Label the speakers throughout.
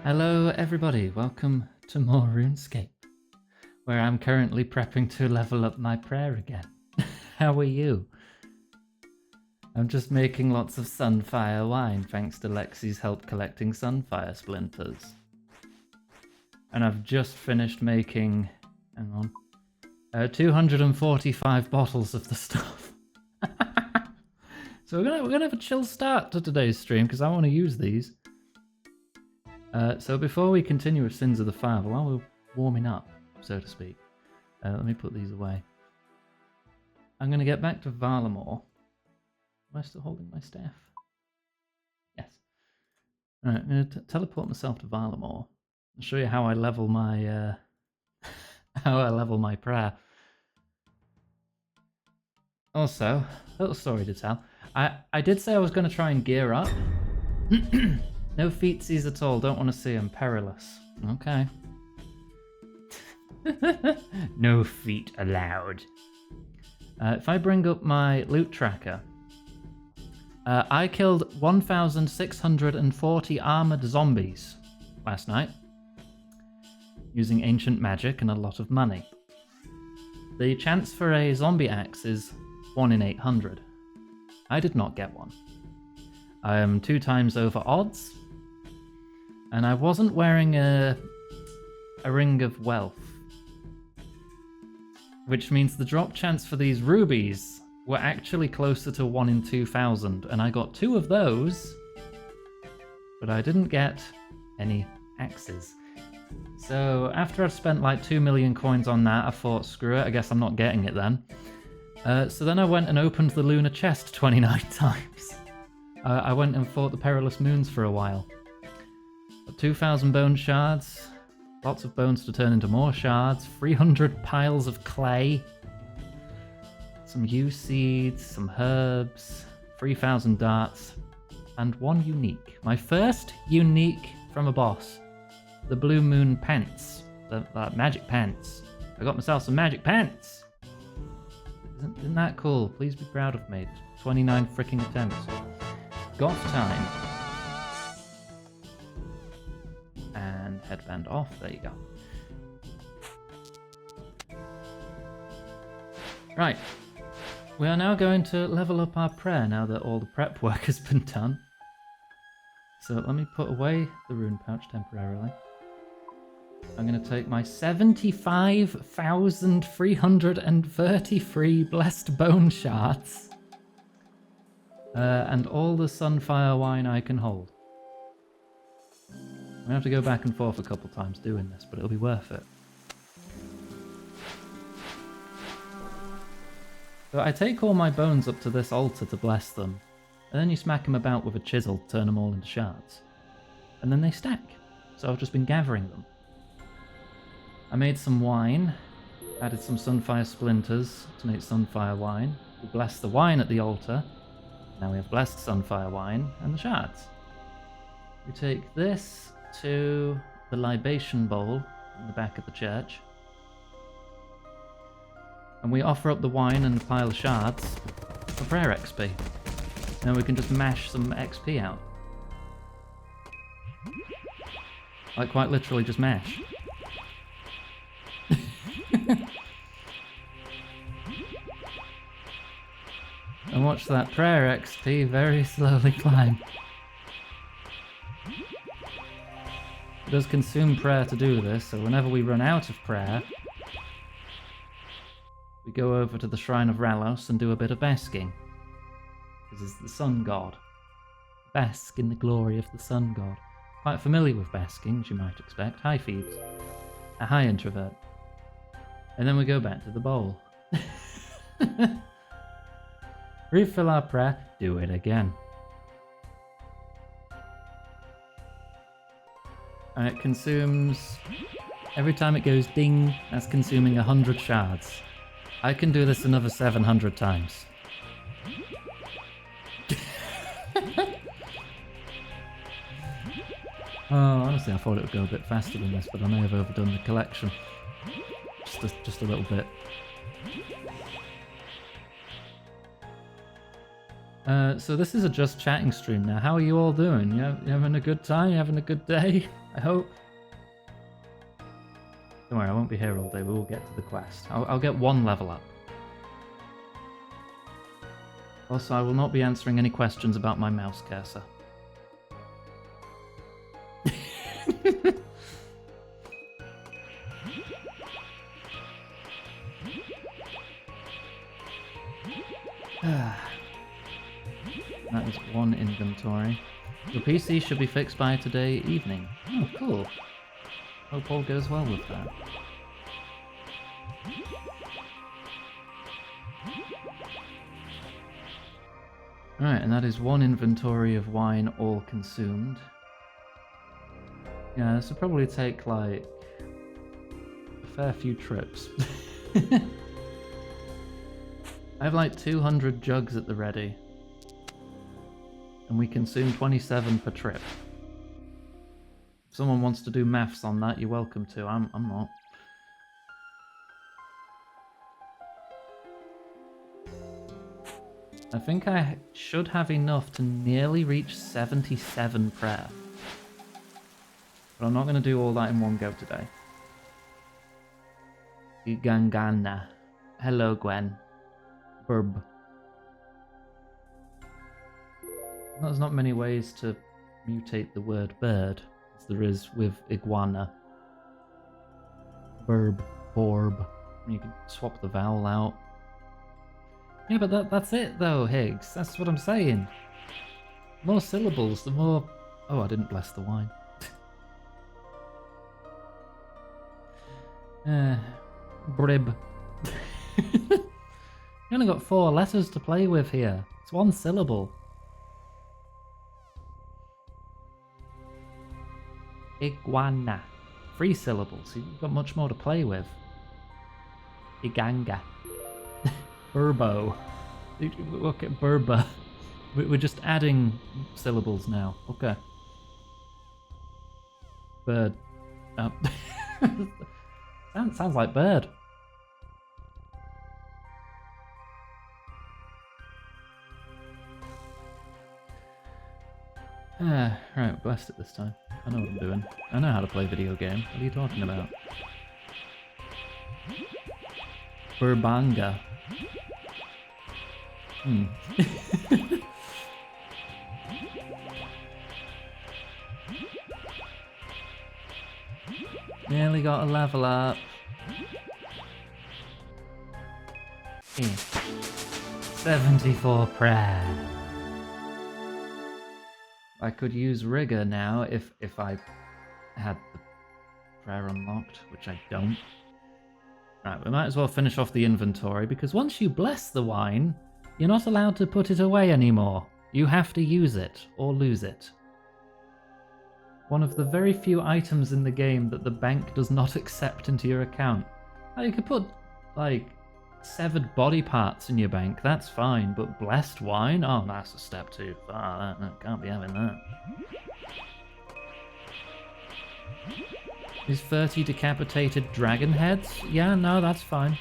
Speaker 1: Hello everybody, welcome to more Runescape, where I'm currently prepping to level up my prayer again. How are you? I'm just making lots of sunfire wine thanks to Lexi's help collecting sunfire splinters. And I've just finished making, 245 bottles of the stuff. So we're gonna have a chill start to today's stream because I want to use these. So before we continue with Sins of the Father, while we're warming up, so to speak, let me put these away. I'm going to get back to Varlamore. Am I still holding my staff? Yes. Alright, I'm going to teleport myself to Varlamore. I'll show you how I level my prayer. Also, a little story to tell. I did say I was going to try and gear up. No feetsies at all, don't want to see them, perilous. Okay. No feet allowed. If I bring up my loot tracker, I killed 1,640 armored zombies last night, using ancient magic and a lot of money. The chance for a zombie axe is 1 in 800. I did not get one. I am 2 times over odds, and I wasn't wearing a ring of wealth, which means the drop chance for these rubies were actually closer to 1 in 2,000, and I got 2 of those, but I didn't get any axes. So after I'd spent like 2 million coins on that, I thought, screw it, I guess I'm not getting it then. So then I went and opened the lunar chest 29 times. I went and fought the perilous moons for a while. Got 2,000 bone shards, lots of bones to turn into more shards, 300 piles of clay, some yew seeds, some herbs, 3,000 darts, and 1 unique. My first unique from a boss. The blue moon pants. That magic pants. I got myself some magic pants! Isn't that cool? Please be proud of me. 29 freaking attempts. Goth time. And headband off. There you go. Right. We are now going to level up our prayer now that all the prep work has been done. So let me put away the rune pouch temporarily. I'm going to take my 75,333 blessed bone shards and all the sunfire wine I can hold. I'm going to have to go back and forth a couple times doing this, but it'll be worth it. So I take all my bones up to this altar to bless them, and then you smack them about with a chisel, turn them all into shards. And then they stack. So I've just been gathering them. I made some wine, added some sunfire splinters to make sunfire wine. We blessed the wine at the altar. Now we have blessed sunfire wine and the shards. We take this to the libation bowl in the back of the church. And we offer up the wine and the pile of shards for prayer XP. Now we can just mash some XP out. Like quite literally just mash. And watch that prayer XP very slowly climb. It does consume prayer to do this, so whenever we run out of prayer, we go over to the Shrine of Ralos and do a bit of basking. This is the sun god. Bask in the glory of the sun god. Quite familiar with basking, as you might expect. Hi, Phoebes. Hi, introvert. And then we go back to the bowl. Refill our prayer, do it again. And it consumes, every time it goes ding, that's consuming 100 shards. I can do this another 700 times. Oh, honestly, I thought it would go a bit faster than this, but I may have overdone the collection. Just a little bit. So this is a just chatting stream now. How are you all doing? You having a good time? You having a good day? I hope. Don't worry, I won't be here all day. We will get to the quest. I'll get one level up. Also, I will not be answering any questions about my mouse cursor. That is one inventory. The PC should be fixed by today evening. Oh, cool. Hope all goes well with that. Alright, and that is one inventory of wine all consumed. Yeah, this will probably take, like, a fair few trips. I have, like, 200 jugs at the ready. And we consume 27 per trip. If someone wants to do maths on that, you're welcome to. I'm not. I think I should have enough to nearly reach 77 prayer. But I'm not going to do all that in one go today. Iganga. Hello, Gwen. Burb. There's not many ways to mutate the word bird, as there is with iguana. Burb, borb. You can swap the vowel out. Yeah, but that's it though, Higgs. That's what I'm saying. The more syllables, the more... Oh, I didn't bless the wine. Brib. You only got 4 letters to play with here. It's one syllable. Iguana. 3 syllables. You've got much more to play with. Iganga. Burbo. Look at Burba. We're just adding syllables now. Okay. Bird. Oh. Sounds like bird. Right, blessed it this time. I know what I'm doing. I know how to play video game. What are you talking about? Burbanga. Nearly got a level up. 74 prayer. I could use rigor now if I had the prayer unlocked, which I don't. Right, we might as well finish off the inventory, because once you bless the wine, you're not allowed to put it away anymore. You have to use it, or lose it. One of the very few items in the game that the bank does not accept into your account. You could put, like, severed body parts in your bank, that's fine, but blessed wine? Oh, that's a step too far. That can't be having that. Is 30 decapitated dragon heads? Yeah, no, that's fine.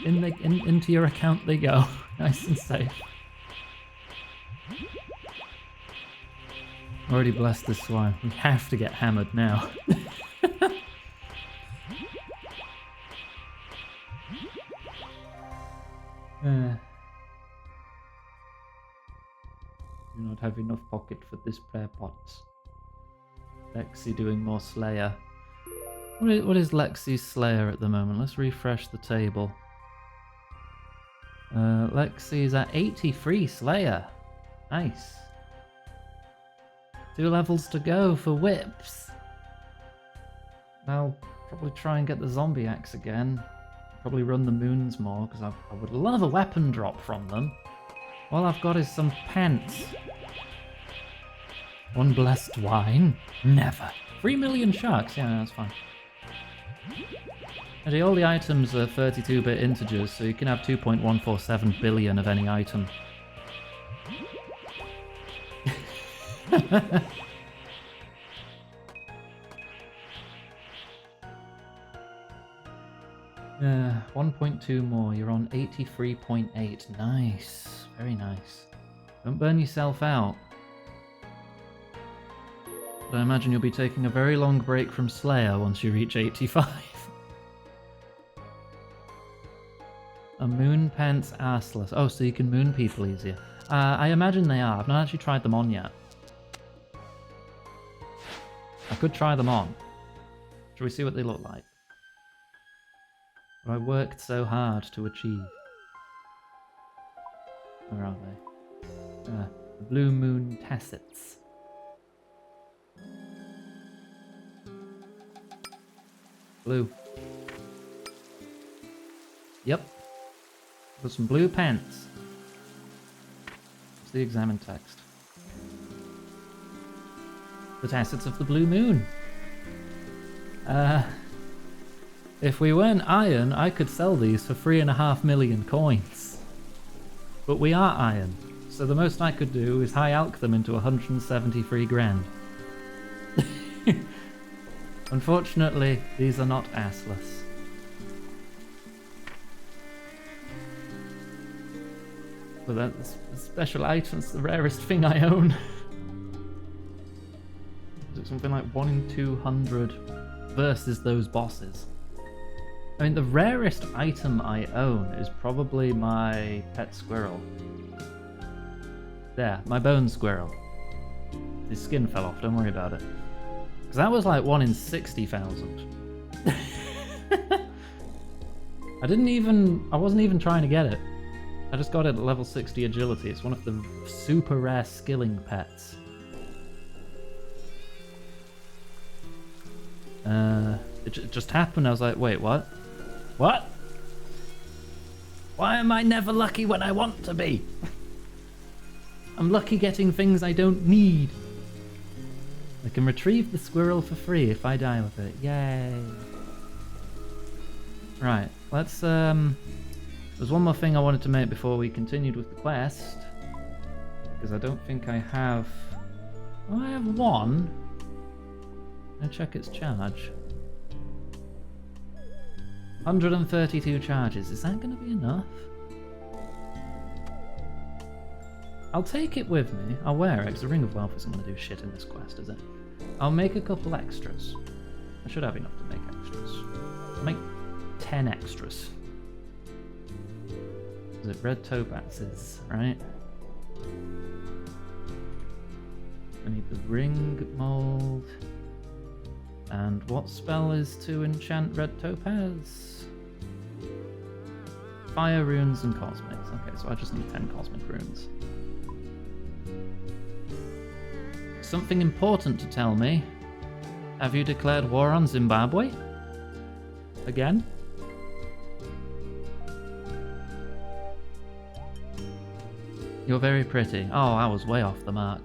Speaker 1: Into your account they go. Nice and safe. Already blessed this wine. We have to get hammered now. Do not have enough pocket for this prayer pot. Lexi doing more Slayer. What is Lexi's Slayer at the moment? Let's refresh the table. Lexi is at 83 Slayer. Nice. 2 levels to go for whips. I'll probably try and get the zombie axe again. Probably run the moons more, because I would love a weapon drop from them. All I've got is some pants. 1 blessed wine? Never. 3 million sharks? Yeah, that's fine. Actually, all the items are 32-bit integers, so you can have 2.147 billion of any item. 1.2 more. You're on 83.8. Nice. Very nice. Don't burn yourself out. But I imagine you'll be taking a very long break from Slayer once you reach 85. A moon pence arseless. Oh, so you can moon people easier. I imagine they are. I've not actually tried them on yet. I could try them on. Shall we see what they look like? What I worked so hard to achieve. Where are they? Blue moon tassets. Blue. Yep. Got some blue pants. What's the examine text? The tassets of the blue moon. If we weren't iron, I could sell these for 3.5 million coins. But we are iron, so the most I could do is high alch them into 173 grand. Unfortunately, these are not assless. But that's a special item, it's the rarest thing I own. Is it something like 1 in 200 versus those bosses? I mean, the rarest item I own is probably my pet squirrel. There, my bone squirrel. His skin fell off, don't worry about it. Because that was like 1 in 60,000. I wasn't even trying to get it. I just got it at level 60 agility. It's one of the super rare skilling pets. It just happened. I was like, wait, what? What? Why am I never lucky when I want to be? I'm lucky getting things I don't need. I can retrieve the squirrel for free if I die with it. Yay. Right, let's, there's one more thing I wanted to make before we continued with the quest. Because I don't think I have... Oh, I have one. I'll check its charge. 132 charges. Is that going to be enough? I'll take it with me. I'll wear it, because the Ring of Wealth isn't going to do shit in this quest, is it? I'll make a couple extras. I should have enough to make extras. I'll make 10 extras. Is it red topazes, right? I need the ring mold. And what spell is to enchant red topaz? Fire runes and cosmics. Okay, so I just need 10 cosmic runes. Something important to tell me. Have you declared war on Zimbabwe? Again? You're very pretty. Oh, I was way off the mark.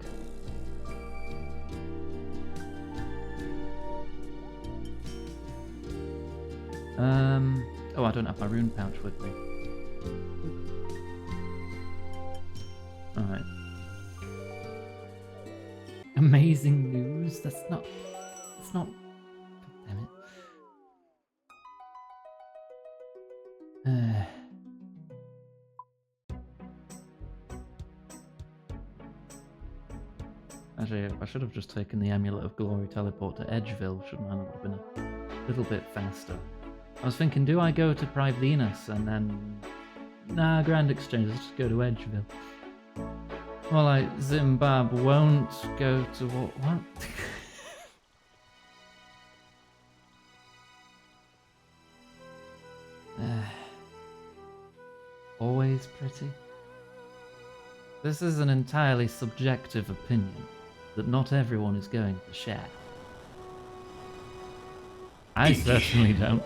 Speaker 1: Oh, I don't have my rune pouch with me. Alright. Amazing news? That's not... God damn it. Actually, I should have just taken the Amulet of Glory teleport to Edgeville, shouldn't I? That would have been a little bit faster. I was thinking, do I go to Pride Venus and then... Nah, Grand Exchange, let's just go to Edgeville. Well, like, Zimbabwe won't go to what? Always pretty? This is an entirely subjective opinion that not everyone is going to share. I certainly don't.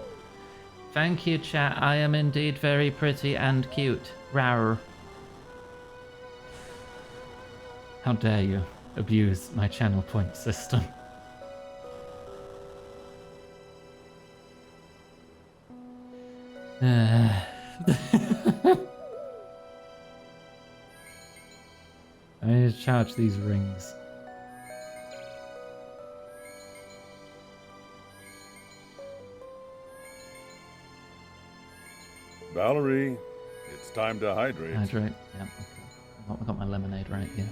Speaker 1: Thank you, chat. I am indeed very pretty and cute. Rawr. How dare you abuse my channel point system. I need to charge these rings.
Speaker 2: Valerie, it's time to hydrate.
Speaker 1: Hydrate, yeah, okay. Oh, I got my lemonade right here.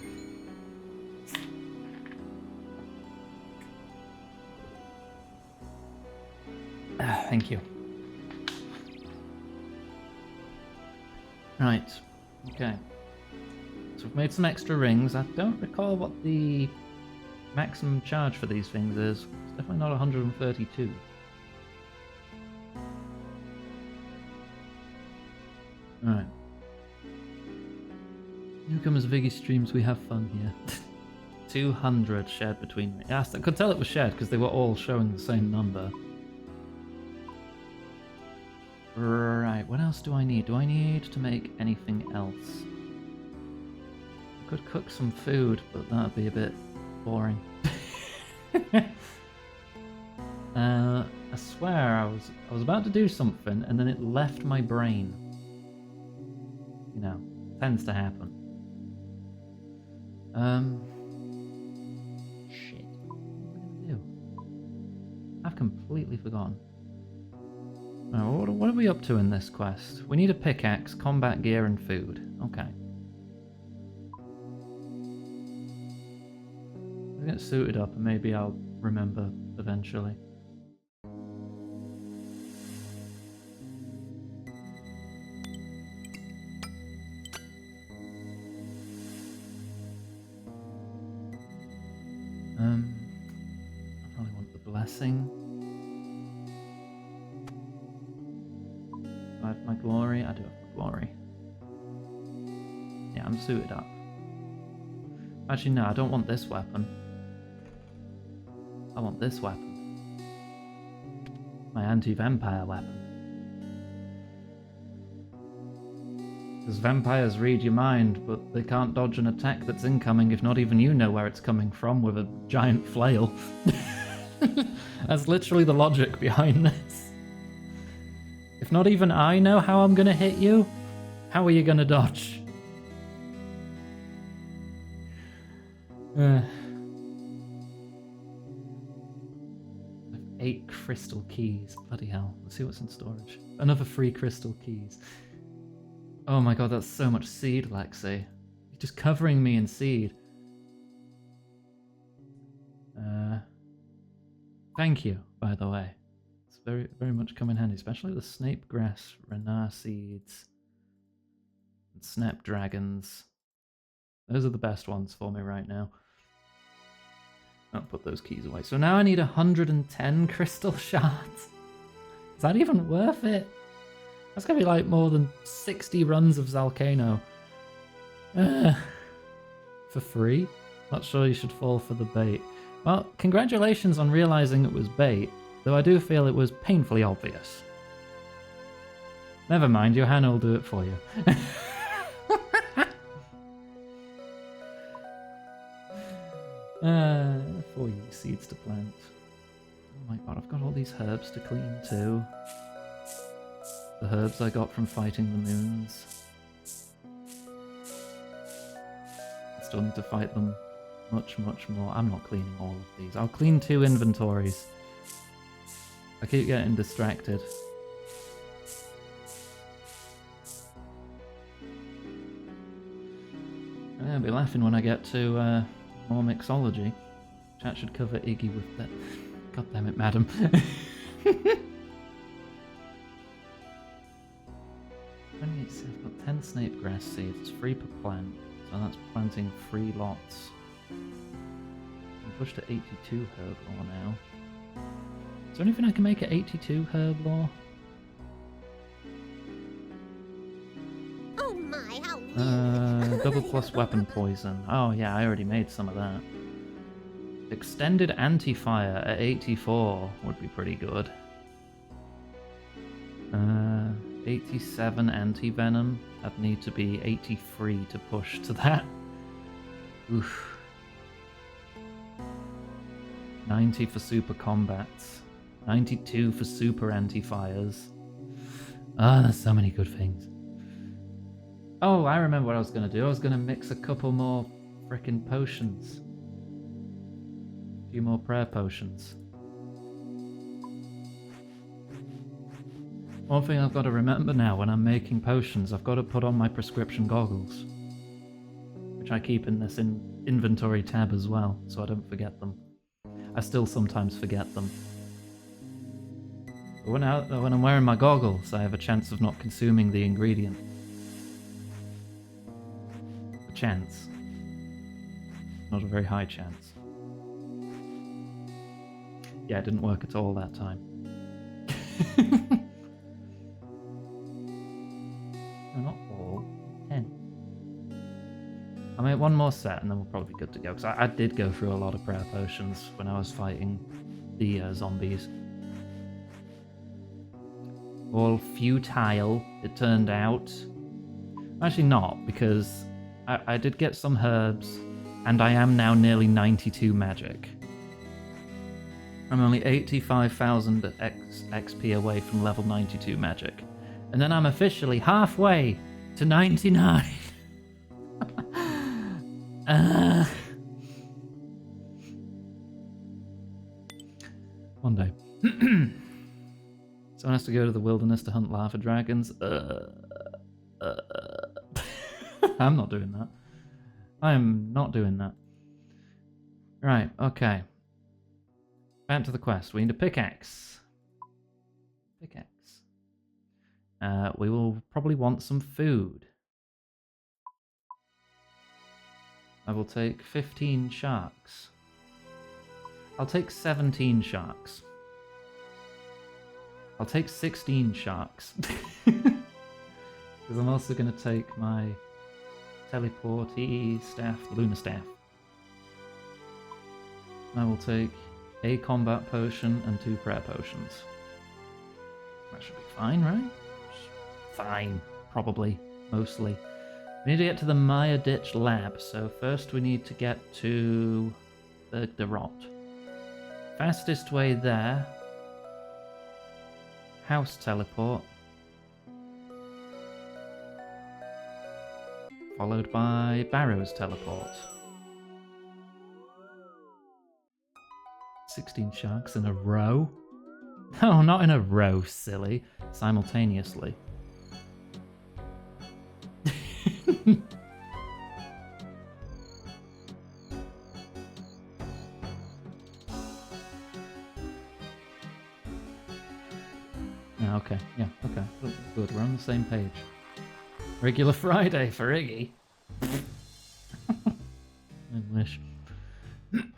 Speaker 1: Thank you. Right. Okay. So we've made some extra rings. I don't recall what the maximum charge for these things is. It's definitely not 132. Alright. Newcomers Viggy streams, we have fun here. 200 shared between me. Yes, I could tell it was shared because they were all showing the same number. Right, what else do I need? Do I need to make anything else? I could cook some food, but that'd be a bit boring. I swear I was about to do something and then it left my brain. You know, tends to happen. Shit. What am I gonna do? I've completely forgotten. What are we up to in this quest? We need a pickaxe, combat gear, and food. Okay. I'll get suited up and maybe I'll remember eventually. I probably want the blessing. Do I have my glory? I do have my glory. Yeah, I'm suited up. Actually, no, I don't want this weapon. I want this weapon. My anti-vampire weapon. Because vampires read your mind, but they can't dodge an attack that's incoming if not even you know where it's coming from with a giant flail. That's literally the logic behind this. If not even I know how I'm gonna hit you, how are you gonna dodge? 8 crystal keys. Bloody hell. Let's see what's in storage. Another 3 crystal keys. Oh my god, that's so much seed, Lexi. You're just covering me in seed. Thank you, by the way. It's very, very much come in handy, especially the snape grass, rennar seeds, and snapdragons. Those are the best ones for me right now. I'll put those keys away. So now I need 110 crystal shards. Is that even worth it? That's gonna be like more than 60 runs of Zalcano. For free? Not sure you should fall for the bait. Well, congratulations on realizing it was bait, though I do feel it was painfully obvious. Never mind, Johanna will do it for you. For you, seeds to plant. Oh my god, I've got all these herbs to clean too. The herbs I got from fighting the moons. I still need to fight them much, much more. I'm not cleaning all of these. I'll clean 2 inventories. I keep getting distracted. I'll be laughing when I get to more mixology. Chat should cover Iggy with that. God damn it, madam. I've got 10 snape grass seeds. It's free per plant, so that's planting 3 lots. I'm pushed to 82 herb lore now. Is there anything I can make at 82 herb lore?
Speaker 2: Oh my, how
Speaker 1: Double plus weapon poison. Oh yeah, I already made some of that. Extended anti-fire at 84 would be pretty good. 87 anti-venom. I'd need to be 83 to push to that. Oof. 90 for super combats. 92 for super anti-fires. Ah, there's so many good things. Oh, I remember what I was going to do. I was going to mix a couple more frickin' potions. A few more prayer potions. One thing I've got to remember now when I'm making potions, I've got to put on my prescription goggles. which I keep in this inventory tab as well, so I don't forget them. I still sometimes forget them. But when I'm wearing my goggles, I have a chance of not consuming the ingredient. A chance. Not a very high chance. Yeah, it didn't work at all that time. No, not all. 10. I'll make one more set and then we'll probably be good to go. Because I did go through a lot of prayer potions when I was fighting the zombies. All futile, it turned out. Actually not, because I did get some herbs and I am now nearly 92 magic. I'm only 85,000 XP away from level 92 magic. And then I'm officially halfway to 99. One day. Someone has to go to the wilderness to hunt lava dragons. I'm not doing that. I am not doing that. Right, okay. Back to the quest. We need a pickaxe. Pickaxe. We will probably want some food. I will take 15 sharks. I'll take 17 sharks. I'll take 16 sharks. Because I'm also going to take my teleportee staff, lunar staff. I will take a combat potion and 2 prayer potions. That should be fine, right? Fine, probably, mostly. We need to get to the Maya Ditch lab, so first we need to get to the rot. Fastest way there. House teleport. Followed by Barrow's teleport. 16 sharks in a row? No, not in a row, silly. Simultaneously. Okay, yeah, okay. Good, we're on the same page. Regular Friday for Iggy. I wish. Do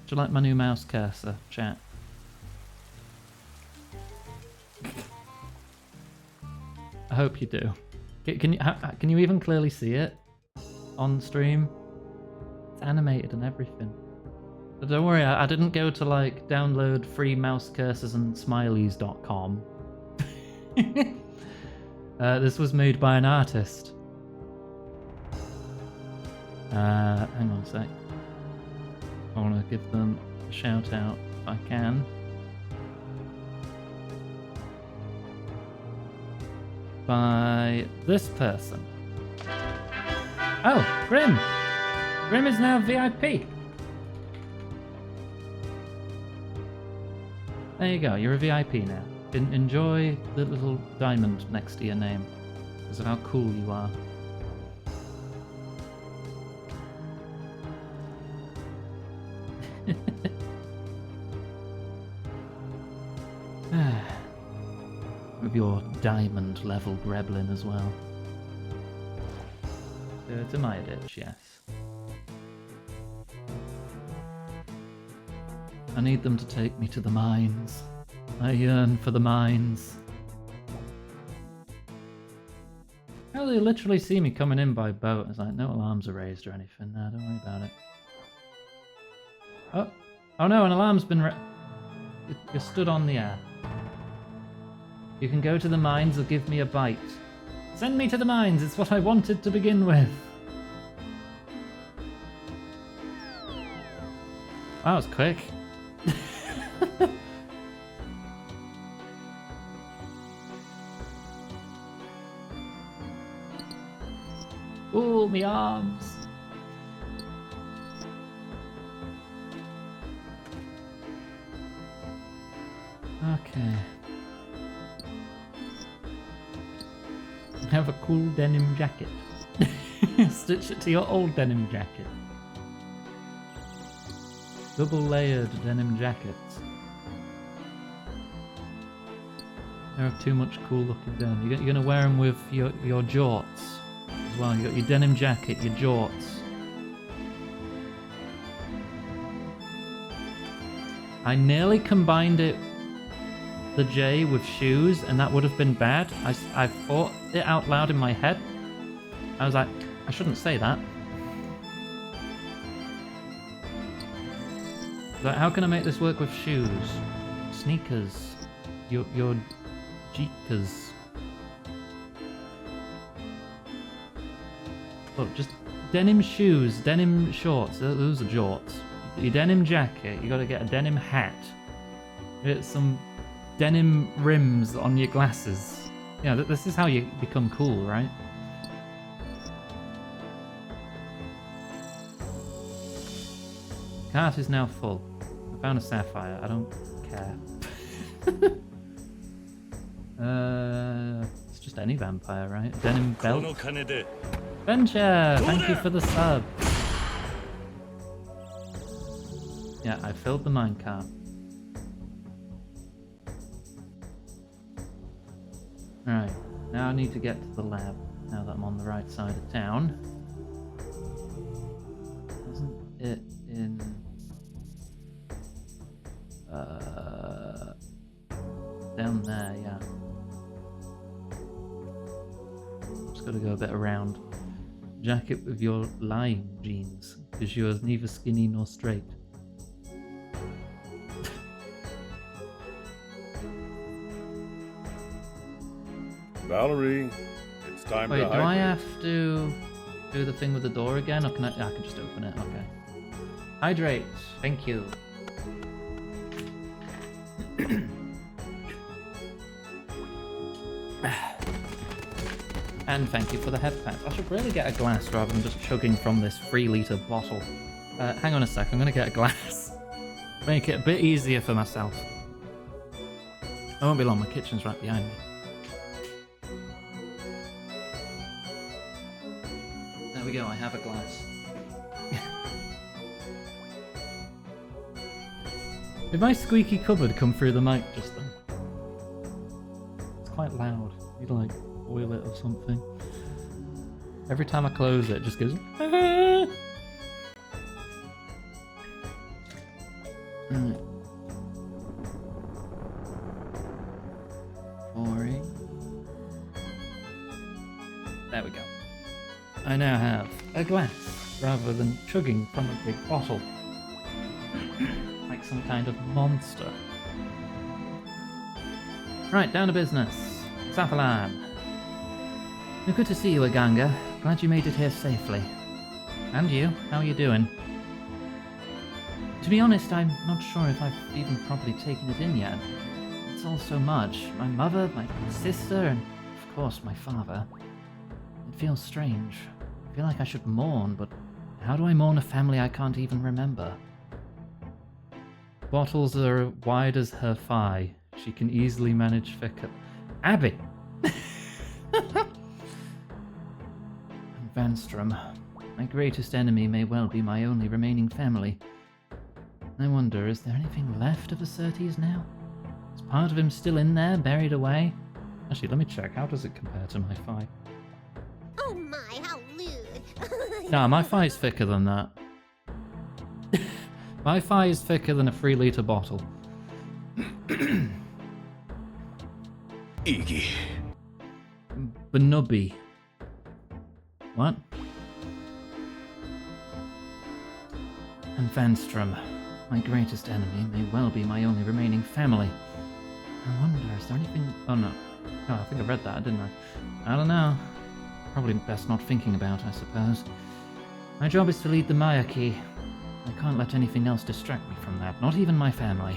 Speaker 1: you like my new mouse cursor, chat? I hope you do. Can you even clearly see it on stream? It's animated and everything. But don't worry, I didn't go to like download free mouse cursors and smileys.com. This was made by an artist. Hang on a sec. I want to give them a shout out if I can. By this person. Oh, Grim! Grim is now VIP. There you go, you're a VIP now. Enjoy the little diamond next to your name because of how cool you are. With your diamond level Greblin as well. To my ditch, yes. I need them to take me to the mines. I yearn for the mines. Oh, they literally see me coming in by boat. It's like, no alarms are raised or anything. No, don't worry about it. Oh no, an alarm's been you're stood on the air. You can go to the mines or give me a bite. Send me to the mines, it's what I wanted to begin with. That was quick. Ooh, me arms. Okay. have a cool denim jacket. Stitch it to your old denim jacket. Double layered denim jackets. They have too much cool looking denim. You're gonna wear them with your jorts as well. You got your denim jacket, your jorts. I nearly combined the J with shoes, and that would have been bad. I thought it out loud in my head. I was like, I shouldn't say that. Like, how can I make this work with shoes? Sneakers. Your jeekers. Look, just denim shoes, denim shorts. Those are jorts. Your denim jacket. You got to get a denim hat. Get some denim rims on your glasses. Yeah, this is how you become cool, right? Cart is now full. I found a sapphire. I don't care. It's just any vampire, right? Denim belt. Venture! Thank you for the sub. Yeah, I filled the minecart. Alright, now I need to get to the lab, now that I'm on the right side of town. Isn't it in... down there, yeah. Just gotta go a bit around. Jacket with your lying jeans, because you're neither skinny nor straight.
Speaker 3: Valerie, it's time
Speaker 1: Wait,
Speaker 3: to
Speaker 1: do I have to do the thing with the door again, or can I can just open it, okay. Hydrate, thank you. And thank you for the head pats. I should really get a glass rather than just chugging from this 3-litre bottle. Hang on a sec, I'm gonna get a glass. Make it a bit easier for myself. I won't be long, my kitchen's right behind me. There we go, I have a glass. Did my squeaky cupboard come through the mic just then? It's quite loud. You'd like oil it or something. Every time I close it, it just goes. Right. Pouring. There we go. I now have a glass rather than chugging from a big bottle. Like some kind of monster. Right, down to business. Safalan. Good to see you, Iganga. Glad you made it here safely. And you? How are you doing? To be honest, I'm not sure if I've even properly taken it in yet. It's all so much. My mother, my sister, and of course my father. It feels strange. I feel like I should mourn, but how do I mourn a family I can't even remember? Bottles are wide as her thigh. She can easily manage thicker. Abby! Vanstrom. My greatest enemy may well be my only remaining family. I wonder, is there anything left of Acertes now? Is part of him still in there, buried away? Actually, let me check. How does it compare to my thigh?
Speaker 2: Oh my, how lewd.
Speaker 1: Nah, my thigh is thicker than that. My thigh is thicker than a 3-litre bottle.
Speaker 3: Iggy.
Speaker 1: Benubby. What? And Vanstrom, my greatest enemy, may well be my only remaining family. I wonder, is there anything... Oh no. Oh, I think I read that, didn't I? I don't know. Probably best not thinking about, I suppose. My job is to lead the Mayaki. I can't let anything else distract me from that, not even my family.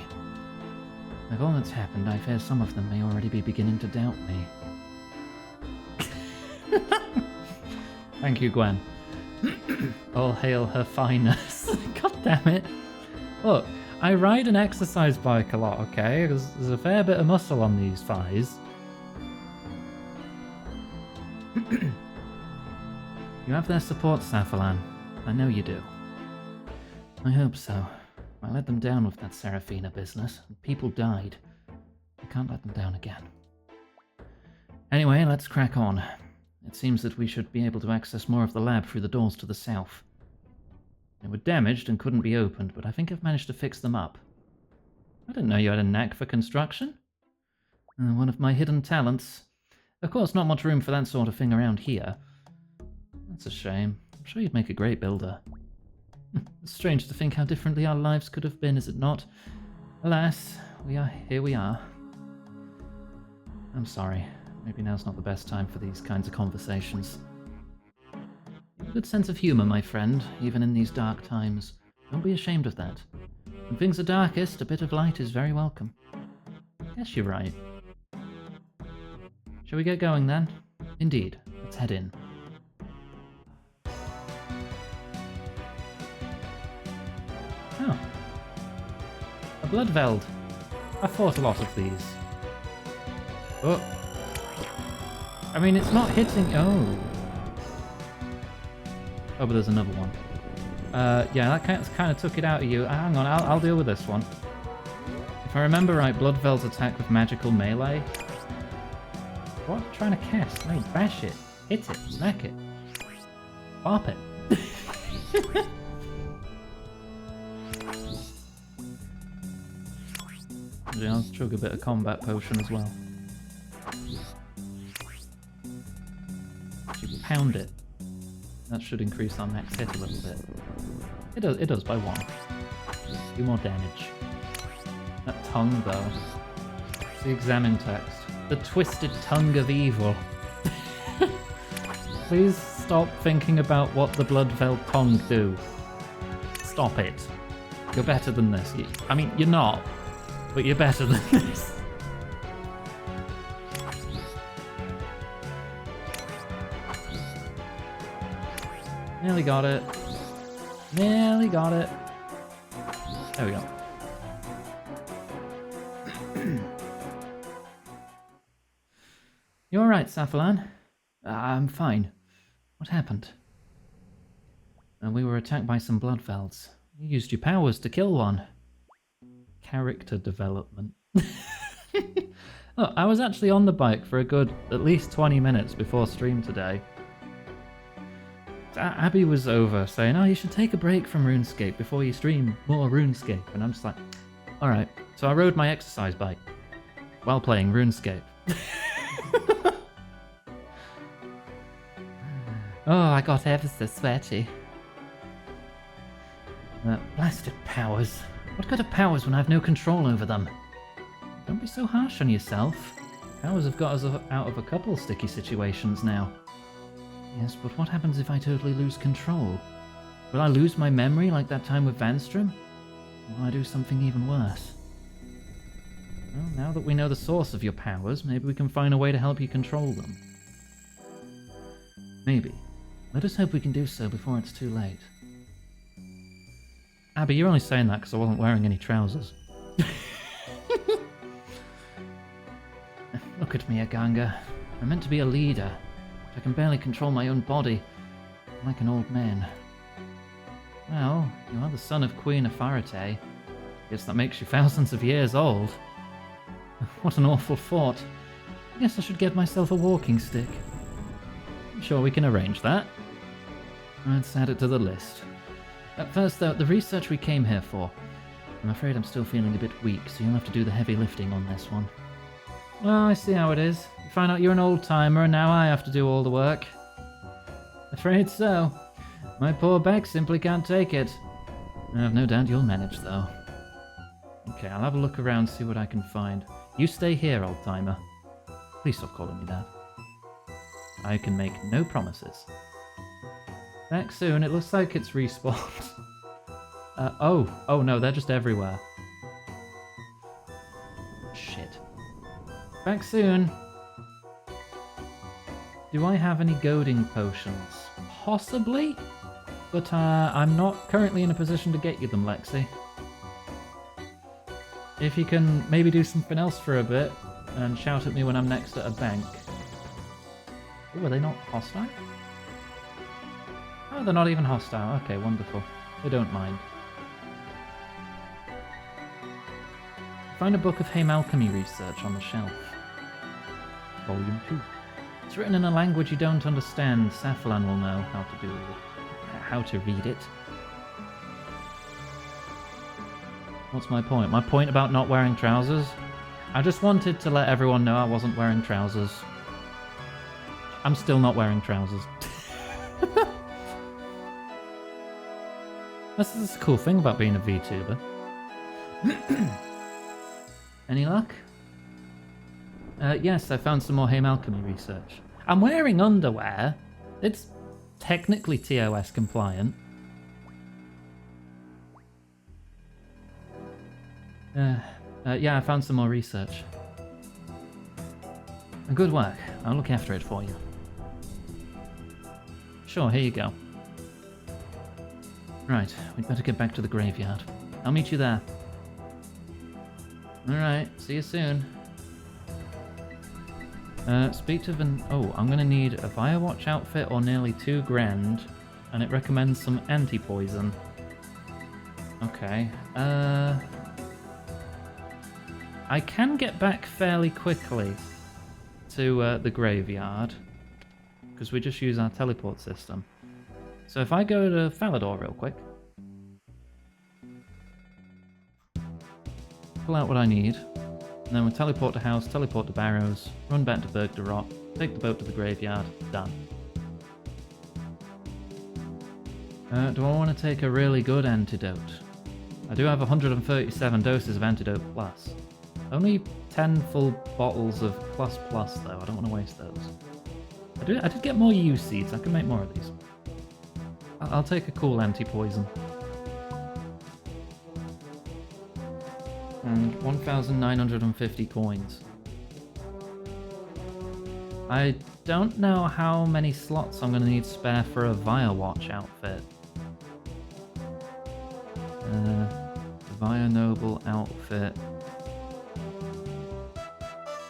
Speaker 1: With all that's happened, I fear some of them may already be beginning to doubt me. Thank you, Gwen. All hail her fineness. God damn it. Look, I ride an exercise bike a lot, okay? There's a fair bit of muscle on these thighs. You have their support, Safalan. I know you do. I hope so. I let them down with that Serafina business, and people died. I can't let them down again. Anyway, let's crack on. It seems that we should be able to access more of the lab through the doors to the south. They were damaged and couldn't be opened, but I think I've managed to fix them up. I didn't know you had a knack for construction. One of my hidden talents. Of course, not much room for that sort of thing around here. That's a shame. I'm sure you'd make a great builder. It's strange to think how differently our lives could have been, is it not? Alas, here we are. I'm sorry. Maybe now's not the best time for these kinds of conversations. You have a good sense of humor, my friend, even in these dark times. Don't be ashamed of that. When things are darkest, a bit of light is very welcome. Guess you're right. Shall we get going then? Indeed. Let's head in. Oh. A Bloodveld. I fought a lot of these. Oh. I mean, it's not hitting... Oh. Oh, but there's another one. Yeah, that kind of took it out of you. Hang on, I'll deal with this one. If I remember right, Bloodveld's attack with magical melee. What? Trying to cast? No, bash it. Hit it. Smack it. Bop it. Yeah, let's chug a bit of combat potion as well. You pound it. That should increase our max hit a little bit. It does by 1. Do more damage. That tongue though. It's the examine text. The twisted tongue of evil. Please stop thinking about what the Bloodveld tongue do. Stop it. You're better than this. I mean, you're not. But you're better than this. Nearly got it. Nearly got it. There we go. You alright, Safalan? I'm fine. What happened? We were attacked by some Bloodvelds. You used your powers to kill one. Character development. Look, I was actually on the bike for a good at least 20 minutes before stream today. Abby was over saying, oh, you should take a break from RuneScape before you stream more RuneScape. And I'm just like, alright. So I rode my exercise bike while playing RuneScape. Oh, I got ever so sweaty. Blasted powers. What good are powers when I have no control over them? Don't be so harsh on yourself. Powers have got us out of a couple sticky situations now. Yes, but what happens if I totally lose control? Will I lose my memory like that time with Vanstrom? Or will I do something even worse? Well, now that we know the source of your powers, maybe we can find a way to help you control them. Maybe. Let us hope we can do so before it's too late. Abby, you're only saying that because I wasn't wearing any trousers. Look at me, Iganga. I'm meant to be a leader. But I can barely control my own body. I'm like an old man. Well, you are the son of Queen Afarate. Guess that makes you thousands of years old. What an awful thought. I guess I should get myself a walking stick. I'm sure we can arrange that. Let's add it to the list. At first, though, the research we came here for. I'm afraid I'm still feeling a bit weak, so you'll have to do the heavy lifting on this one. Well, I see how it is. You find out you're an old-timer, and now I have to do all the work. Afraid so. My poor back simply can't take it. I have no doubt you'll manage, though. Okay, I'll have a look around, see what I can find. You stay here, old-timer. Please stop calling me that. I can make no promises. Back soon. It looks like it's respawned. Oh no, they're just everywhere. Shit. Back soon. Do I have any goading potions? Possibly? But I'm not currently in a position to get you them, Lexi. If you can maybe do something else for a bit and shout at me when I'm next at a bank. Oh, are they not hostile? Oh, they're not even hostile. Okay, wonderful. They don't mind. Find a book of Hame Alchemy research on the shelf. Volume 2. It's written in a language you don't understand. Safflan will know how to read it. What's my point? My point about not wearing trousers? I just wanted to let everyone know I wasn't wearing trousers. I'm still not wearing trousers. This is a cool thing about being a VTuber. Any luck? Yes, I found some more Hame Alchemy research. I'm wearing underwear. It's technically TOS compliant. Yeah, I found some more research. Good work. I'll look after it for you. Sure, here you go. Right, we'd better get back to the graveyard. I'll meet you there. Alright, see you soon. Speak to Oh, I'm gonna need a Firewatch outfit or nearly 2 grand, and it recommends some anti-poison. Okay, I can get back fairly quickly to the graveyard, because we just use our teleport system. So if I go to Falador real quick, pull out what I need, and then we'll teleport to house, teleport to Barrows, run back to Berg de Rot, take the boat to the graveyard, done. Do I want to take a really good antidote? I do have 137 doses of antidote plus. Only 10 full bottles of plus though, I don't want to waste those. I did get more U seeds, I can make more of these. I'll take a cool anti-poison. And 1,950 coins. I don't know how many slots I'm going to need spare for a Firewatch outfit. Via Noble outfit.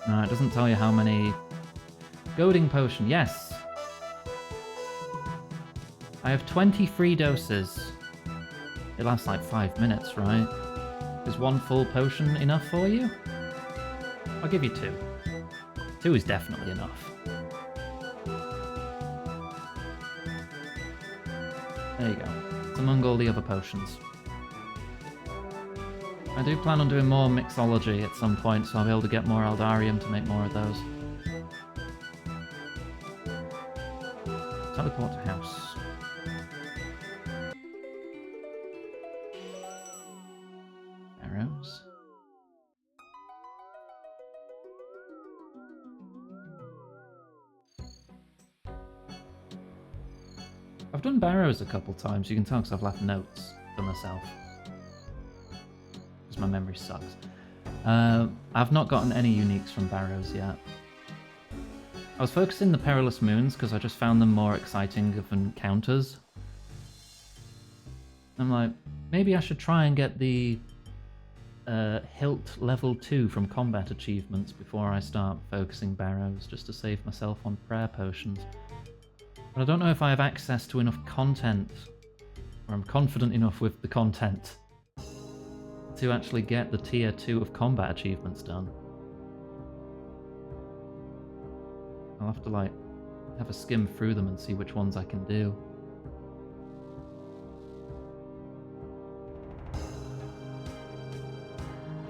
Speaker 1: No, it doesn't tell you how many. Goading potion, yes! I have 23 doses. It lasts like 5 minutes, right? Is 1 full potion enough for you? I'll give you 2. 2 is definitely enough. There you go. It's among all the other potions. I do plan on doing more mixology at some point, so I'll be able to get more Eldarium to make more of those. Teleport to house. Arrows. I've done Barrows a couple times, you can tell because I've left notes for myself. Because my memory sucks. I've not gotten any uniques from Barrows yet. I was focusing the Perilous Moons because I just found them more exciting of encounters. I'm like, maybe I should try and get the Hilt level 2 from combat achievements before I start focusing Barrows, just to save myself on prayer potions. But I don't know if I have access to enough content, or I'm confident enough with the content, to actually get the tier 2 of combat achievements done. I'll have to have a skim through them and see which ones I can do.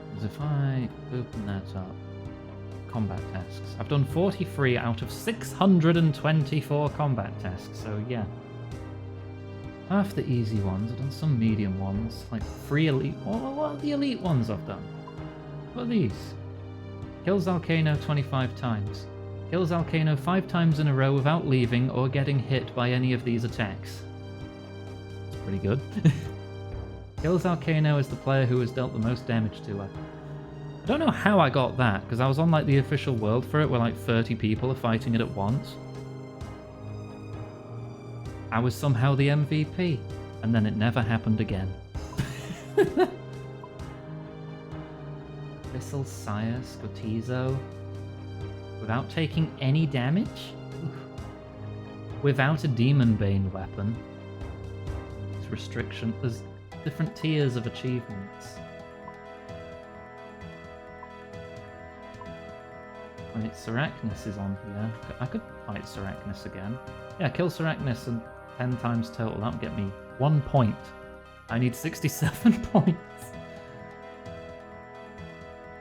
Speaker 1: Because if I open that up, combat tasks. I've done 43 out of 624 combat tasks, so yeah. Half the easy ones, I've done some medium ones, like 3 elite. What are the elite ones I've done? What are these? Kills Alcano 25 times. Kills Alcano 5 times in a row without leaving or getting hit by any of these attacks. That's pretty good. Kills Alcano as the player who has dealt the most damage to her. I don't know how I got that, because I was on the official world for it where 30 people are fighting it at once. I was somehow the MVP, and then it never happened again. Thistle, Sire, Scotizo. Without taking any damage? Without a Demon Bane weapon. restriction. There's different tiers of achievements. Wait, Seracnus is on here. I could fight Seracnus again. Yeah, kill Seracnus and 10 times total. That would get me 1 point. I need 67 points.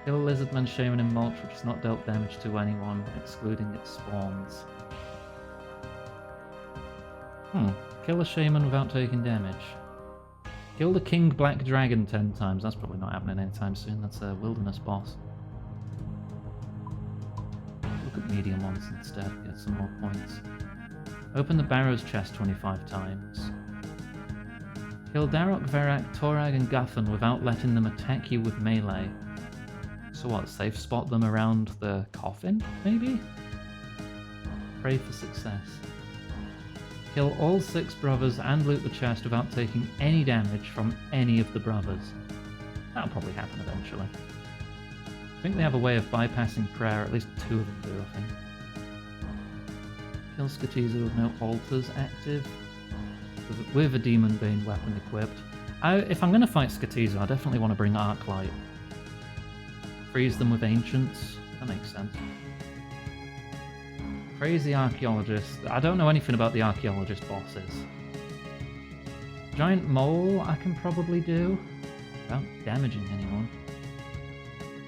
Speaker 1: Kill Lizardman Shaman in Mulch, which has not dealt damage to anyone, excluding its spawns. Kill a Shaman without taking damage. Kill the King Black Dragon 10 times. That's probably not happening anytime soon. That's a wilderness boss. Look at medium ones instead, get some more points. Open the Barrows chest 25 times. Kill Darok, Verak, Torag and Guthon without letting them attack you with melee. So what, safe spot them around the coffin, maybe? Pray for success. Kill all 6 brothers and loot the chest without taking any damage from any of the brothers. That'll probably happen eventually. I think they have a way of bypassing prayer, at least 2 of them do, I think. Kill Skatiza with no altars active. With a Demon Bane weapon equipped. If I'm going to fight Skatiza, I definitely want to bring Arclight. Freeze them with Ancients. That makes sense. Crazy Archaeologist. I don't know anything about the Archaeologist bosses. Giant Mole I can probably do. Without damaging anyone.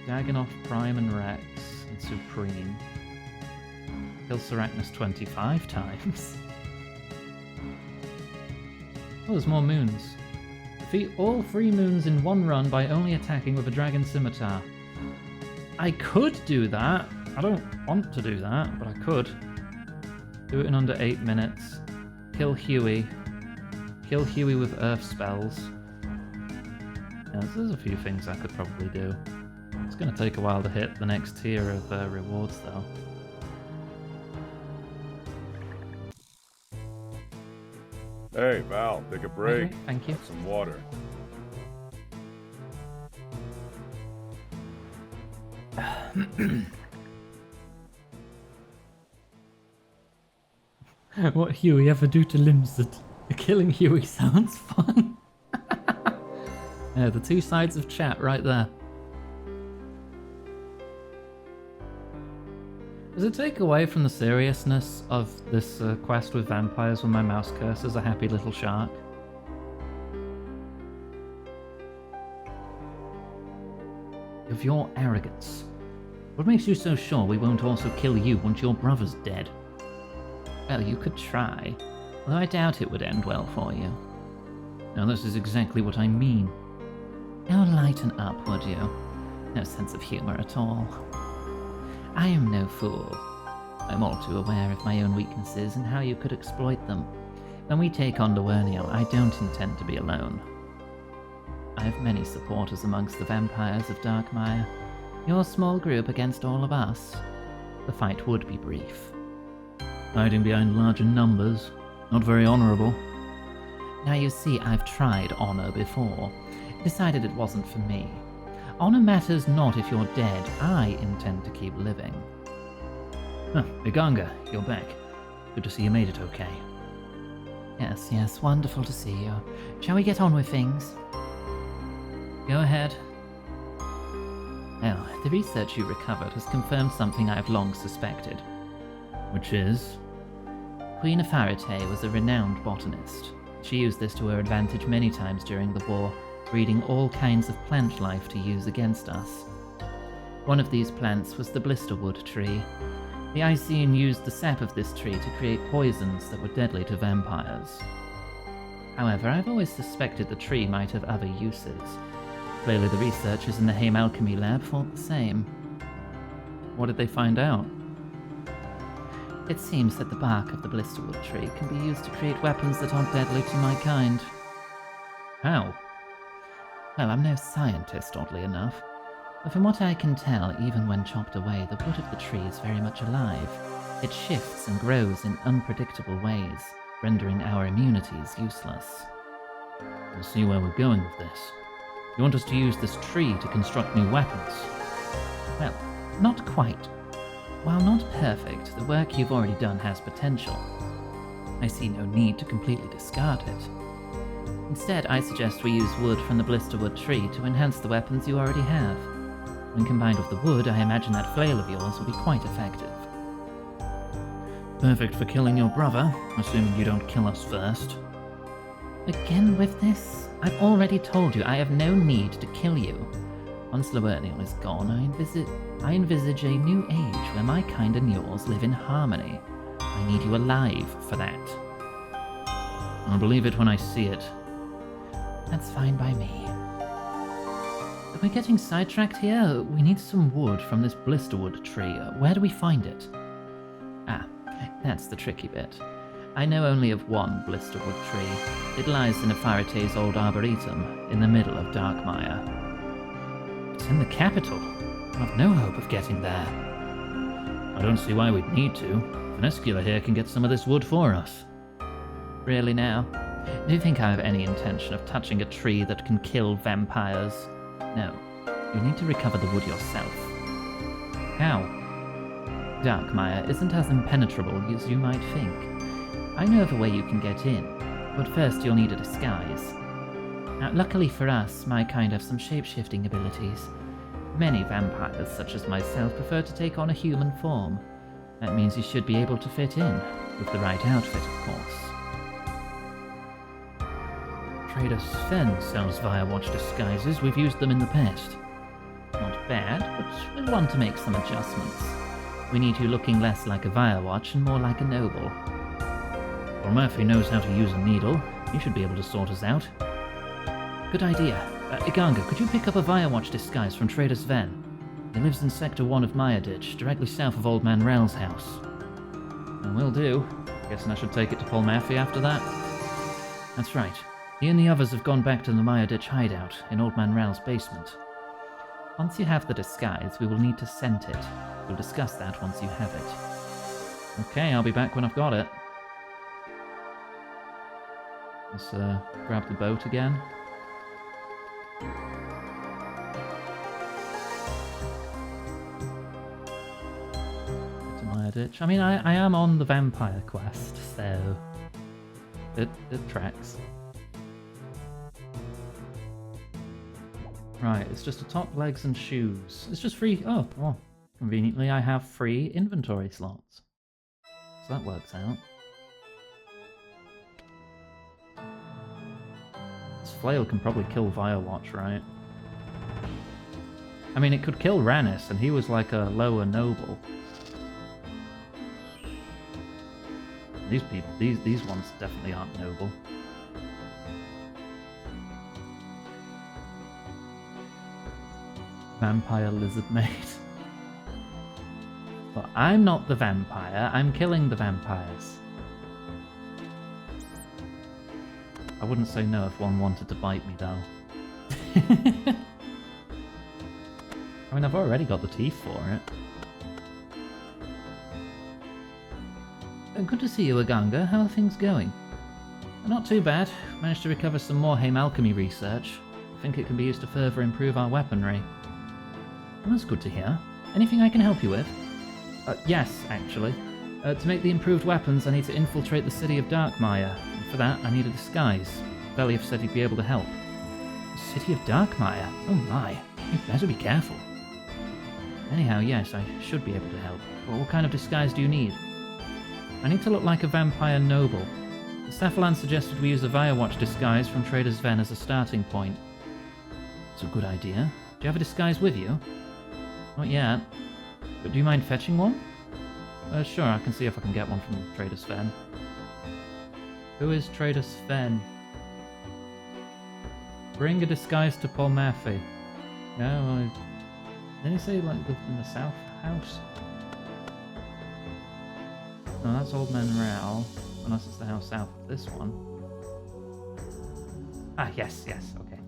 Speaker 1: Dagonoth, Prime and Rex, and Supreme. Kill Seracnus 25 times. Oh, there's more moons. Defeat all 3 moons in one run by only attacking with a Dragon Scimitar. I could do that. I don't want to do that, but I could. Do it in under 8 minutes. Kill Huey. Kill Huey with Earth spells. Yeah, there's a few things I could probably do. It's going to take a while to hit the next tier of rewards, though.
Speaker 3: Hey, Val, take a break.
Speaker 1: Okay, thank you.
Speaker 3: Have some water.
Speaker 1: What Huey ever do to Limsad? Killing Huey sounds fun. Yeah, the 2 sides of chat right there. Does it take away from the seriousness of this quest with vampires when my mouse curses a happy little shark? Of your arrogance. What makes you so sure we won't also kill you once your brother's dead? Well, you could try, although I doubt it would end well for you. Now this is exactly what I mean. Oh, lighten up, would you? No sense of humour at all. I am no fool. I'm all too aware of my own weaknesses and how you could exploit them. When we take on Lewernio, I don't intend to be alone. I have many supporters amongst the vampires of Darkmire. Your small group against all of us. The fight would be brief. Hiding behind larger numbers. Not very honourable. Now you see, I've tried honour before. Decided it wasn't for me. Honour matters not if you're dead. I intend to keep living. Huh, Iganga, you're back. Good to see you made it okay. Yes, wonderful to see you. Shall we get on with things? Go ahead. Well, the research you recovered has confirmed something I have long suspected. Which is? Queen Afarite was a renowned botanist. She used this to her advantage many times during the war, breeding all kinds of plant life to use against us. One of these plants was the blisterwood tree. The Icene used the sap of this tree to create poisons that were deadly to vampires. However, I've always suspected the tree might have other uses. Clearly the researchers in the Haim Alchemy Lab thought the same. What did they find out? It seems that the bark of the blisterwood tree can be used to create weapons that aren't deadly to my kind. How? Well, I'm no scientist, oddly enough, but from what I can tell, even when chopped away, the wood of the tree is very much alive. It shifts and grows in unpredictable ways, rendering our immunities useless. We'll see where we're going with this. You want us to use this tree to construct new weapons? Well, not quite. While not perfect, the work you've already done has potential. I see no need to completely discard it. Instead, I suggest we use wood from the blisterwood tree to enhance the weapons you already have. When combined with the wood, I imagine that flail of yours will be quite effective. Perfect for killing your brother, assuming you don't kill us first. Again with this? I've already told you I have no need to kill you. Once Loerniel is gone, I envisage a new age where my kind and yours live in harmony. I need you alive for that. I'll believe it when I see it. That's fine by me. We're getting sidetracked here. We need some wood from this blisterwood tree. Where do we find it? Ah, that's the tricky bit. I know only of one blisterwood tree. It lies in Apharites' old arboretum, in the middle of Darkmire. It's in the capital. I've no hope of getting there. I don't see why we'd need to. Venescula here can get some of this wood for us. Really now? Do you think I have any intention of touching a tree that can kill vampires? No. You'll need to recover the wood yourself. How? Darkmire isn't as impenetrable as you might think. I know of a way you can get in, but first you'll need a disguise. Now, luckily for us, my kind have some shape-shifting abilities. Many vampires, such as myself, prefer to take on a human form. That means you should be able to fit in, with the right outfit, of course. Trader Sven sells Firewatch disguises. We've used them in the past. Not bad, but we'll want to make some adjustments. We need you looking less like a Firewatch and more like a noble. Well, Murphy knows how to use a needle. He should be able to sort us out. Good idea. Iganga, could you pick up a Firewatch disguise from Trader Sven? He lives in Sector 1 of Mayaditch, directly south of Old Man Rel's house. And will do. Guessing I should take it to Paul Murphy after that? That's right. He and the others have gone back to the Mayaditch hideout in Old Man Rel's basement. Once you have the disguise, we will need to scent it. We'll discuss that once you have it. Okay, I'll be back when I've got it. Let's grab the boat again. To Mayaditch. I mean, I am on the vampire quest, so it tracks. Right, it's just a top, legs, and shoes. It's just free. Oh, well, conveniently, I have free inventory slots. So that works out. This flail can probably kill Firewatch, right? I mean, it could kill Rannis, and he was like a lower noble. These people, these ones definitely aren't noble. Vampire lizard mate. But I'm not the vampire, I'm killing the vampires. I wouldn't say no if one wanted to bite me though. I mean, I've already got the teeth for it. Good to see you, Iganga. How are things going? Not too bad. Managed to recover some more Haim alchemy research. I think it can be used to further improve our weaponry. Well, that's good to hear. Anything I can help you with? Yes, actually. To make the improved weapons, I need to infiltrate the city of Darkmire. And for that, I need a disguise. Believ said he'd be able to help. The city of Darkmire? Oh my. You'd better be careful. Anyhow, yes, I should be able to help. But what kind of disguise do you need? I need to look like a vampire noble. The Staffeland suggested we use a Firewatch disguise from Trader Sven as a starting point. It's a good idea. Do you have a disguise with you? Not yet. But do you mind fetching one? Sure, I can see if I can get one from Trader Sven. Who is Trader Sven? Bring a disguise to Paul Murphy. Yeah, well, didn't he say like in the south house? No, that's Old Man Rao. Unless it's the house south of this one. Ah, yes, okay.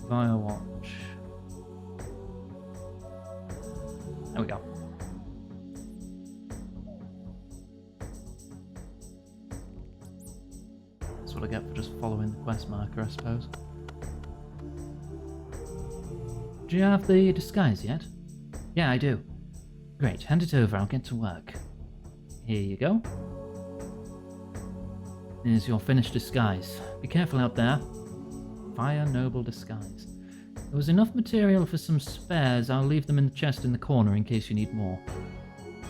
Speaker 1: Firewatch. There we go. That's what I get for just following the quest marker, I suppose. Do you have the disguise yet? Yeah, I do. Great, hand it over, I'll get to work. Here you go. Here's your finished disguise. Be careful out there. Fire Noble disguise. There was enough material for some spares. I'll leave them in the chest in the corner in case you need more.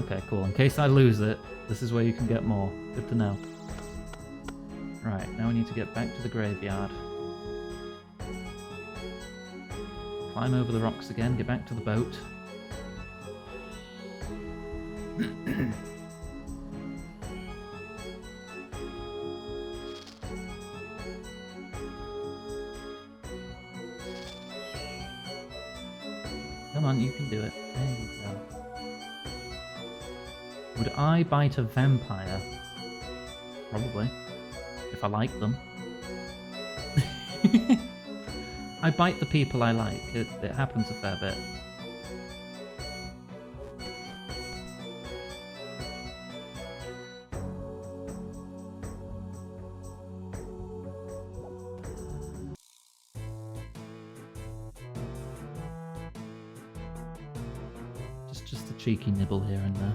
Speaker 1: Okay, cool. In case I lose it, this is where you can get more. Good to know. Right, now we need to get back to the graveyard. Climb over the rocks again, get back to the boat. Come on, you can do it. There you go. Would I bite a vampire? Probably. If I like them. I bite the people I like. It happens a fair bit. Just a cheeky nibble here and there.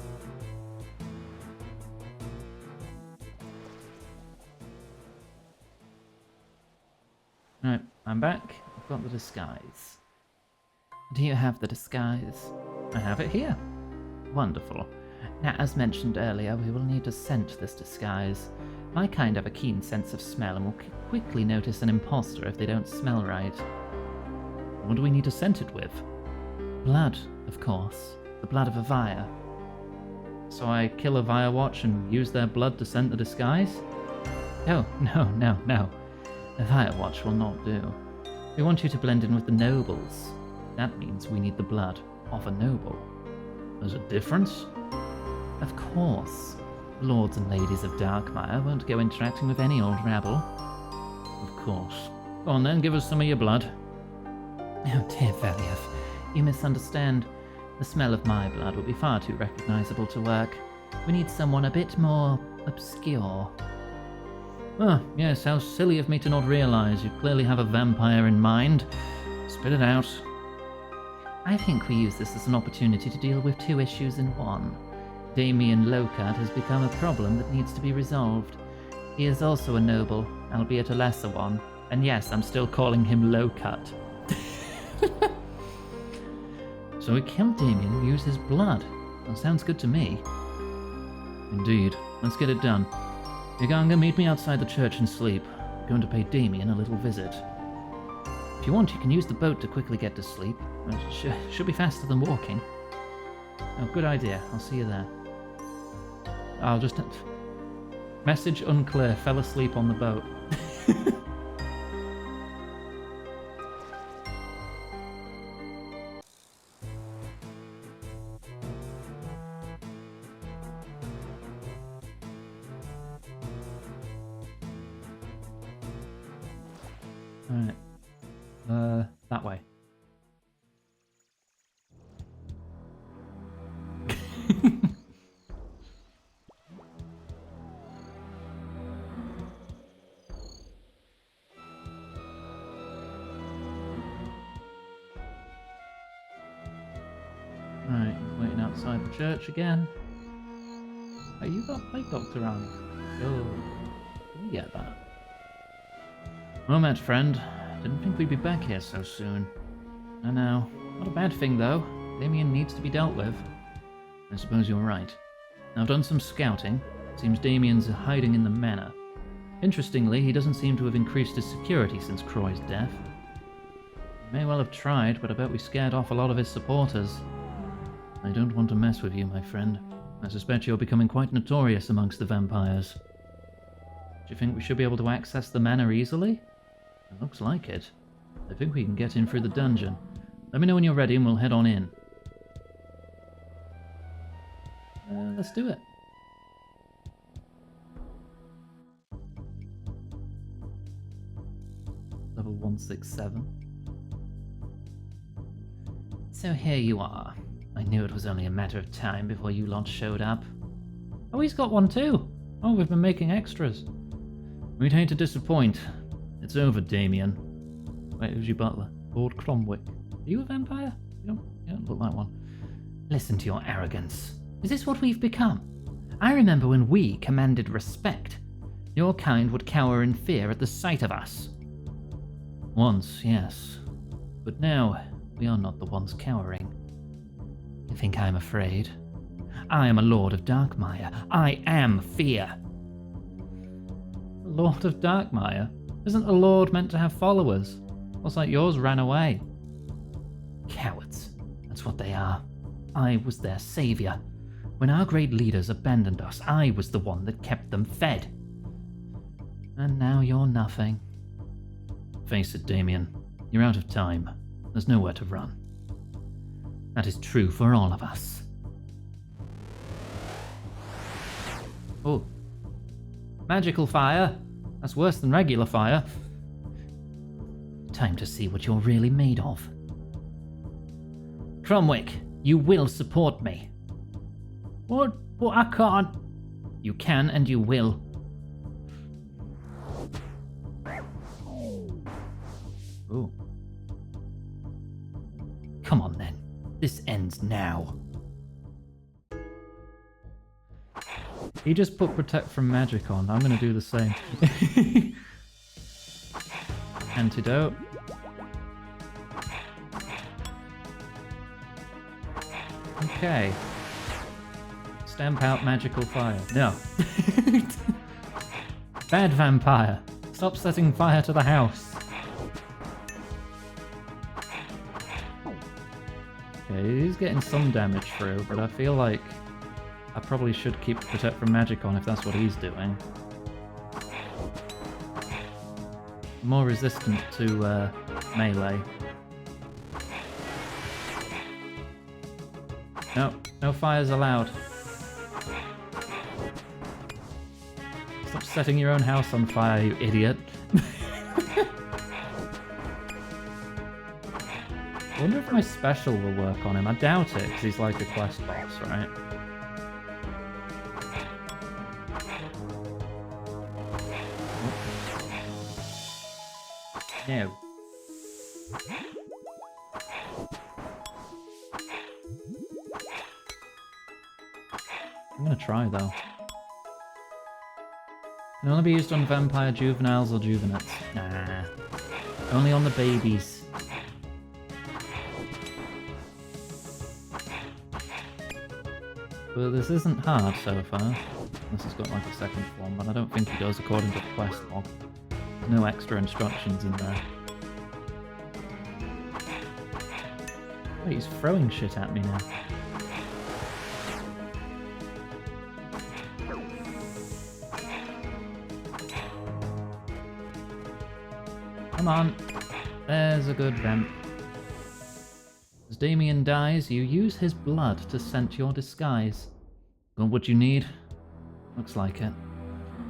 Speaker 1: Right, I'm back. I've got the disguise. Do you have the disguise? I have it here. Wonderful. Now, as mentioned earlier, we will need to scent this disguise. My kind have a keen sense of smell and will quickly notice an imposter if they don't smell right. What do we need to scent it with? Blood, of course. The blood of a Vire. So I kill a Vire Watch and use their blood to scent the disguise? Oh, no. A Vire Watch will not do. We want you to blend in with the nobles. That means we need the blood of a noble. There's a difference? Of course. The lords and ladies of Darkmire won't go interacting with any old rabble. Of course. Go on then, give us some of your blood. Oh dear Veliath, you misunderstand. The smell of my blood would be far too recognizable to work. We need someone a bit more obscure. Ah, yes, how silly of me to not realize. You clearly have a vampire in mind. Spit it out. I think we use this as an opportunity to deal with two issues in one. Damien Lowcut has become a problem that needs to be resolved. He is also a noble, albeit a lesser one. And yes, I'm still calling him Lowcut. So we kill Damien and use his blood. That sounds good to me. Indeed. Let's get it done. Iganga, meet me outside the church and sleep. I'm going to pay Damien a little visit. If you want, you can use the boat to quickly get to sleep. It should be faster than walking. Oh, good idea. I'll see you there. I'll just... Message unclear. Fell asleep on the boat. Alright. That way. Alright, waiting outside the church again. Oh, you got Plague Doctor on. Oh, can we get that? Well met, friend. Didn't think we'd be back here so soon. I know. Not a bad thing, though. Damien needs to be dealt with. I suppose you're right. I've done some scouting. Seems Damien's hiding in the manor. Interestingly, he doesn't seem to have increased his security since Croy's death. He may well have tried, but I bet we scared off a lot of his supporters. I don't want to mess with you, my friend. I suspect you're becoming quite notorious amongst the vampires. Do you think we should be able to access the manor easily? It looks like it. I think we can get in through the dungeon. Let me know when you're ready and we'll head on in. Let's do it. Level 167. So here you are. I knew it was only a matter of time before you lot showed up. Oh, he's got one too! Oh, we've been making extras. We'd hate to disappoint. It's over, Damien. Wait, who's your butler? Lord Cromwick. Are you a vampire? You don't look like one. Listen to your arrogance. Is this what we've become? I remember when we commanded respect. Your kind would cower in fear at the sight of us. Once, yes. But now, we are not the ones cowering. You think I'm afraid? I am a Lord of Darkmire. I am fear. Lord of Darkmire? Isn't a lord meant to have followers? Looks like yours ran away. Cowards. That's what they are. I was their savior. When our great leaders abandoned us, I was the one that kept them fed. And now you're nothing. Face it, Damien. You're out of time. There's nowhere to run. That is true for all of us. Oh. Magical fire. That's worse than regular fire. Time to see what you're really made of. Cromwick, you will support me. What? But I can't. You can and you will. Ooh. Come on then. This ends now. He just put Protect from Magic on. I'm gonna do the same. Antidote. Okay. Stamp out magical fire. No. Bad vampire. Stop setting fire to the house. Okay, he's getting some damage through, but I feel like I probably should keep Protect from Magic on if that's what he's doing. More resistant to melee. No, no fires allowed. Stop setting your own house on fire, you idiot. I wonder if my special will work on him. I doubt it, because he's like a quest boss, right? No. I'm gonna try, though. Can only be used on vampire juveniles or juvenates. Nah. Only on the babies. Well, this isn't hard so far. This has got like a second form, but I don't think he does according to the quest log. No extra instructions in there. Wait, he's throwing shit at me now. Come on. There's a good vamp. As Damien dies, you use his blood to scent your disguise. Got what you need? Looks like it.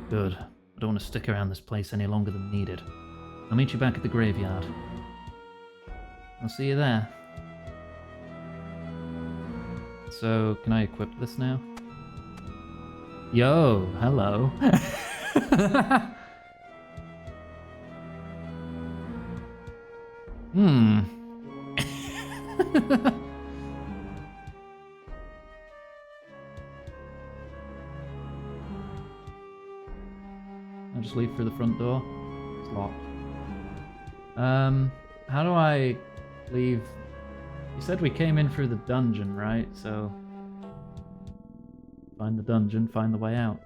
Speaker 1: Good. I don't want to stick around this place any longer than needed. I'll meet you back at the graveyard. I'll see you there. So, can I equip this now? Yo, hello. I'll just leave through the front door. It's locked. How do I leave? You said we came in through the dungeon, right? So find the dungeon, find the way out.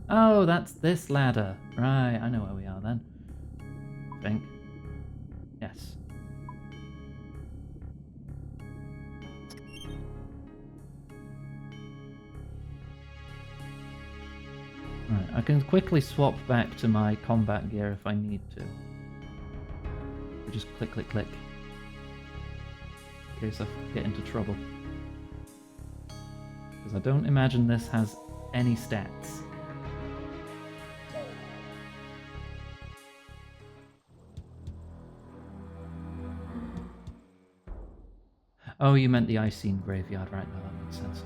Speaker 1: Oh, that's this ladder. Right, I know where we are then. I think. Yes. Right, I can quickly swap back to my combat gear if I need to. Just click, click, click. In case I get into trouble. Because I don't imagine this has any stats. Oh, you meant the Icene graveyard, right? No, that makes sense.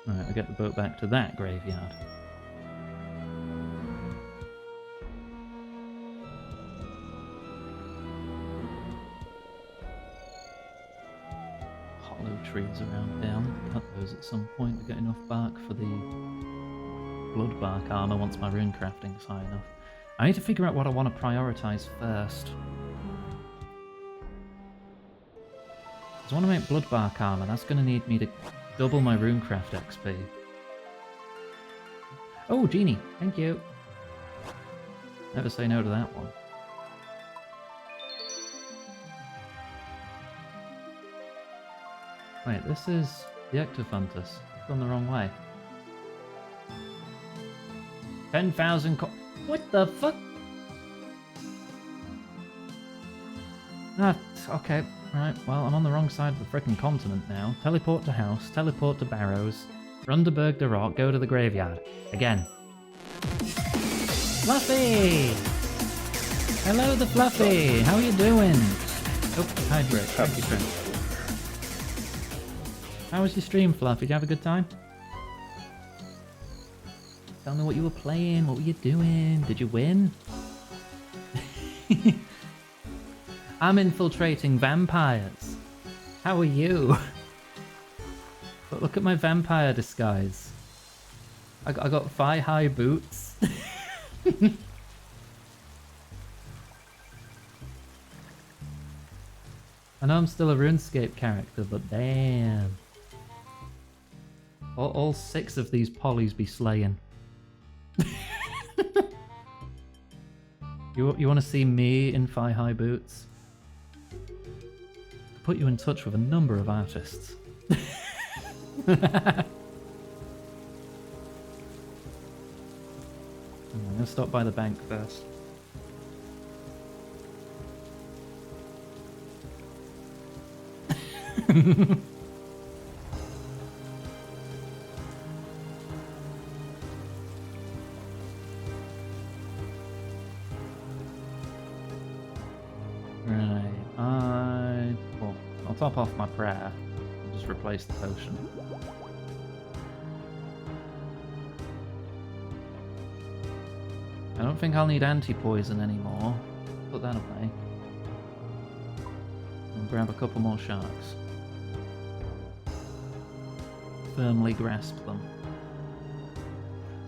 Speaker 1: Alright, I get the boat back to that graveyard. trees around down. Cut those at some point to get enough bark for the blood bark armor once my rune crafting is high enough. I need to figure out what I want to prioritize first. Because I want to make blood bark armor. That's going to need me to double my runecraft XP. Oh, genie. Thank you. Never say no to that one. Wait, this is the Ectophuntus. I've gone the wrong way. 10,000 What the fuck? Ah, okay. Right, well, I'm on the wrong side of the frickin' continent now. Teleport to house, teleport to Barrows, Runderberg the rock, go to the graveyard. Again. Fluffy! Hello, the Fluffy! How are you doing? Oh, hydrate. Thank you, friend. How was your stream, Fluff? Did you have a good time? Tell me what you were playing, what were you doing? Did you win? I'm infiltrating vampires. How are you? But look at my vampire disguise. I got thigh-high boots. I know I'm still a Runescape character, but damn. All 6 of these polys be slaying. You want to see me in thigh-high boots? I'll put you in touch with a number of artists. I'm going to stop by the bank first. Right, well, I'll top off my prayer and just replace the potion. I don't think I'll need anti-poison anymore. Put that away. And grab a couple more sharks. Firmly grasp them.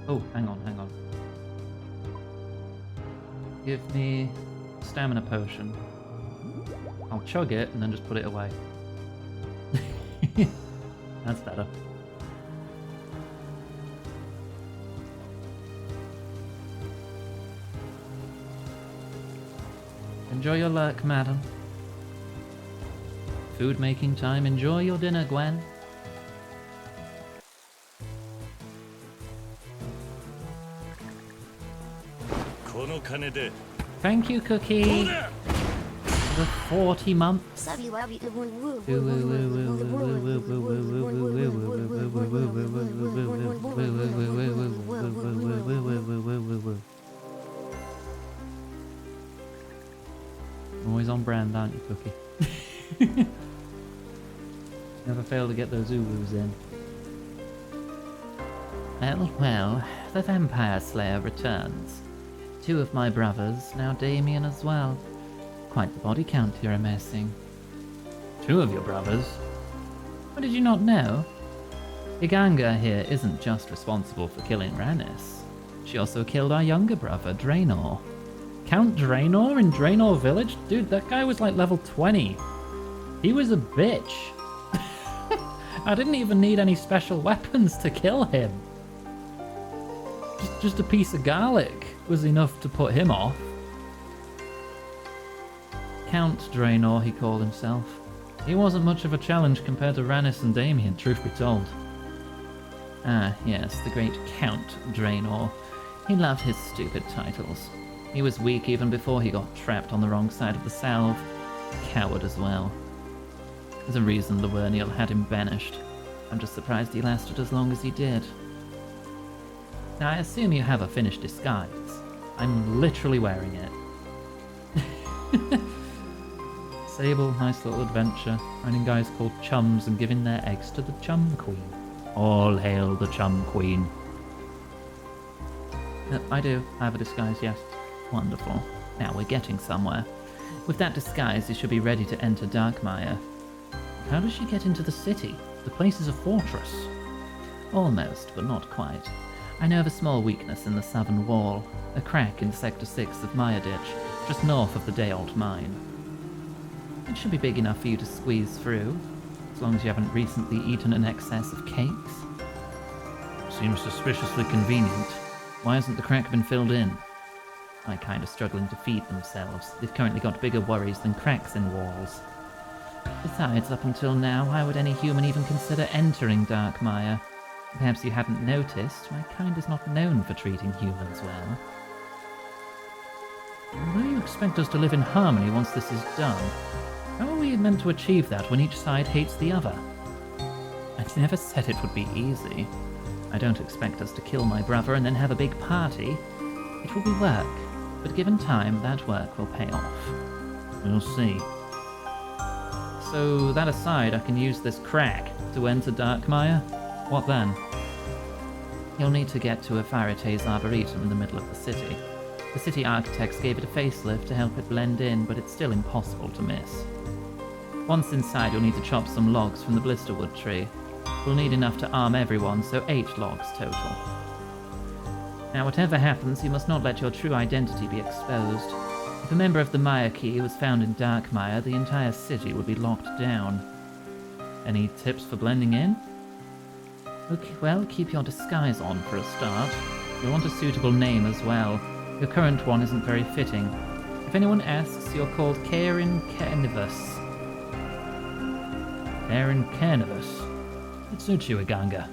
Speaker 1: Oh, hang on. Give me stamina potion. I'll chug it and then just put it away. That's better. Enjoy your lurk, madam. Food making time. Enjoy your dinner, Gwen. Thank you, Cookie. The 40 months. Always on brand, aren't you, Cookie? Never fail to get those uwus in. Well, the Vampire Slayer returns. 2 of my brothers, now Damien as well. Quite the body count you're amassing. 2 of your brothers? What, did you not know? Iganga here isn't just responsible for killing Ranis. She also killed our younger brother, Draenor. Count Draenor in Draenor Village? Dude, that guy was like level 20. He was a bitch. I didn't even need any special weapons to kill him. Just a piece of garlic was enough to put him off. Count Draenor, he called himself. He wasn't much of a challenge compared to Ranis and Damien, truth be told. Ah, yes, the great Count Draenor. He loved his stupid titles. He was weak even before he got trapped on the wrong side of the salve. Coward as well. There's a reason the Werniel had him banished. I'm just surprised he lasted as long as he did. Now, I assume you have a finished disguise. I'm literally wearing it. Sable, nice little adventure. Finding guys called chums and giving their eggs to the Chum Queen. All hail the Chum Queen. I do. I have a disguise, yes. Wonderful. Now we're getting somewhere. With that disguise, you should be ready to enter Darkmire. How does she get into the city? The place is a fortress. Almost, but not quite. I know of a small weakness in the southern wall, a crack in Sector 6 of Maya Ditch, just north of the day-old mine. It should be big enough for you to squeeze through, as long as you haven't recently eaten an excess of cakes. Seems suspiciously convenient. Why hasn't the crack been filled in? My kind are struggling to feed themselves. They've currently got bigger worries than cracks in walls. Besides, up until now, why would any human even consider entering Dark Maya? Perhaps you hadn't noticed, my kind is not known for treating humans well. How do you expect us to live in harmony once this is done? How are we meant to achieve that when each side hates the other? I never said it would be easy. I don't expect us to kill my brother and then have a big party. It will be work, but given time, that work will pay off. We'll see. So, that aside, I can use this crack to enter Dark Maya? What then? You'll need to get to a Farate's Arboretum in the middle of the city. The city architects gave it a facelift to help it blend in, but it's still impossible to miss. Once inside, you'll need to chop some logs from the blisterwood tree. We'll need enough to arm everyone, so 8 logs total. Now, whatever happens, you must not let your true identity be exposed. If a member of the Maya Key was found in Dark Maya, the entire city would be locked down. Any tips for blending in? Okay, well, keep your disguise on for a start. You'll want a suitable name as well. Your current one isn't very fitting. If anyone asks, you're called Karen Carnivus. Karen Carnivus. It suits you, Iganga.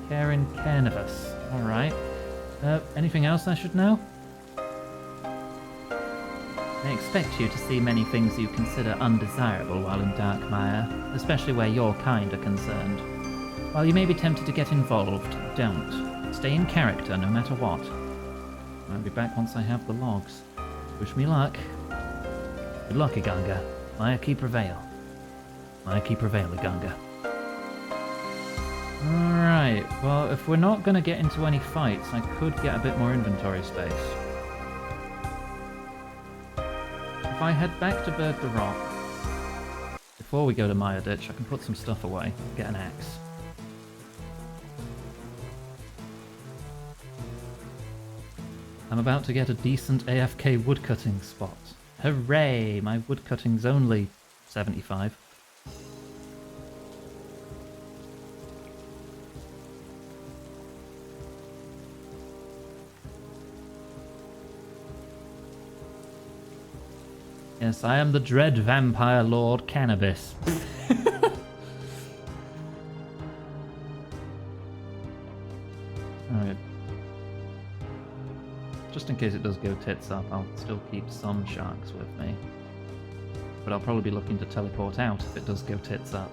Speaker 1: Karen Carnivus. Alright. Anything else I should know? I expect you to see many things you consider undesirable while in Dark Maya, especially where your kind are concerned. While you may be tempted to get involved, don't. Stay in character no matter what. I'll be back once I have the logs. Wish me luck. Good luck, Iganga. Maya Key prevail. Maya Key prevail, Iganga. Alright, well, if we're not going to get into any fights, I could get a bit more inventory space. If I head back to Bird the Rock, before we go to Maya Ditch, I can put some stuff away, get an axe. I'm about to get a decent AFK woodcutting spot. Hooray! My woodcutting's only 75. Yes, I am the dread vampire lord Cannabis. Alright. Just in case it does go tits up, I'll still keep some sharks with me. But I'll probably be looking to teleport out if it does go tits up.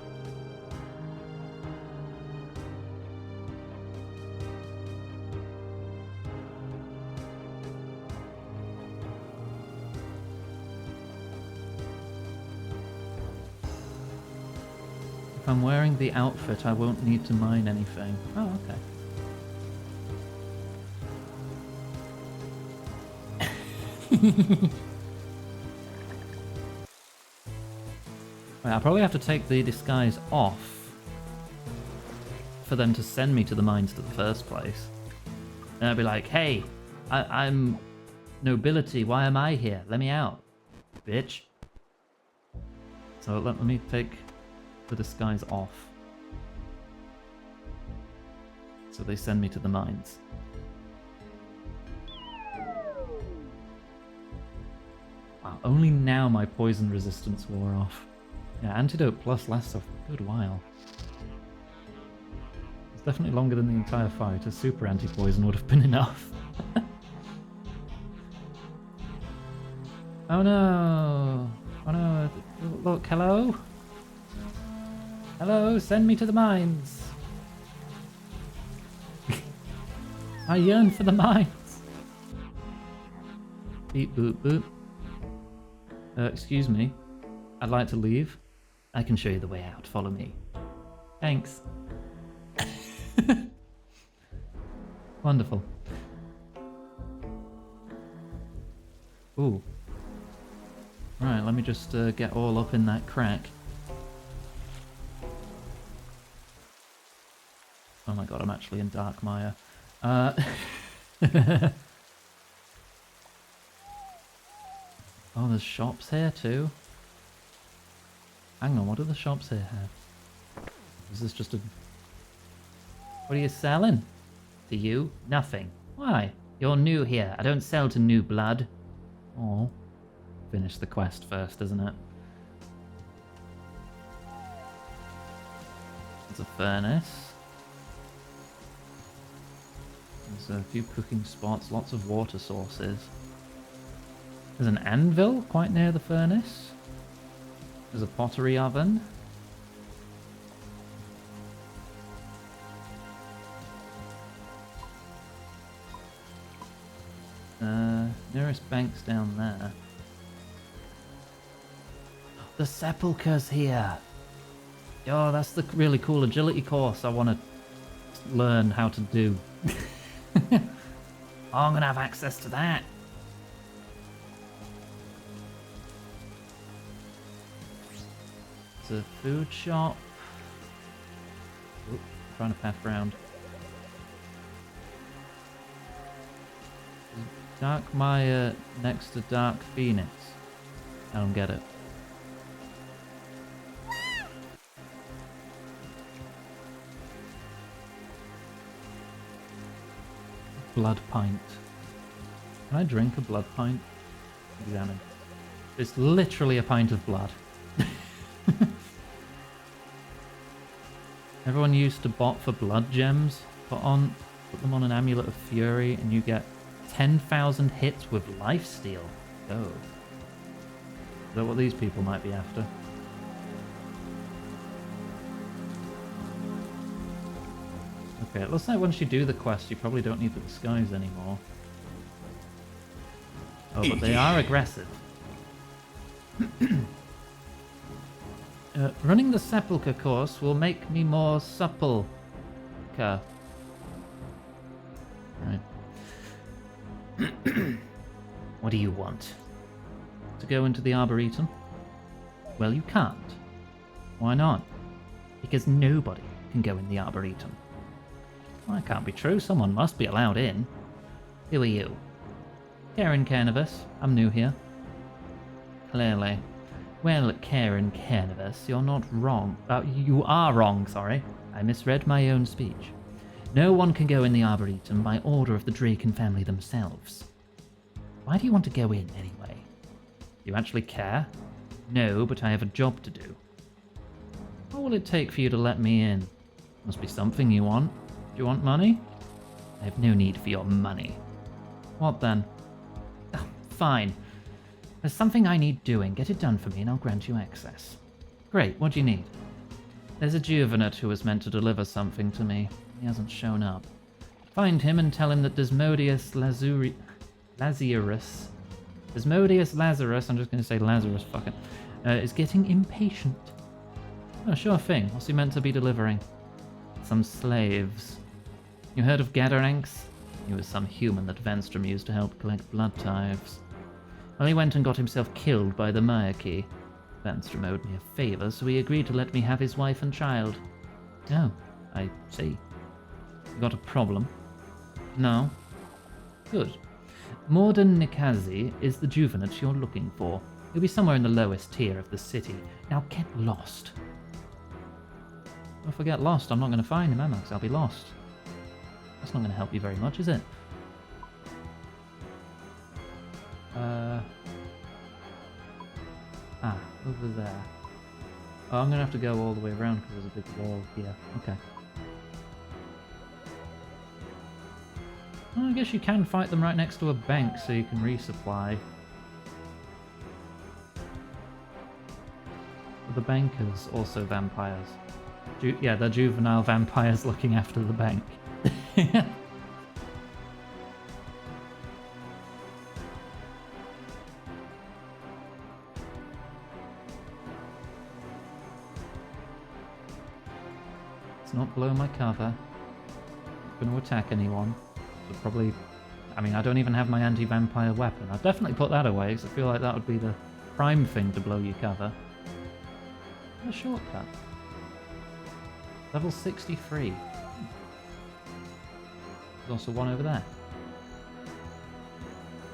Speaker 1: If I'm wearing the outfit, I won't need to mine anything. Oh, okay. Right, I'll probably have to take the disguise off for them to send me to the mines to the first place. And I'll be like, hey, I'm nobility, why am I here? Let me out, bitch. So let me take the disguise off. So they send me to the mines. Wow, only now my poison resistance wore off. Yeah, Antidote Plus lasts a good while. It's definitely longer than the entire fight. A super anti-poison would have been enough. Oh no! Oh no! Look, hello? Hello, send me to the mines! I yearn for the mines! Beep boop boop. Excuse me. I'd like to leave. I can show you the way out. Follow me. Thanks. Wonderful. Ooh. Right, let me just get all up in that crack. Oh my god, I'm actually in Dark Mire. Oh, there's shops here too. Hang on, what do the shops here have? Is this just a... What are you selling? To you? Nothing. Why? You're new here. I don't sell to new blood. Oh. Finish the quest first, isn't it? There's a furnace. There's a few cooking spots, lots of water sources. There's an anvil quite near the furnace. There's a pottery oven. Nearest bank's down there. The sepulchre's here. Oh, that's the really cool agility course I want to learn how to do. Oh, I'm gonna have access to that. It's a food shop. Oop, trying to path round. Dark Mire next to Dark Phoenix. I don't get it. Blood pint. Can I drink a blood pint? Examine. It's literally a pint of blood. Everyone used to bot for blood gems. Put them on an amulet of fury and you get 10,000 hits with lifesteal. Oh. Is that what these people might be after? Okay, it looks like once you do the quest, you probably don't need the disguise anymore. Oh, but they are aggressive. Running the sepulchre course will make me more supple. Right. What do you want? To go into the Arboretum? Well, you can't. Why not? Because nobody can go in the Arboretum. Well, that can't be true. Someone must be allowed in. Who are you? Karen Carnivus. I'm new here. Clearly. Well, Karen Carnivus, you're not wrong. You are wrong, sorry. I misread my own speech. No one can go in the Arboretum by order of the Draken family themselves. Why do you want to go in, anyway? Do you actually care? No, but I have a job to do. What will it take for you to let me in? Must be something you want. Do you want money? I have no need for your money. What then? Oh, fine. There's something I need doing. Get it done for me and I'll grant you access. Great, what do you need? There's a Juvenate who was meant to deliver something to me. He hasn't shown up. Find him and tell him that Desmodius Lazarus, I'm just going to say Lazarus, fuck it, is getting impatient. Oh, sure thing. What's he meant to be delivering? Some slaves. You heard of Gadaranx? He was some human that Venstrom used to help collect blood tithes. Well, he went and got himself killed by the Myaki. Venstrom owed me a favour, so he agreed to let me have his wife and child. Oh, I see. You got a problem? No? Good. Morden Nikazi is the Juvenate you're looking for. He'll be somewhere in the lowest tier of the city. Now get lost. If I get lost, I'm not going to find him, am I? 'Cause I'll be lost. That's not going to help you very much, is it? Over there. Oh, I'm going to have to go all the way around because there's a big wall here. Okay. Well, I guess you can fight them right next to a bank so you can resupply. Are the bankers also vampires? Yeah, they're juvenile vampires looking after the bank. It's not below my cover. Not going to attack anyone. So probably... I mean, I don't even have my anti-vampire weapon. I'd definitely put that away because I feel like that would be the prime thing to blow your cover. A shortcut. Level 63. There's also one over there.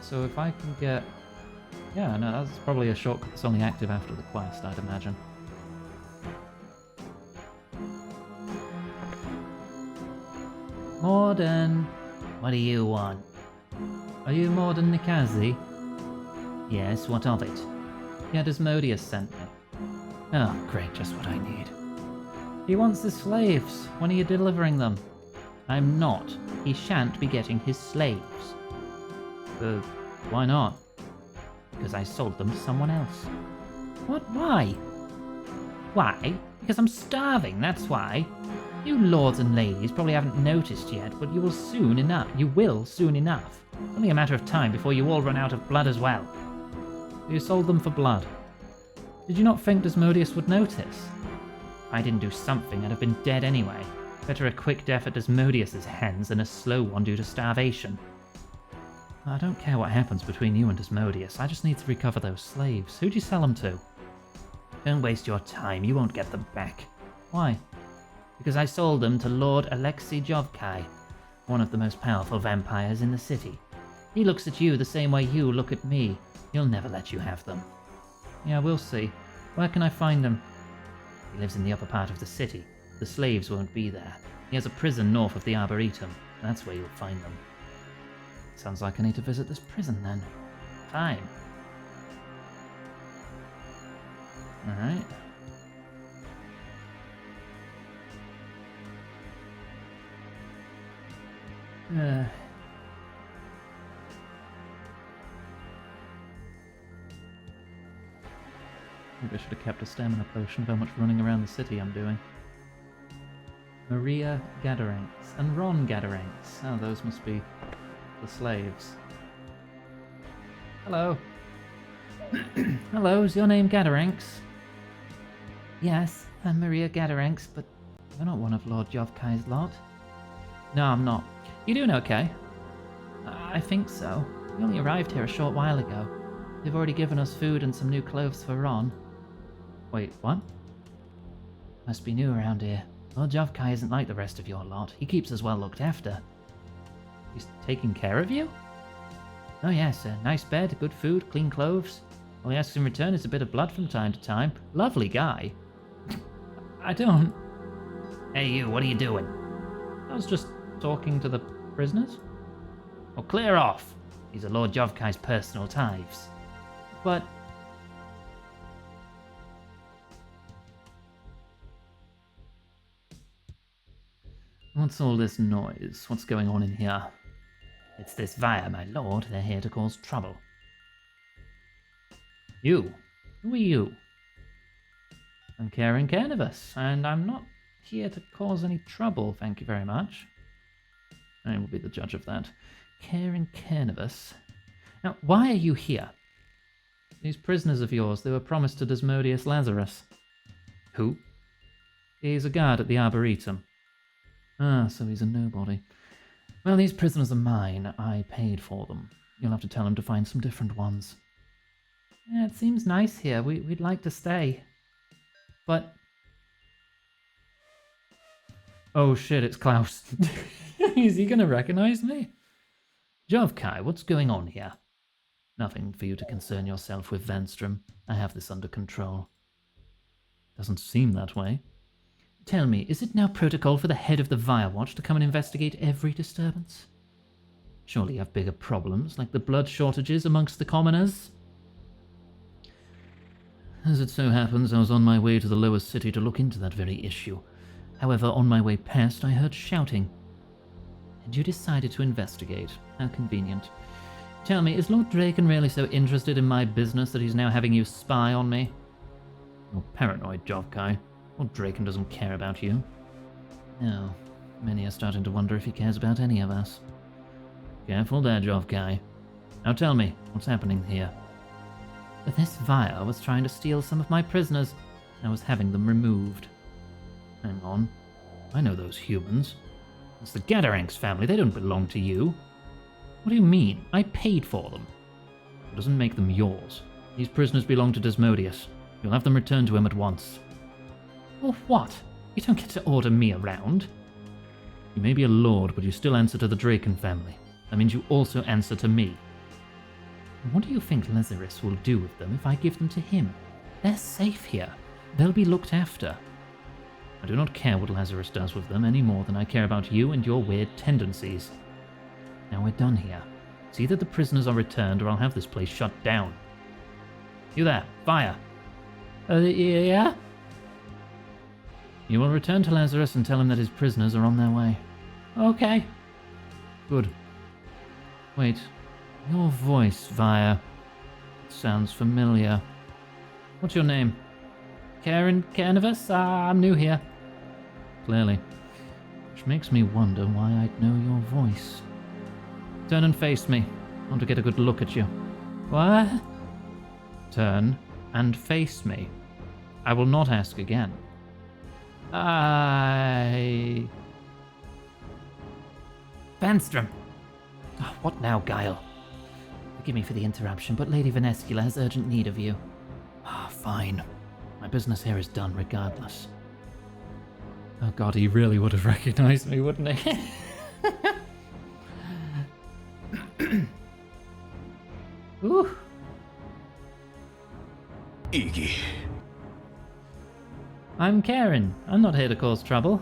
Speaker 1: So if I can get... Yeah, no, that's probably a shortcut that's only active after the quest, I'd imagine. Morden! What do you want? Are you Morden Nikazi? Yes, what of it? Yeah, Desmodius sent me. Oh, great, just what I need. He wants the slaves. When are you delivering them? I'm not. He shan't be getting his slaves. Why not? Because I sold them to someone else. What? Why? Why? Because I'm starving, that's why. You lords and ladies probably haven't noticed yet, but you will soon enough. It's only a matter of time before you all run out of blood as well. You sold them for blood. Did you not think Desmodius would notice? If I didn't do something, I'd have been dead anyway. Better a quick death at Desmodius's hands than a slow one due to starvation. I don't care what happens between you and Desmodius. I just need to recover those slaves. Who'd you sell them to? Don't waste your time. You won't get them back. Why? Because I sold them to Lord Alexei Jovkai, one of the most powerful vampires in the city. He looks at you the same way you look at me. He'll never let you have them. Yeah, we'll see. Where can I find him? He lives in the upper part of the city. The slaves won't be there. He has a prison north of the Arboretum. That's where you'll find them. Sounds like I need to visit this prison then. Fine. Alright. Maybe I should have kept a stamina potion of how much running around the city I'm doing. Maria Gadaranks and Ron Gadaranks. Oh, those must be the slaves. Hello. Hello, is your name Gadaranks? Yes, I'm Maria Gadaranks, but you're not one of Lord Jovkai's lot. No, I'm not. You doing okay? I think so. We only arrived here a short while ago. They've already given us food and some new clothes for Ron. Wait, what? Must be new around here. Lord Jovkai isn't like the rest of your lot. He keeps us well looked after. He's taking care of you? Oh yes, a nice bed, good food, clean clothes. All he asks in return is a bit of blood from time to time. Lovely guy. I don't... Hey you, what are you doing? I was just talking to the prisoners. Well, clear off. These are Lord Jovkai's personal tithes. But... What's all this noise? What's going on in here? It's this Vire, my lord. They're here to cause trouble. You? Who are you? I'm Karen Carnivus, and I'm not here to cause any trouble, thank you very much. I will be the judge of that. Karen Carnivus. Now, why are you here? These prisoners of yours, they were promised to Desmodius Lazarus. Who? He's a guard at the Arboretum. Ah, so he's a nobody. Well, these prisoners are mine. I paid for them. You'll have to tell him to find some different ones. Yeah, it seems nice here. We'd like to stay. But... Oh shit, it's Klaus. Is he gonna recognize me? Jovkai, what's going on here? Nothing for you to concern yourself with, Vanstrom. I have this under control. Doesn't seem that way. Tell me, is it now protocol for the head of the Vire Watch to come and investigate every disturbance? Surely you have bigger problems, like the blood shortages amongst the commoners? As it so happens, I was on my way to the lower city to look into that very issue. However, on my way past, I heard shouting. And you decided to investigate. How convenient. Tell me, is Lord Draken really so interested in my business that he's now having you spy on me? You're paranoid, Jovkai. Lord Draken doesn't care about you. No, many are starting to wonder if he cares about any of us. Careful there, Jovkai. Now tell me, what's happening here? But this Vire was trying to steal some of my prisoners. I was having them removed. Hang on. I know those humans. It's the Gadaranks family. They don't belong to you. What do you mean? I paid for them. It doesn't make them yours. These prisoners belong to Desmodius. You'll have them returned to him at once. Or what? You don't get to order me around. You may be a lord, but you still answer to the Draken family. That means you also answer to me. And what do you think Lazarus will do with them if I give them to him? They're safe here. They'll be looked after. I do not care what Lazarus does with them any more than I care about you and your weird tendencies. Now we're done here. It's either the prisoners are returned or I'll have this place shut down. You there, fire! Yeah? You will return to Lazarus and tell him that his prisoners are on their way. Okay. Good. Wait, your voice, Via. Sounds familiar. What's your name? Karen Carnivus? I'm new here. Clearly. Which makes me wonder why I'd know your voice. Turn and face me. I want to get a good look at you. What? Turn and face me. I will not ask again. Vanstrom! Oh, what now, Guile? Forgive me for the interruption, but Lady Vanescula has urgent need of you. Fine. My business here is done regardless. Oh god, he really would have recognized me, wouldn't he? Ooh.
Speaker 3: Iggy.
Speaker 1: I'm Karen. I'm not here to cause trouble.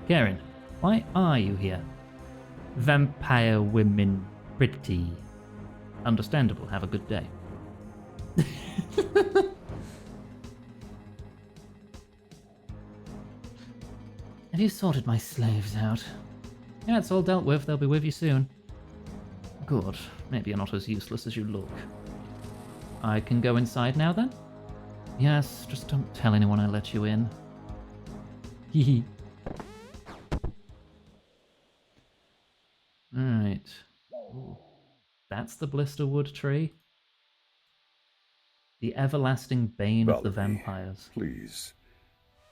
Speaker 1: Karen, why are you here? Vampire women pretty. Understandable. Have a good day. Have you sorted my slaves out? Yeah, it's all dealt with. They'll be with you soon. Good. Maybe you're not as useless as you look. I can go inside now, then? Yes, just don't tell anyone I let you in. Hehe. Alright. That's the blisterwood tree. The everlasting bane of the vampires.
Speaker 3: Please,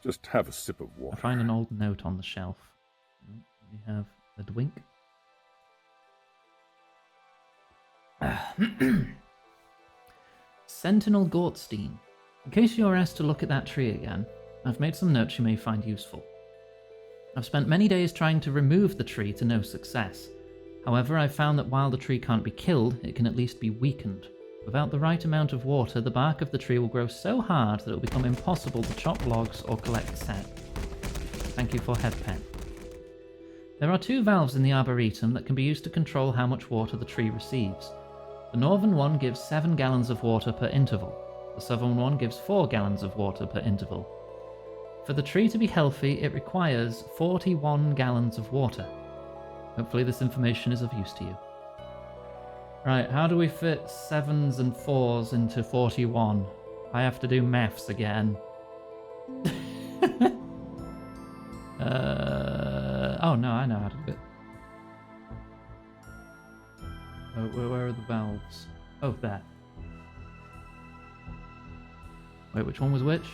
Speaker 3: just have a sip of water.
Speaker 1: I find an old note on the shelf. We have a Dwink. Sentinel Gortstein. In case you're asked to look at that tree again, I've made some notes you may find useful. I've spent many days trying to remove the tree to no success. However, I've found that while the tree can't be killed, it can at least be weakened. Without the right amount of water, the bark of the tree will grow so hard that it will become impossible to chop logs or collect sap. Thank you for headpen. There are 2 valves in the Arboretum that can be used to control how much water the tree receives. The northern one gives 7 gallons of water per interval. The southern one gives 4 gallons of water per interval. For the tree to be healthy, it requires 41 gallons of water. Hopefully this information is of use to you. Right, how do we fit 7s and 4s into 41? I have to do maths again. Oh no, I know how to do it. Oh, where are the valves? Oh, there. Wait, which one was which?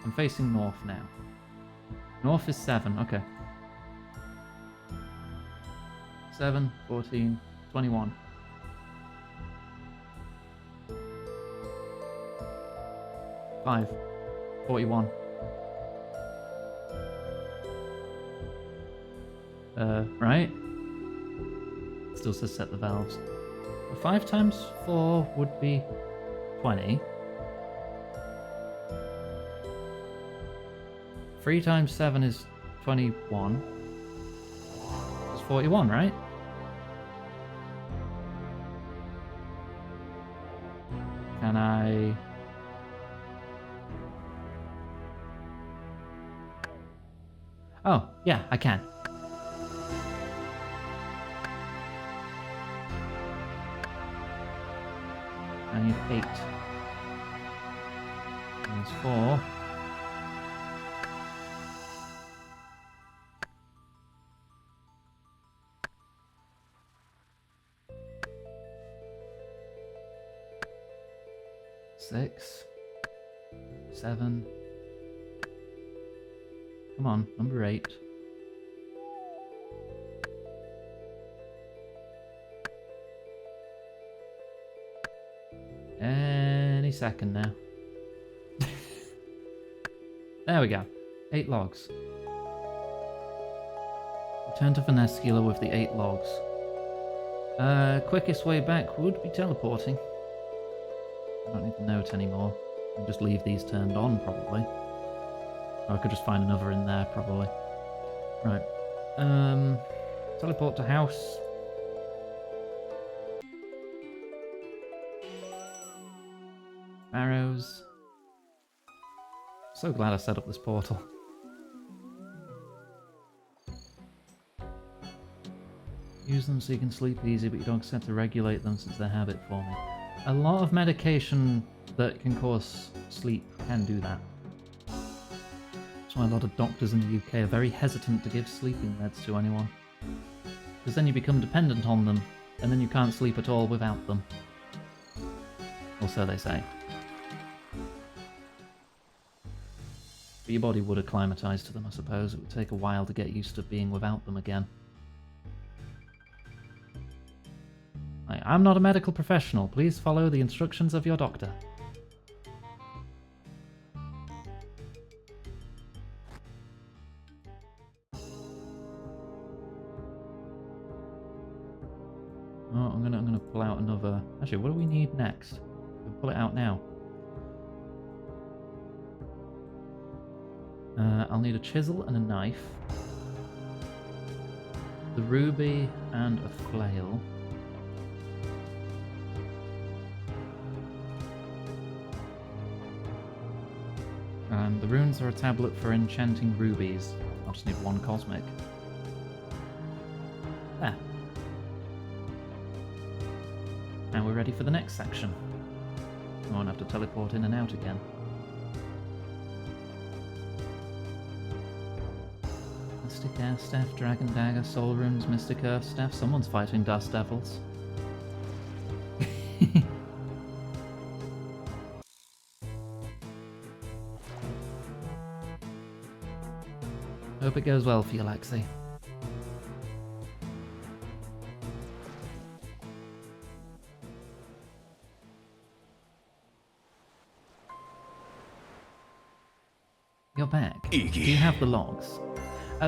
Speaker 1: I'm facing north now. North is 7, okay. 7, 14, 21. Five. 41. Right? Still says set the valves. 5 times 4 would be 20. 3 times 7 is 21. It's 41, right? Can I... Oh, yeah, I can. I need 8. There's 4. Six. 7. Come on, number 8. Any second now. There we go. 8 logs. Return to Venescula with the 8 logs. Quickest way back would be teleporting. I don't need the note anymore. I'll just leave these turned on, probably. Or I could just find another in there, probably. Right. Teleport to house. Arrows. So glad I set up this portal. Use them so you can sleep easy, but you don't have to regulate them since they're habit forming. A lot of medication that can cause sleep can do that. That's why a lot of doctors in the UK are very hesitant to give sleeping meds to anyone. Because then you become dependent on them, and then you can't sleep at all without them. Or so they say. But your body would acclimatise to them, I suppose. It would take a while to get used to being without them again. I'm not a medical professional. Please follow the instructions of your doctor. Oh, I'm gonna pull out another. Actually, what do we need next? We'll pull it out now. I'll need a chisel and a knife, the ruby and a flail. The runes are a tablet for enchanting rubies. I'll just need 1 cosmic. There. Now we're ready for the next section. I won't have to teleport in and out again. Mystic Air Staff, Dragon Dagger, Soul Runes, Mystic Earth Staff. Someone's fighting Dust Devils. Hope it goes well for you, Lexi. You're back.
Speaker 3: Iggy.
Speaker 1: Do you have the logs?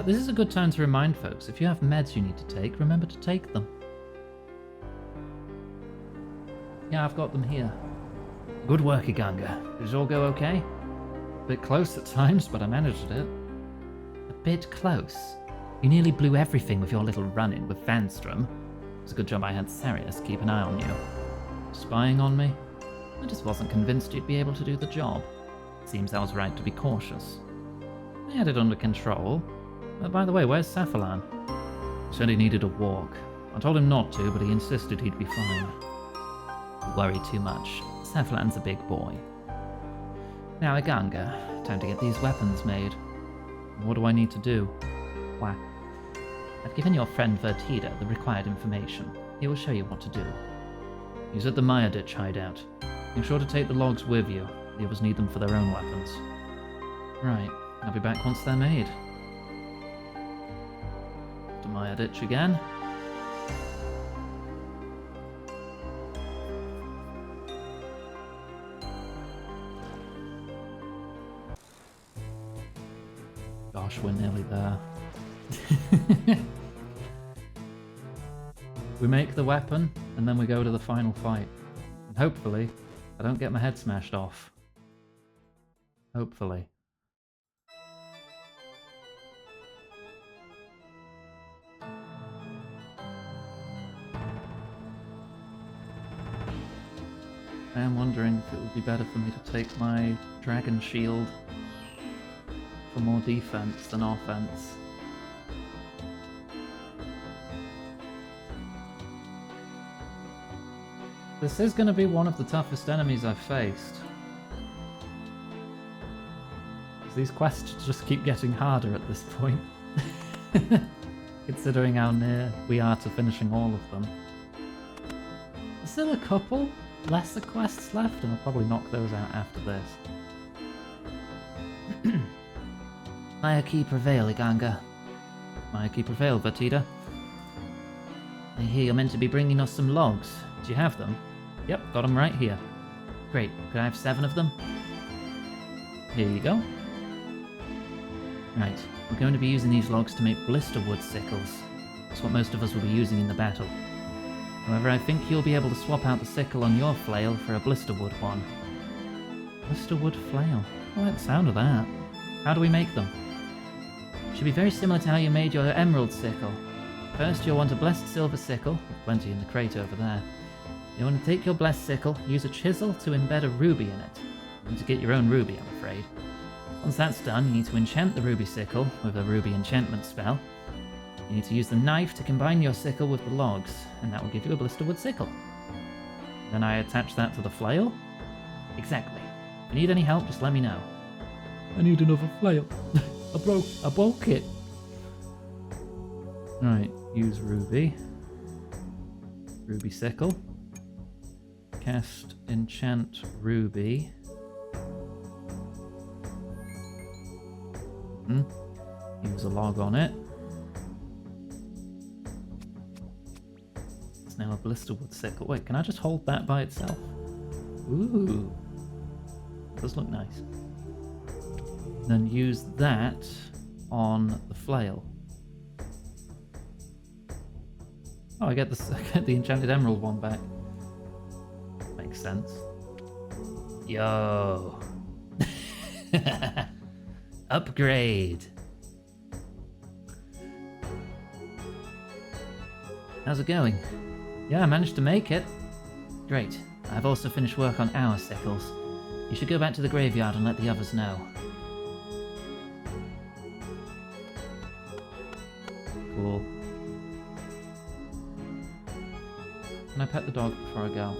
Speaker 1: This is a good time to remind folks, if you have meds you need to take, remember to take them. Yeah, I've got them here. Good work, Iganga. Did it all go okay? A bit close at times, but I managed it. A bit close? You nearly blew everything with your little run-in with Vanstrom. It was a good job I had Sarius keep an eye on you. Spying on me? I just wasn't convinced you'd be able to do the job. Seems I was right to be cautious. I had it under control. By the way, where's Safalan? He said he needed a walk. I told him not to, but he insisted he'd be fine. Don't worry too much. Safalan's a big boy. Now, Iganga, time to get these weapons made. What do I need to do? Why, I've given your friend Vertida the required information. He will show you what to do. He's at the Maya Ditch hideout. Make sure to take the logs with you. The others need them for their own weapons. Right, I'll be back once they're made. To Maya Ditch again. Gosh, we're nearly there. We make the weapon, and then we go to the final fight. And hopefully, I don't get my head smashed off. Hopefully. I am wondering if it would be better for me to take my dragon shield for more defense than offense. This is going to be one of the toughest enemies I've faced. These quests just keep getting harder at this point. Considering how near we are to finishing all of them. There's still a couple lesser quests left, and I'll probably knock those out after this. Maya Key prevail, Iganga. Maya Key prevail, Vertida. I hear you're meant to be bringing us some logs. Do you have them? Yep, got them right here. Great, could I have 7 of them? Here you go. Right, we're going to be using these logs to make blisterwood sickles. That's what most of us will be using in the battle. However, I think you'll be able to swap out the sickle on your flail for a blisterwood one. Blisterwood flail. I like the sound of that. How do we make them? Should be very similar to how you made your emerald sickle. First, you'll want a blessed silver sickle, with plenty in the crate over there. You want to take your blessed sickle, use a chisel to embed a ruby in it. You need to get your own ruby, I'm afraid. Once that's done, you need to enchant the ruby sickle with a ruby enchantment spell. You need to use the knife to combine your sickle with the logs, and that will give you a blisterwood sickle. Then I attach that to the flail? Exactly. If you need any help, just let me know. I need another flail. I broke it. Right, use ruby. Ruby sickle. Cast enchant ruby. Use a log on it. It's now a blisterwood sickle. Wait, can I just hold that by itself? Ooh. Does look nice. Then use that on the flail. Oh, I get the enchanted emerald one back. Makes sense. Yo. Upgrade. How's it going? Yeah, I managed to make it. Great. I've also finished work on our sickles. You should go back to the graveyard and let the others know. Cool. Can I pet the dog before I go?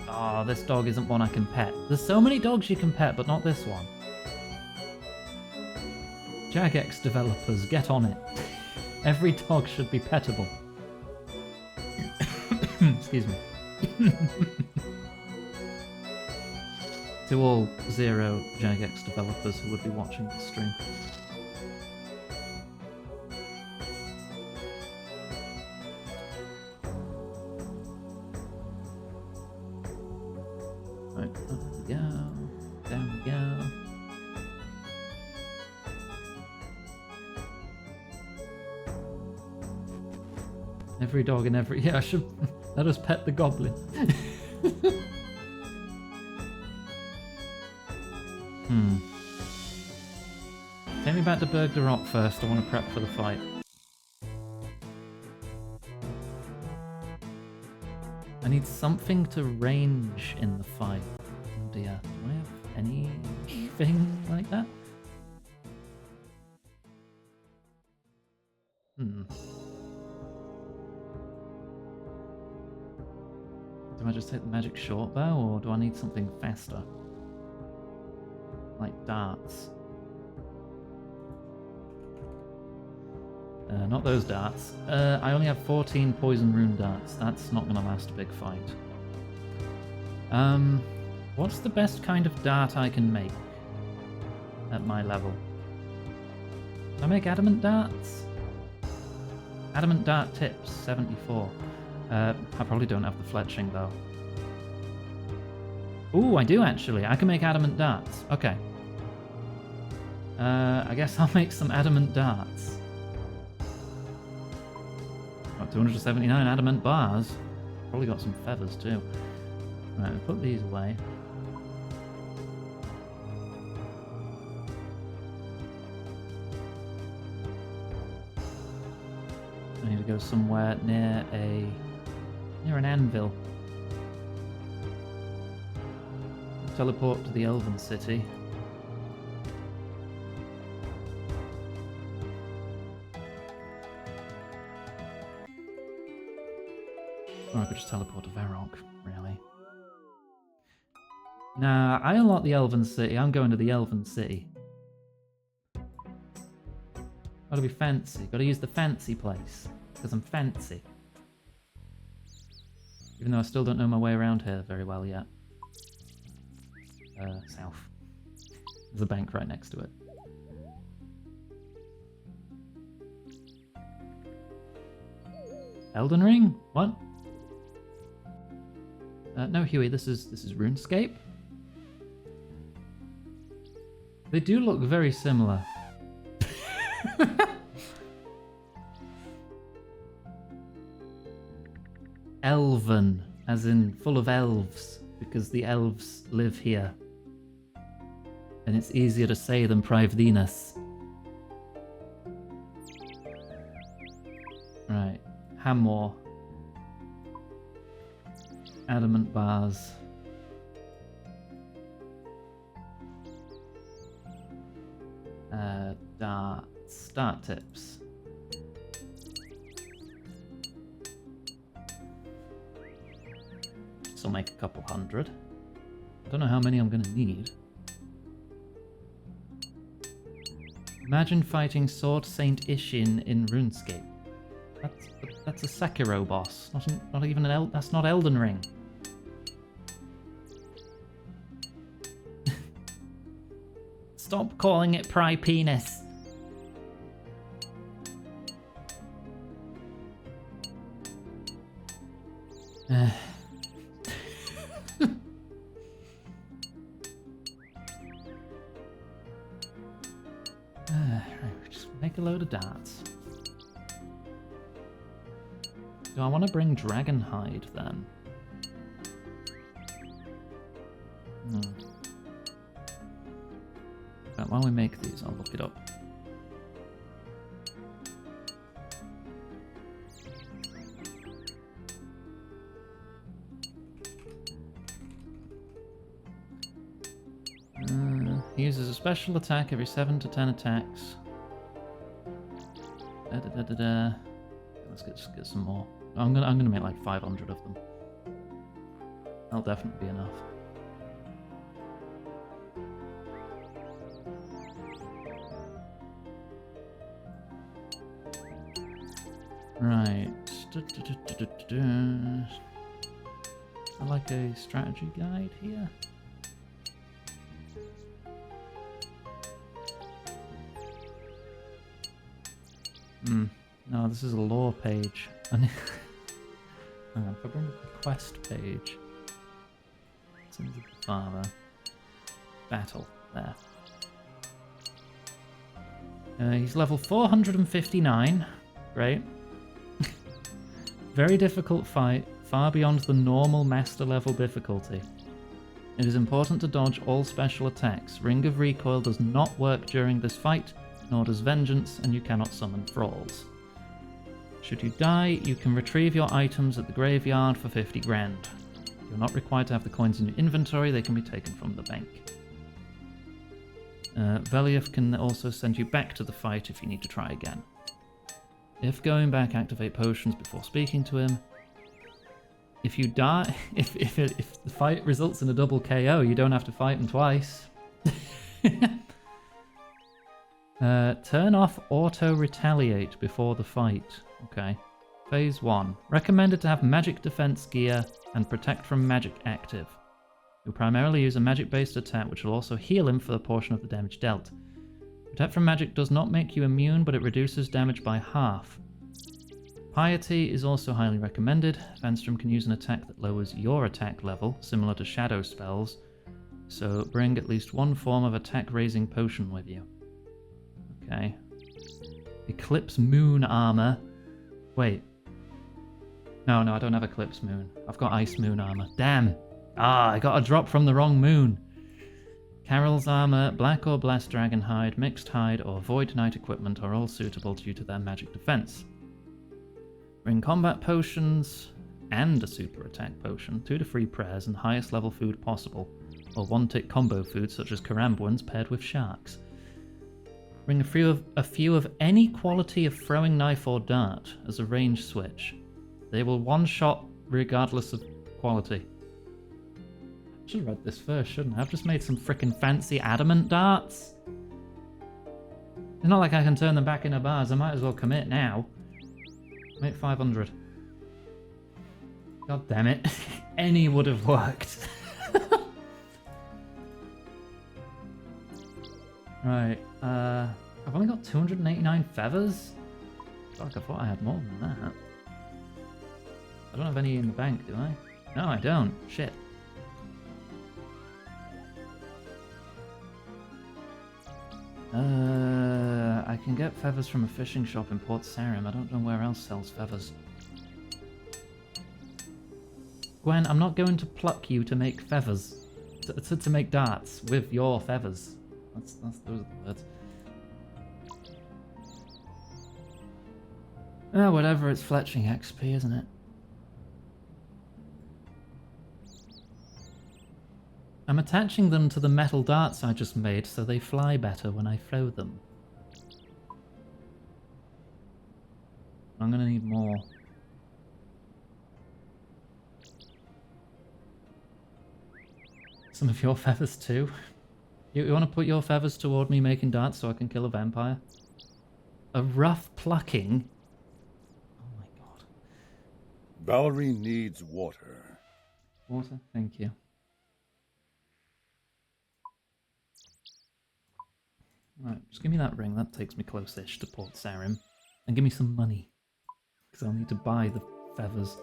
Speaker 1: Oh, this dog isn't one I can pet. There's so many dogs you can pet, but not this one. Jagex developers, get on it. Every dog should be pettable. Excuse me. To all 0 Jagex developers who would be watching the stream. Right, up we go. Down we go. Every dog in every... Yeah, I should... Let us pet the goblin. Take me back to Berg the Rock first. I want to prep for the fight. I need something to range in the fight. Oh dear. Do I have anything like that? Do I just take the magic short bow, or do I need something faster? Like darts. Not those darts. I only have 14 poison rune darts. That's not going to last a big fight. What's the best kind of dart I can make at my level? Can I make adamant darts? Adamant dart tips, 74. I probably don't have the fletching though. Ooh, I do actually. I can make adamant darts. Okay. I guess I'll make some adamant darts. Got 279 adamant bars. Probably got some feathers too. Right, we'll put these away. I need to go somewhere near an anvil. Teleport to the Elven City. Or I could just teleport to Varrock, really. Nah, I unlock the Elven City. I'm going to the Elven City. Gotta be fancy. Gotta use the fancy place. Because I'm fancy. Even though I still don't know my way around here very well yet. South. There's a bank right next to it. Elden Ring? What? No, Huey, this is Runescape. They do look very similar. elven, as in full of elves, because the elves live here. And it's easier to say than Privdinus. Right, Hamor. Adamant bars. Start tips. This will make a couple hundred. I don't know how many I'm going to need. Imagine fighting Sword Saint Ishin in RuneScape. That's a Sekiro boss. Not even an that's not Elden Ring. Stop calling it Pry Penis. Just make a load of darts. Do I want to bring Dragonhide then? No. But while we make these, I'll look it up. He uses a special attack every 7 to 10 attacks. Let's just get some more. I'm gonna make like 500 of them. That'll definitely be enough. Right. Is there like a strategy guide here? No, this is a lore page. Hang on, if I bring up the quest page. Sins of the Father. Battle. There. He's level 459. Great. Very difficult fight, far beyond the normal master level difficulty. It is important to dodge all special attacks. Ring of Recoil does not work during this fight, nor does Vengeance, and you cannot summon thralls. Should you die, you can retrieve your items at the graveyard for 50 grand. You're not required to have the coins in your inventory, they can be taken from the bank. Veliath can also send you back to the fight if you need to try again. If going back, activate potions before speaking to him. If you die, if the fight results in a double KO, you don't have to fight him twice. Turn off auto retaliate before the fight. Okay. Phase 1. Recommended to have magic defense gear and protect from magic active. You'll primarily use a magic-based attack, which will also heal him for a portion of the damage dealt. Protect from magic does not make you immune, but it reduces damage by half. Piety is also highly recommended. Vanstrom can use an attack that lowers your attack level, similar to shadow spells, so bring at least one form of attack-raising potion with you. Okay. Eclipse Moon Armor. Wait. No, I don't have Eclipse Moon. I've got Ice Moon Armor. Damn! I got a drop from the wrong moon. Carol's Armor, Black or Blessed Dragonhide, Mixed Hide, or Void Knight equipment are all suitable due to their magic defense. Bring combat potions and a super attack potion, 2 to 3 prayers, and highest level food possible, or one-tick combo food such as Karambuans paired with sharks. Bring a few of any quality of throwing knife or dart as a range switch. They will one-shot regardless of quality. I should have read this first, shouldn't I? I've just made some frickin' fancy adamant darts. It's not like I can turn them back into bars, I might as well commit now. Make 500. God damn it. Any would have worked. Right, I've only got 289 feathers? Fuck, I thought I had more than that. I don't have any in the bank, do I? No, I don't. Shit. I can get feathers from a fishing shop in Port Sarim. I don't know where else sells feathers. Gwen, I'm not going to pluck you to make feathers. To make darts with your feathers. Those are the words. Ah, whatever, it's fletching XP, isn't it? I'm attaching them to the metal darts I just made so they fly better when I throw them. I'm gonna need more. Some of your feathers too. You want to put your feathers toward me making darts so I can kill a vampire? A rough plucking? Oh my god.
Speaker 3: Valerie needs water.
Speaker 1: Water? Thank you. Right, just give me that ring. That takes me close-ish to Port Sarim. And give me some money. Because I'll need to buy the feathers.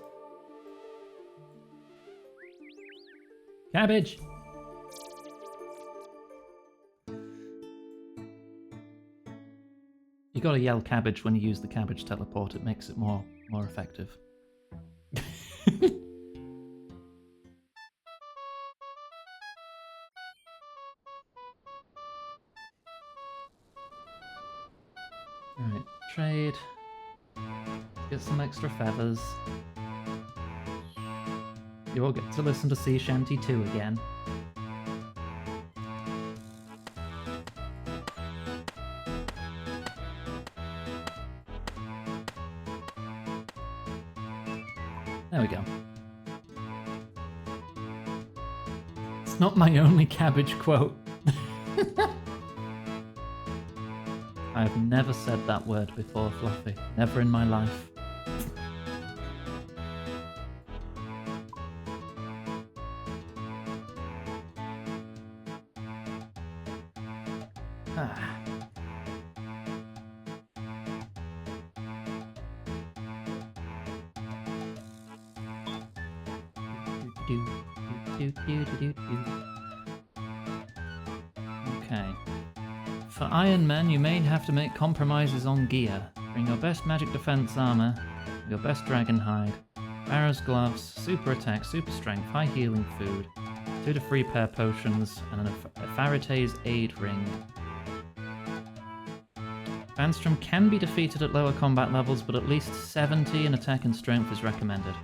Speaker 1: Cabbage! You gotta yell cabbage when you use the cabbage teleport. It makes it more effective. Alright, trade. Get some extra feathers. You all get to listen to Sea Shanty 2 again. There we go. It's not my only cabbage quote. I've never said that word before, Fluffy. Never in my life. Ah. Okay. For Iron Men, you may have to make compromises on gear. Bring your best magic defense armor, your best dragon hide, Barrow's gloves, super attack, super strength, high healing food, 2 to 3 pair potions, and a Faratay's aid ring. Vanstrom can be defeated at lower combat levels, but at least 70 in attack and strength is recommended.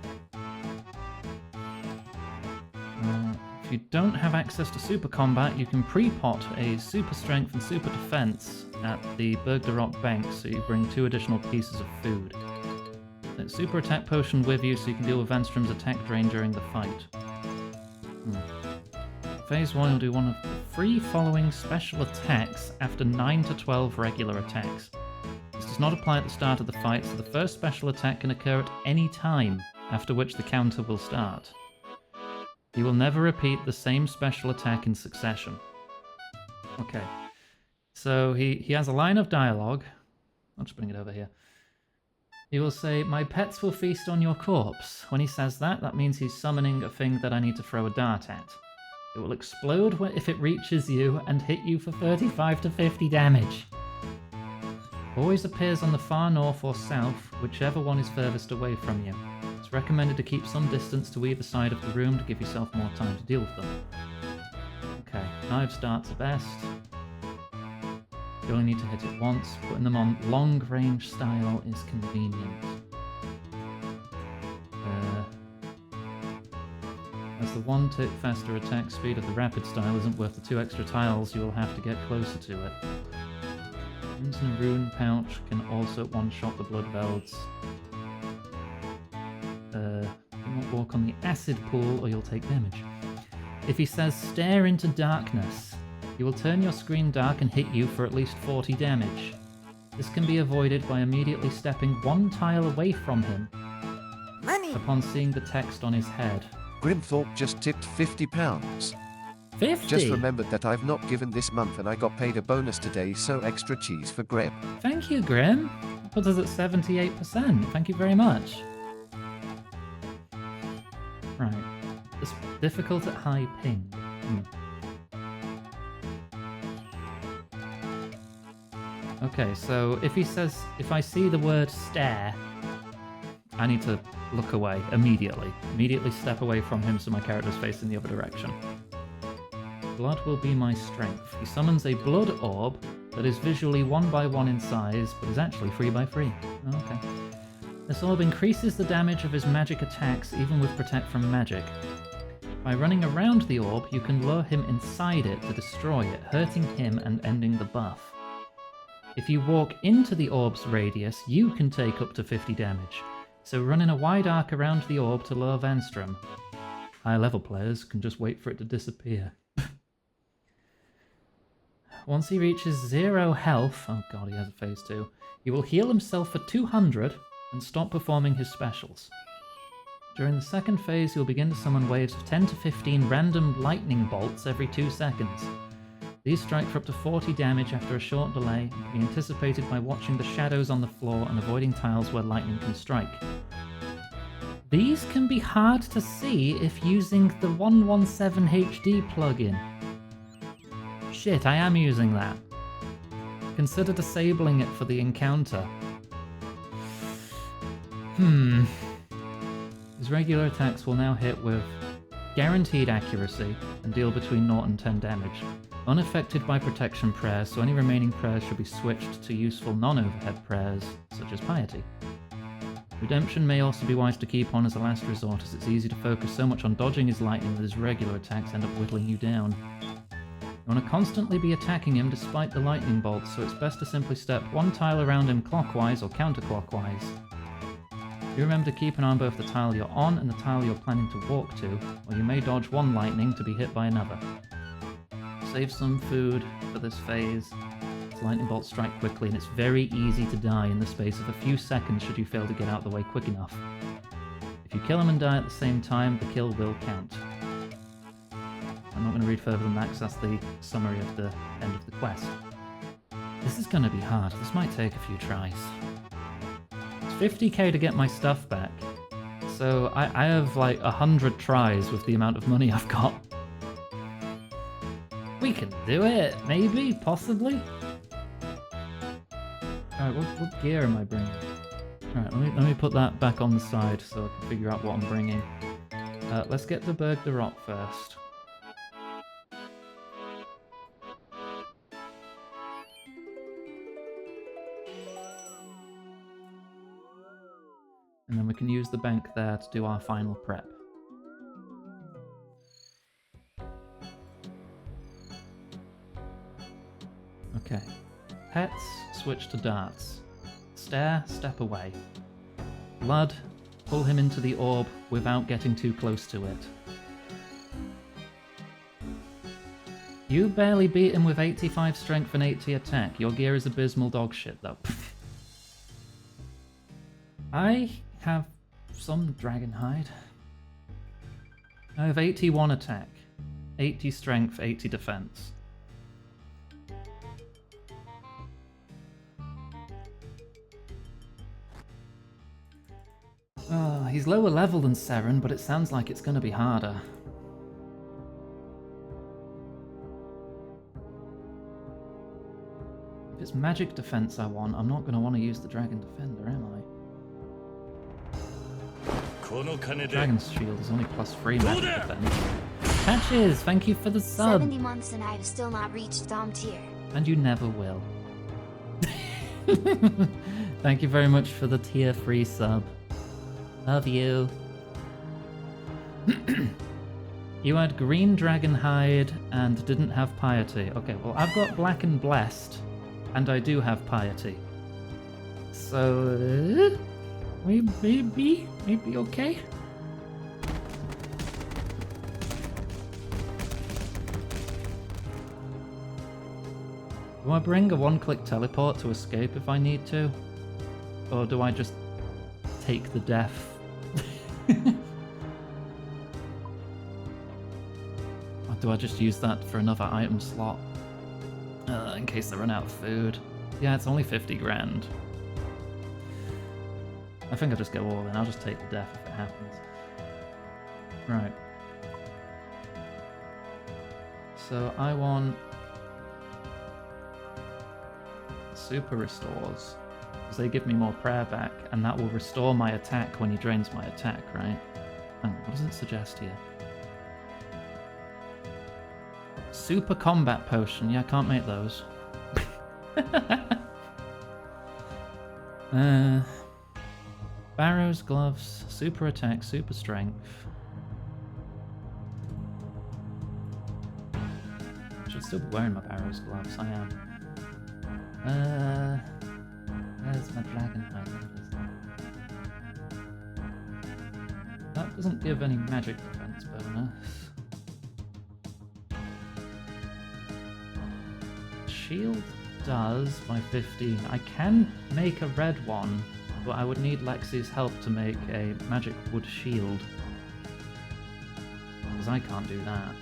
Speaker 1: If you don't have access to super combat, you can pre-pot a super strength and super defense at the Bergderot Bank, so you bring 2 additional pieces of food. Take super attack potion with you so you can deal with Vanstrom's attack drain during the fight. Phase 1 will do one of the 3 following special attacks after 9 to 12 regular attacks. This does not apply at the start of the fight, so the first special attack can occur at any time, after which the counter will start. You will never repeat the same special attack in succession. Okay. So he has a line of dialogue. I'll just bring it over here. He will say, "My pets will feast on your corpse." When he says that, that means he's summoning a thing that I need to throw a dart at. It will explode if it reaches you and hit you for 35 to 50 damage. Always appears on the far north or south, whichever one is furthest away from you. It's recommended to keep some distance to either side of the room to give yourself more time to deal with them. Okay, knives darts are best. You only need to hit it once. Putting them on long range style is convenient. As the 1 tick faster attack speed of the rapid style isn't worth the 2 extra tiles, you will have to get closer to it. Runes in a rune pouch can also one-shot the blood velds. Do not walk on the acid pool or you'll take damage. If he says stare into darkness, he will turn your screen dark and hit you for at least 40 damage. This can be avoided by immediately stepping 1 tile away from him upon seeing the text on his head.
Speaker 4: Grimthorpe just tipped £50.
Speaker 1: 50?
Speaker 4: Just remembered that I've not given this month and I got paid a bonus today, so extra cheese for Grim.
Speaker 1: Thank you, Grim. Puts us at 78%. Thank you very much. Right. It's difficult at high ping. Okay, so if he says, if I see the word stare, I need to look away immediately. Immediately step away from him so my character's facing the other direction. Blood will be my strength. He summons a blood orb that is visually 1 by 1 in size, but is actually 3 by 3. Oh, okay. This orb increases the damage of his magic attacks, even with Protect from Magic. By running around the orb, you can lure him inside it to destroy it, hurting him and ending the buff. If you walk into the orb's radius, you can take up to 50 damage. So run in a wide arc around the orb to lure Vanstrom. Higher level players can just wait for it to disappear. Once he reaches 0 health, oh god, he has a phase 2, he will heal himself for 200 and stop performing his specials. During the second phase, he'll begin to summon waves of 10 to 15 random lightning bolts every 2 seconds. These strike for up to 40 damage after a short delay and can be anticipated by watching the shadows on the floor and avoiding tiles where lightning can strike. These can be hard to see if using the 117 HD plugin. Shit, I am using that. Consider disabling it for the encounter. His regular attacks will now hit with guaranteed accuracy and deal between 0 and 10 damage. Unaffected by protection prayers, so any remaining prayers should be switched to useful non-overhead prayers, such as piety. Redemption may also be wise to keep on as a last resort, as it's easy to focus so much on dodging his lightning that his regular attacks end up whittling you down. You want to constantly be attacking him despite the lightning bolts, so it's best to simply step 1 tile around him clockwise or counterclockwise. Do remember to keep an eye on both the tile you're on and the tile you're planning to walk to, or you may dodge 1 lightning to be hit by another. Save some food for this phase. Lightning bolts strike quickly and it's very easy to die in the space of a few seconds should you fail to get out of the way quick enough. If you kill him and die at the same time, the kill will count. I'm not going to read further than that because that's the summary of the end of the quest. This is going to be hard. This might take a few tries. It's 50k to get my stuff back. So I have like 100 tries with the amount of money I've got. We can do it, maybe, possibly. Alright, what gear am I bringing? Alright, let me put that back on the side so I can figure out what I'm bringing. Let's get to Berg de Rot first. And then we can use the bank there to do our final prep. Okay. Pets, switch to darts. Stare, step away. Blood, pull him into the orb without getting too close to it. You barely beat him with 85 strength and 80 attack. Your gear is abysmal dog shit though. I have some dragon hide. I have 81 attack, 80 strength, 80 defense. He's lower level than Seren, but it sounds like it's going to be harder. If it's magic defense I want, I'm not going to want to use the Dragon Defender, am I? Dragon's Shield is only +3 magic defense. Patches, thank you for the sub!
Speaker 5: 70 months and I've still not reached Dom tier.
Speaker 1: And you never will. Thank you very much for the tier 3 sub. Love you. You had green dragon hide and didn't have piety. Okay, well I've got black and blessed, and I do have piety. So maybe okay. Do I bring a one-click teleport to escape if I need to? Or do I just take the death? Or do I just use that for another item slot? In case I run out of food. Yeah, it's only 50 grand. I think I'll just go all in. I'll just take the death if it happens. Right. So I want super restores. because they give me more prayer back, and that will restore my attack when he drains my attack, right? Oh, what does it suggest here? Super combat potion. Yeah, I can't make those. Barrows, gloves, super attack, super strength. I should still be wearing my Barrows gloves, I am. Where's my dragon hiding? That doesn't give any magic defense bonus. Shield does by 15. I can make a red one, but I would need Lexi's help to make a magic wood shield. Because I can't do that.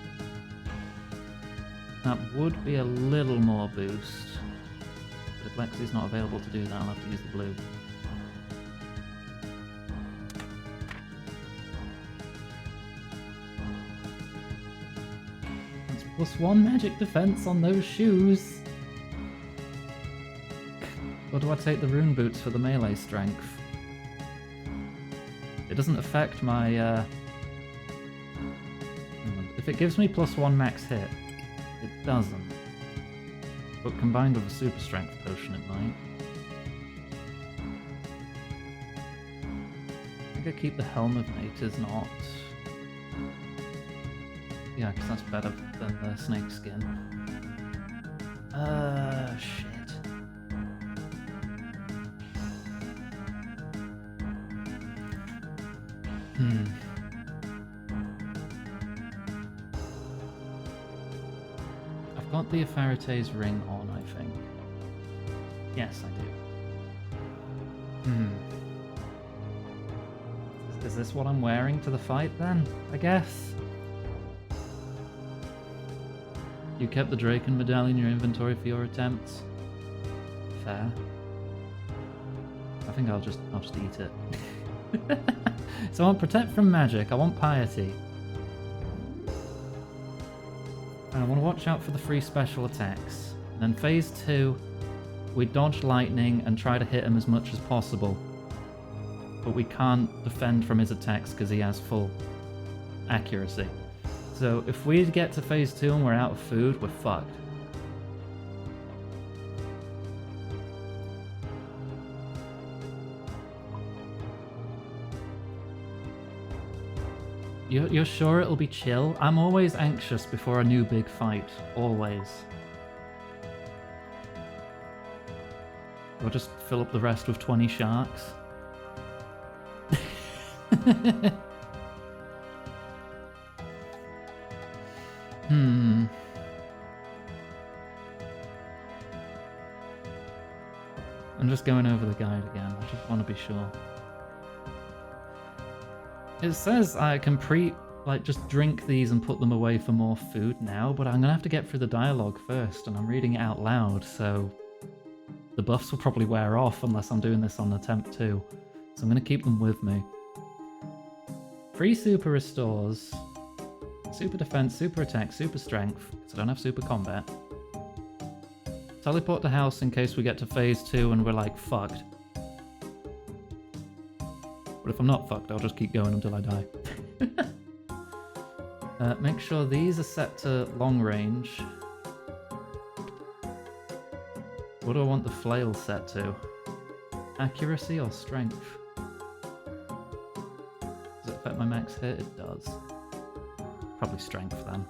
Speaker 1: That would be a little more boost. But if Lexi's not available to do that, I'll have to use the blue. That's +1 magic defense on those shoes. Or do I take the rune boots for the melee strength? It doesn't affect my, If it gives me +1 max hit, it doesn't. But combined with a super strength potion, it might. I think I keep the Helm of Naters not. Yeah, because that's better than the snake skin. Shit. I've got the Apharites ring on, I think. Yes, I do. Is this what I'm wearing to the fight then, I guess? You kept the Draken medallion in your inventory for your attempts? Fair. I think I'll just eat it. So I want Protect from Magic, I want Piety. And I want to watch out for the free special attacks. And then phase 2, we dodge lightning and try to hit him as much as possible. But we can't defend from his attacks because he has full accuracy. So if we get to phase 2 and we're out of food, we're fucked. You're sure it'll be chill? I'm always anxious before a new big fight. Always. I'll just fill up the rest with 20 sharks. I'm just going over the guide again. I just want to be sure. It says I can just drink these and put them away for more food now, but I'm gonna have to get through the dialogue first, and I'm reading it out loud, so the buffs will probably wear off unless I'm doing this on attempt 2. So I'm gonna keep them with me. Free super restores, super defense, super attack, super strength, because I don't have super combat. Teleport to house in case we get to phase 2 and we're like fucked. But if I'm not fucked, I'll just keep going until I die. Make sure these are set to long range. What do I want the flail set to? Accuracy or strength? Does it affect my max hit? It does. Probably strength then.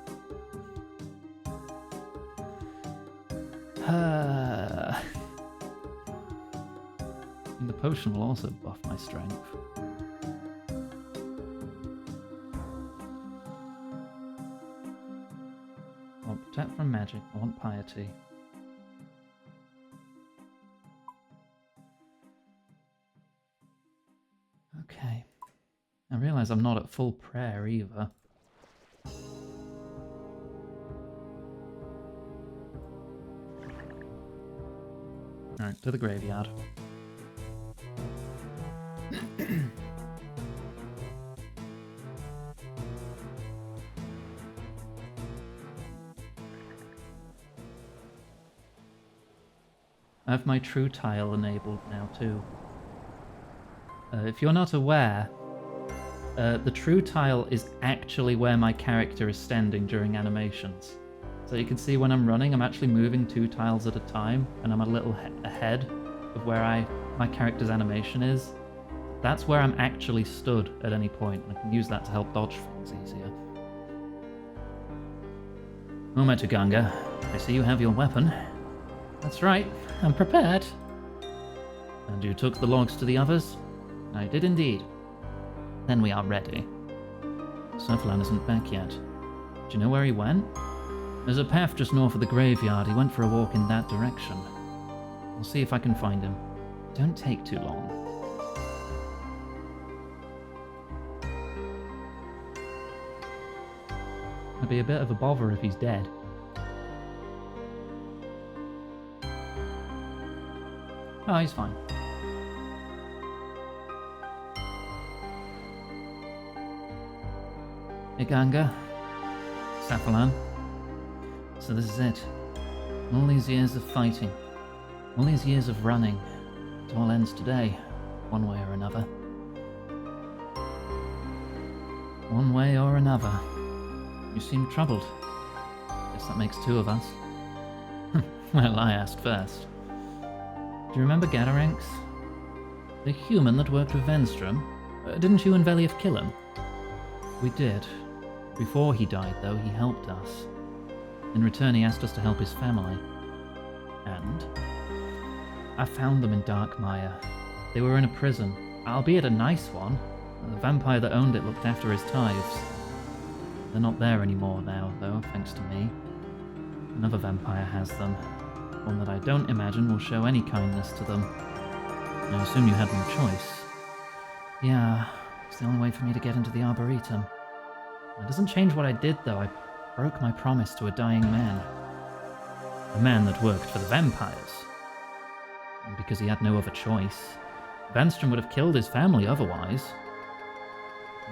Speaker 1: And the potion will also buff my strength. I want Protect from Magic, I want Piety. Okay. I realise I'm not at full prayer either. Alright, to the graveyard. I have my true tile enabled now too. If you're not aware, the true tile is actually where my character is standing during animations. So you can see when I'm running, I'm actually moving 2 tiles at a time, and I'm a little ahead of where my character's animation is. That's where I'm actually stood at any point, and I can use that to help dodge things easier. Moment, Iganga. I see you have your weapon. That's right, I'm prepared. And you took the logs to the others? I did indeed. Then we are ready. Surflan isn't back yet. Do you know where he went? There's a path just north of the graveyard. He went for a walk in that direction. I'll see if I can find him. Don't take too long. It'd be a bit of a bother if he's dead. Oh, he's fine. Iganga. Safalan. So this is it. All these years of fighting. All these years of running. It all ends today, one way or another. One way or another. You seem troubled. Guess that makes 2 of us. Well, I asked first. Do you remember Gadaranx? The human that worked with Venstrom? Didn't you and Velief kill him? We did. Before he died, though, he helped us. In return, he asked us to help his family. And I found them in Darkmire. They were in a prison, albeit a nice one. The vampire that owned it looked after his tithes. They're not there anymore now, though, thanks to me. Another vampire has them. One that I don't imagine will show any kindness to them. I assume you had no choice. Yeah, it's the only way for me to get into the Arboretum. It doesn't change what I did, though. I broke my promise to a dying man. A man that worked for the vampires. And because he had no other choice. Vanstrom would have killed his family otherwise.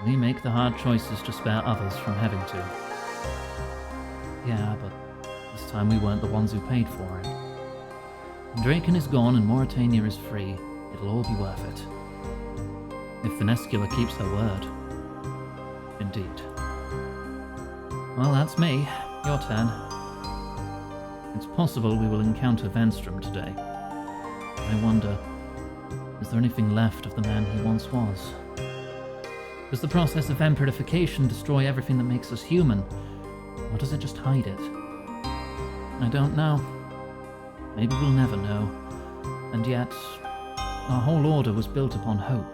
Speaker 1: We make the hard choices to spare others from having to. Yeah, but this time we weren't the ones who paid for it. When Draken is gone and Mauritania is free, it'll all be worth it. If Venescula keeps her word. Indeed. Well, that's me. Your turn. It's possible we will encounter Venstrom today. I wonder, is there anything left of the man he once was? Does the process of vampirification destroy everything that makes us human, or does it just hide it? I don't know. Maybe we'll never know. And yet, our whole order was built upon hope.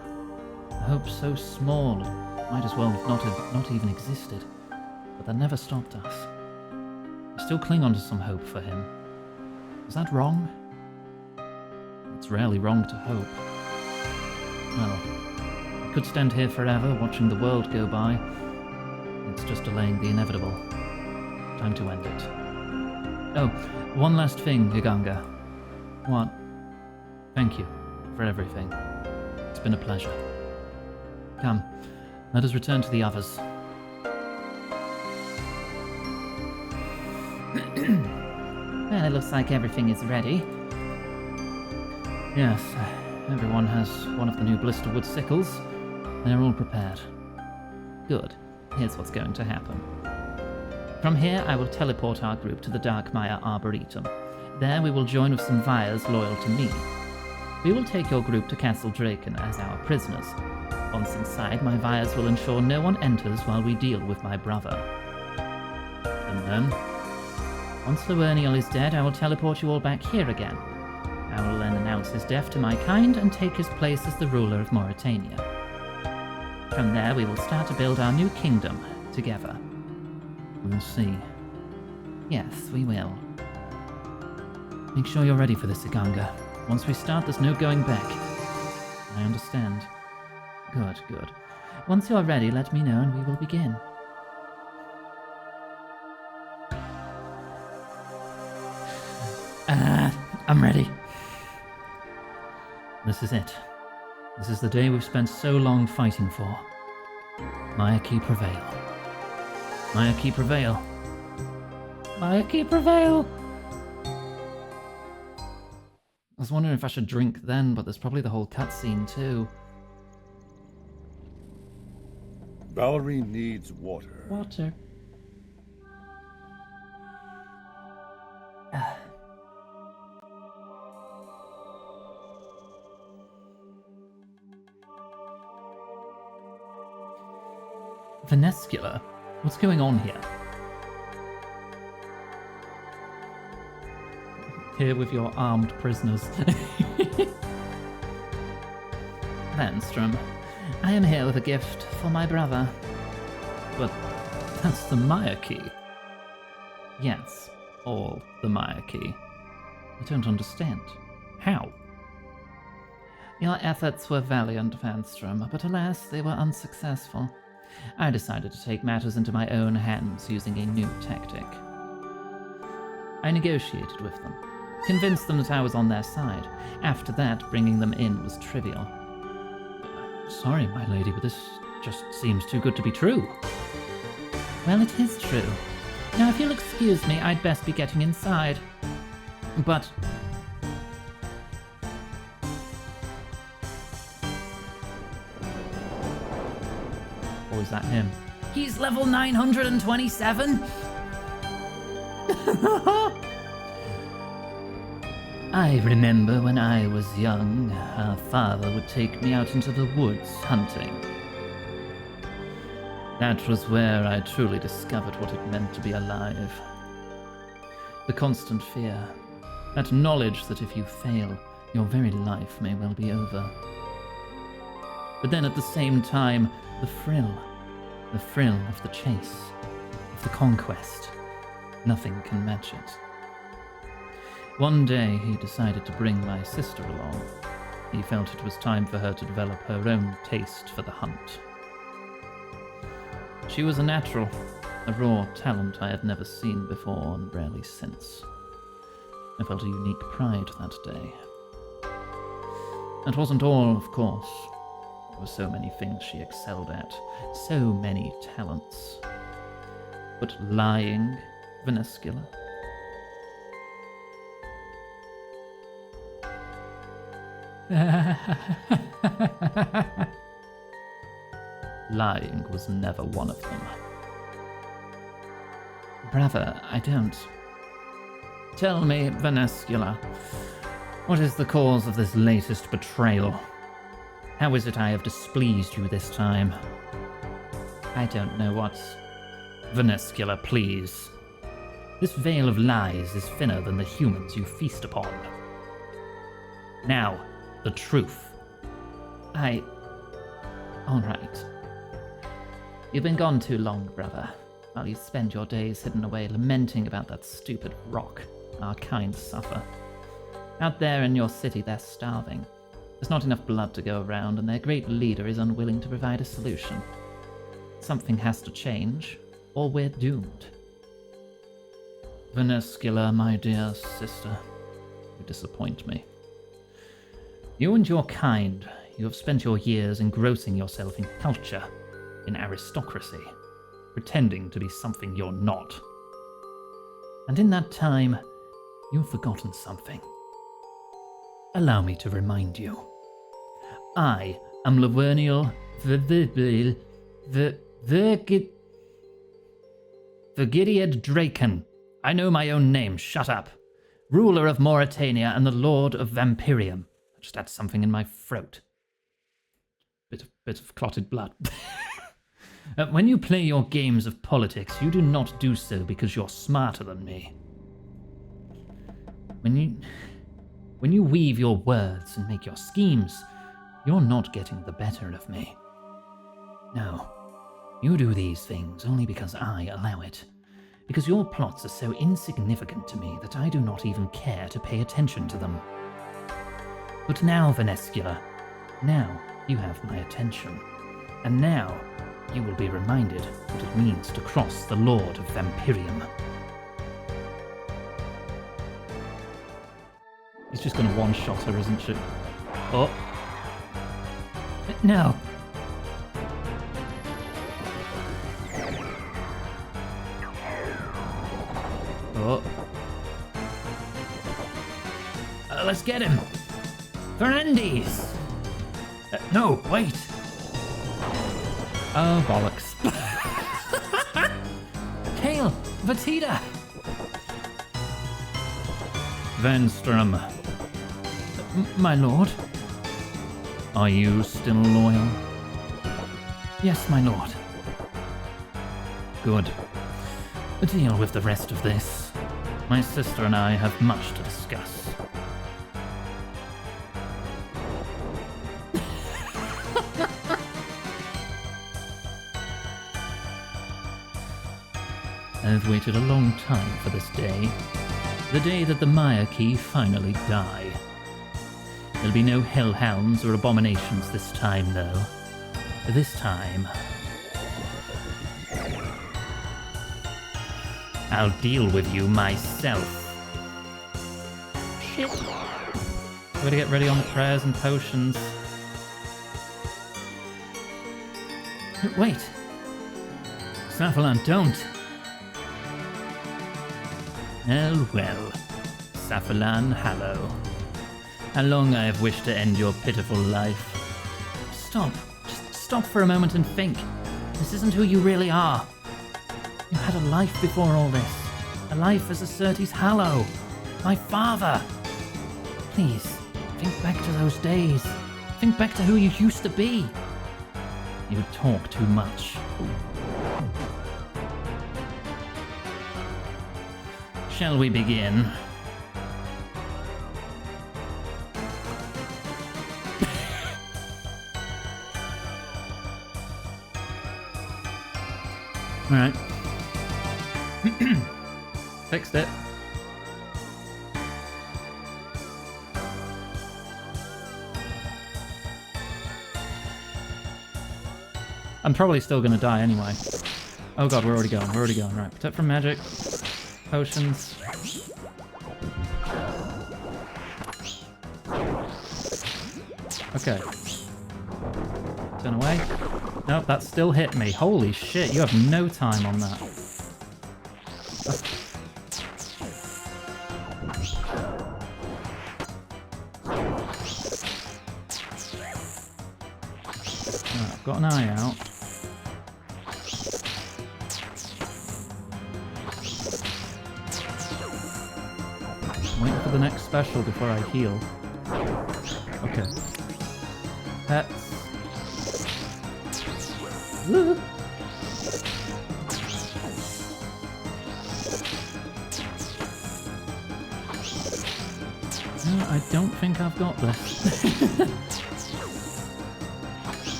Speaker 1: A hope so small it might as well have not even existed. But that never stopped us. I still cling on to some hope for him. Is that wrong? It's rarely wrong to hope. Well, I could stand here forever watching the world go by. It's just delaying the inevitable. Time to end it. Oh, one last thing, Iganga. What? Thank you for everything. It's been a pleasure. Come, let us return to the others. Well, it looks like everything is ready. Yes, everyone has one of the new Blisterwood sickles. They're all prepared. Good. Here's what's going to happen. From here, I will teleport our group to the Darkmire Arboretum. There we will join with some Vyres loyal to me. We will take your group to Castle Draken as our prisoners. Once inside, my Vyres will ensure no one enters while we deal with my brother. And then, once Luerniel is dead, I will teleport you all back here again. I will then announce his death to my kind and take his place as the ruler of Mauritania. From there, we will start to build our new kingdom together. We'll see. Yes, we will. Make sure you're ready for this, Iganga. Once we start, there's no going back. I understand. Good, good. Once you're ready, let me know and we will begin. I'm ready. This is it. This is the day we've spent so long fighting for. Mayaki prevail. Mayaki prevail. Mayaki prevail. I was wondering if I should drink then, but there's probably the whole cutscene too.
Speaker 3: Valerie needs water.
Speaker 1: Water. Venescula? What's going on here? Here with your armed prisoners. Vanstrom, I am here with a gift for my brother. But that's the Maya key. Yes, all the Maya key. I don't understand. How? Your efforts were valiant, Vanstrom, but alas, they were unsuccessful. I decided to take matters into my own hands using a new tactic. I negotiated with them, convinced them that I was on their side. After that, bringing them in was trivial. Sorry, my lady, but this just seems too good to be true. Well, it is true. Now, if you'll excuse me, I'd best be getting inside. But... or is that him? He's level 927? I remember when I was young, our father would take me out into the woods hunting. That was where I truly discovered what it meant to be alive. The constant fear, that knowledge that if you fail, your very life may well be over. But then at the same time, the thrill of the chase, of the conquest. Nothing can match it. One day he decided to bring my sister along. He felt it was time for her to develop her own taste for the hunt. She was a natural, a raw talent I had never seen before and rarely since. I felt a unique pride that day. That wasn't all, of course. There were so many things she excelled at, so many talents. But lying, Venescula? Lying was never one of them. Brother, I don't. Tell me, Venescula, what is the cause of this latest betrayal? How is it I have displeased you this time? I don't know what... Venescula, please. This veil of lies is thinner than the humans you feast upon. Now, the truth. All right. You've been gone too long, brother. While you spend your days hidden away lamenting about that stupid rock, our kind suffer. Out there in your city, they're starving. There's not enough blood to go around, and their great leader is unwilling to provide a solution. Something has to change, or we're doomed. Venescula, my dear sister, you disappoint me. You and your kind, you have spent your years engrossing yourself in culture, in aristocracy, pretending to be something you're not. And in that time, you've forgotten something. Allow me to remind you. I am Lavernial Vergidiad Draken. I know my own name, shut up. Ruler of Mauritania and the Lord of Vampirium. I just had something in my throat. Bit of clotted blood. When you play your games of politics, you do not do so because you're smarter than me. When you weave your words and make your schemes, you're not getting the better of me. No, you do these things only because I allow it. Because your plots are so insignificant to me that I do not even care to pay attention to them. But now, Venescula, now you have my attention. And now you will be reminded what it means to cross the Lord of Vampirium. He's just going to one-shot her, isn't she? Oh. No. Oh. let's get him. Fernandez. No, wait. Oh, bollocks. Kale, Vatita. Venstrom. My lord. Are you still loyal? Yes, my lord. Good. Deal with the rest of this. My sister and I have much to discuss. I've waited a long time for this day. The day that the Maya key finally die. There'll be no hellhounds or abominations this time, though. This time, I'll deal with you myself. Shit. Gotta get ready on the prayers and potions. Wait. Saffron, don't. Well, Saffron Hallow. How long I have wished to end your pitiful life. Stop. Just stop for a moment and think. This isn't who you really are. You had a life before all this. A life as a Certes Hallow. My father. Please, think back to those days. Think back to who you used to be. You talk too much. Shall we begin? Alright. Fixed it. I'm probably still gonna die anyway. Oh god, we're already going, Right, protect from magic. Potions. Okay. Turn away. Nope, that still hit me. Holy shit, you have no time on that. Right, I've got an eye out. Wait for the next special before I heal. Okay. Pets. Woo. No, I don't think I've got this.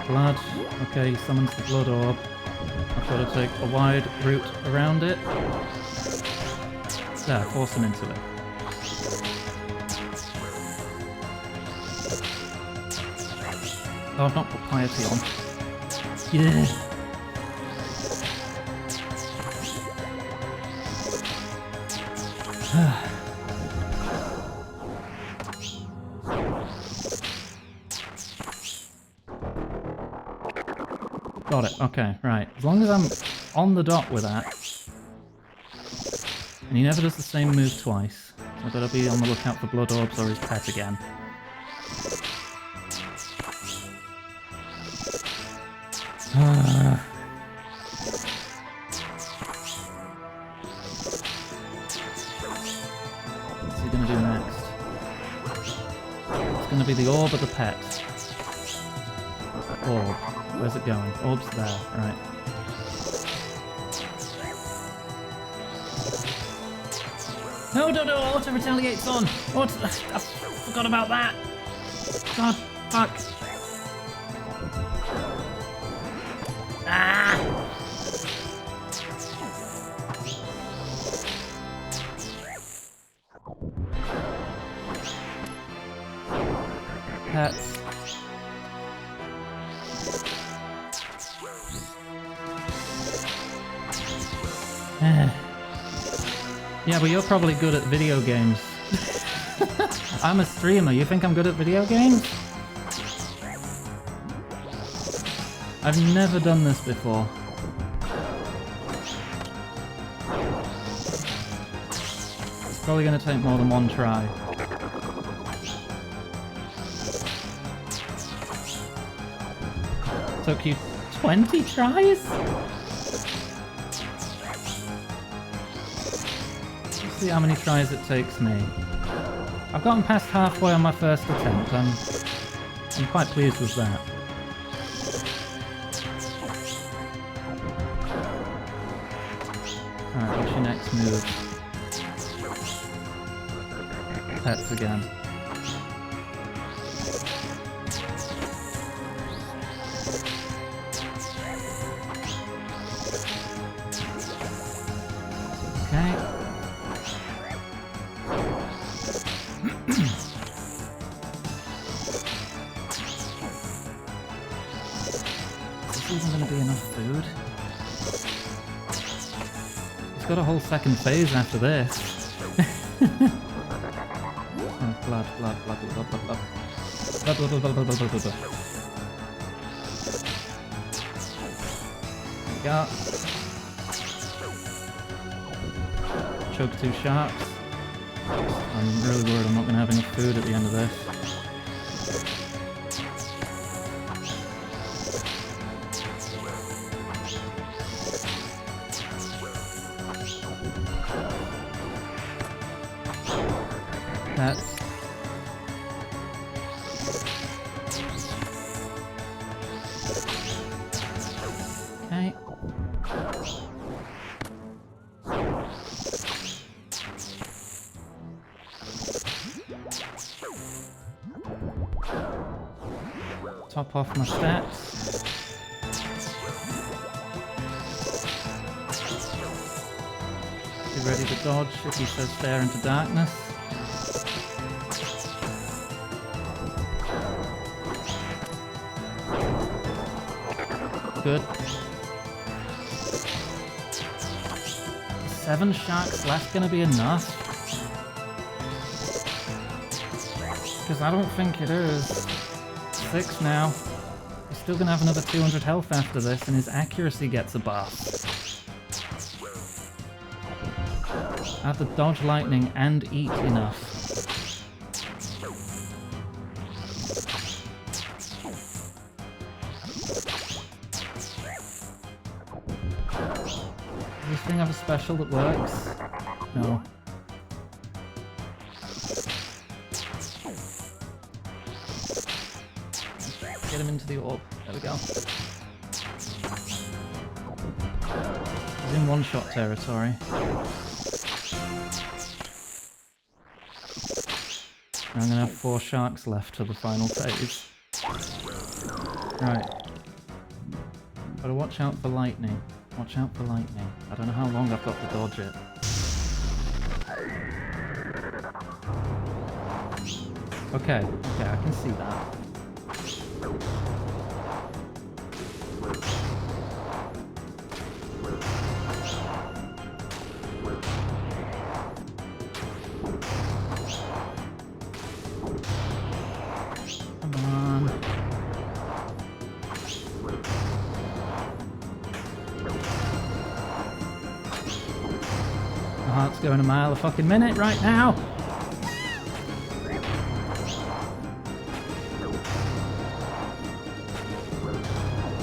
Speaker 1: Blood. Okay, he summons the blood orb. I've got to take a wide route around it. There, force him into it. Oh, I've not put piety on. Yeah. Got it, okay, right. As long as I'm on the dot with that. And he never does the same move twice. So I've got to be on the lookout for blood orbs or his pet again. What's he going to do next? It's going to be the orb or the pet. Orb. Where's it going? Orb's there, right. No, auto retaliate's on! I forgot about that! God, fuck. Ah! Pets. Yeah, but you're probably good at video games. I'm a streamer, you think I'm good at video games? I've never done this before. It's probably going to take more than one try. Took you 20 tries? Let's see how many tries it takes me. I've gotten past halfway on my first attempt. I'm quite pleased with that. Alright, what's your next move? Pets again. Okay. Is this even going to be enough food? It's got a whole second phase after this. Oh, blood, blood, blood, blood, blood, blood. Blood, blood, blood, blood, blood, blood, blood, blood. There we go. Choke 2 sharks. I'm really worried I'm not going to have enough food at the end of this. That's... Okay. Top off my stats. Be ready to dodge if he says stare into darkness. Good. 7 sharks left gonna be enough? Because I don't think it is. 6 now. He's still gonna have another 200 health after this, and his accuracy gets a buff. I have to dodge lightning and eat enough. Does this thing have a special that works? No. Get him into the orb. There we go. He's in one-shot territory. I'm gonna have 4 sharks left to the final phase. Right. Gotta watch out for lightning. Watch out for lightning. I don't know how long I've got to dodge it. Okay, okay, I can see that. Come on. My heart's going a mile a fucking minute right now.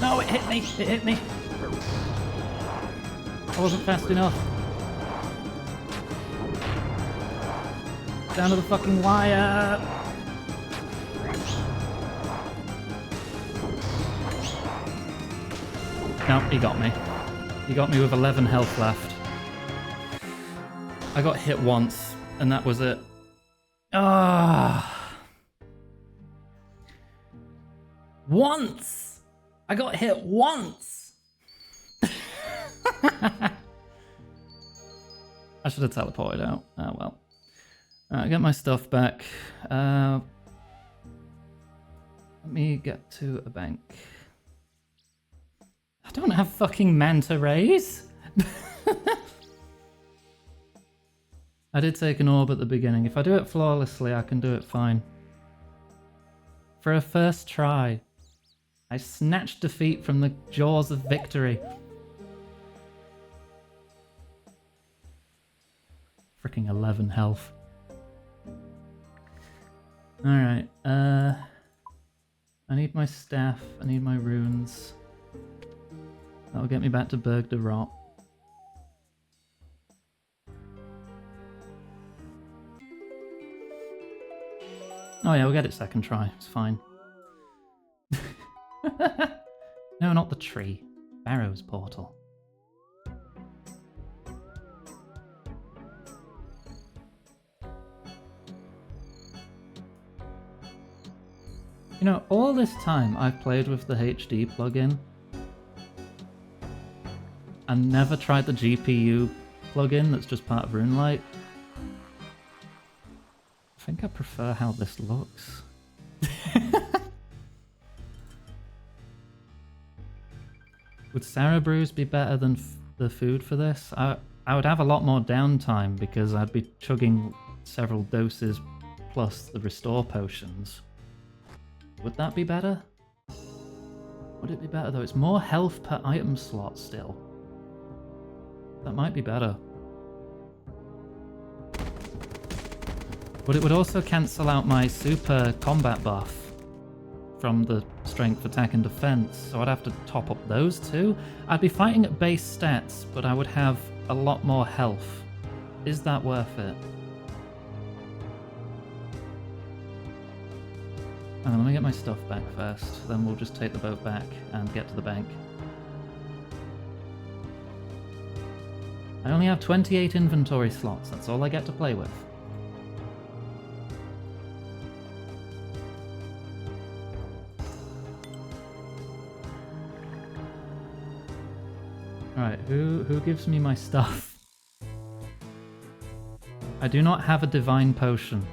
Speaker 1: No, it hit me! It hit me! I wasn't fast enough. Down to the fucking wire! No, he got me. He got me with 11 health left. I got hit once, and that was it. Ah! Once! I got hit once! I should have teleported out. Oh well. Alright, get my stuff back. Let me get to a bank. I don't have fucking manta rays! I did take an orb at the beginning. If I do it flawlessly, I can do it fine. For a first try, I snatched defeat from the jaws of victory. Freaking 11 health. Alright, I need my staff, I need my runes. That'll get me back to Berg de Rot. Oh yeah, we'll get it second try, it's fine. No, not the tree. Barrow's portal. You know, all this time I've played with the HD plugin and never tried the GPU plugin that's just part of RuneLite. I think I prefer how this looks. Would Sarah Brews be better than the food for this? I would have a lot more downtime because I'd be chugging several doses plus the restore potions. Would that be better? Would it be better though? It's more health per item slot still. That might be better. But it would also cancel out my super combat buff from the strength, attack and defense, so I'd have to top up those two. I'd be fighting at base stats, but I would have a lot more health. Is that worth it? Hang on, let me get my stuff back first, then we'll just take the boat back and get to the bank. I only have 28 inventory slots, that's all I get to play with. Alright, who gives me my stuff? I do not have a divine potion.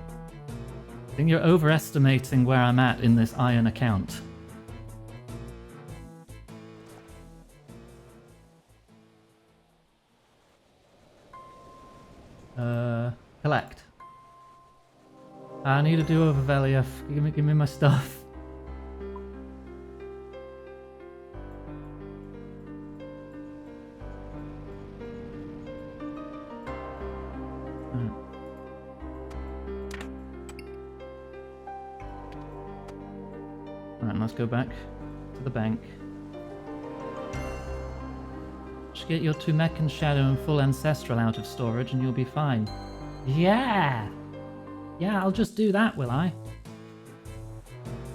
Speaker 1: I think you're overestimating where I'm at in this iron account. Collect. I need a do-over, Velief. Give me my stuff. Alright, let's go back to the bank. Just get your Tumecan Shadow and full Ancestral out of storage and you'll be fine. Yeah! Yeah, I'll just do that, will I?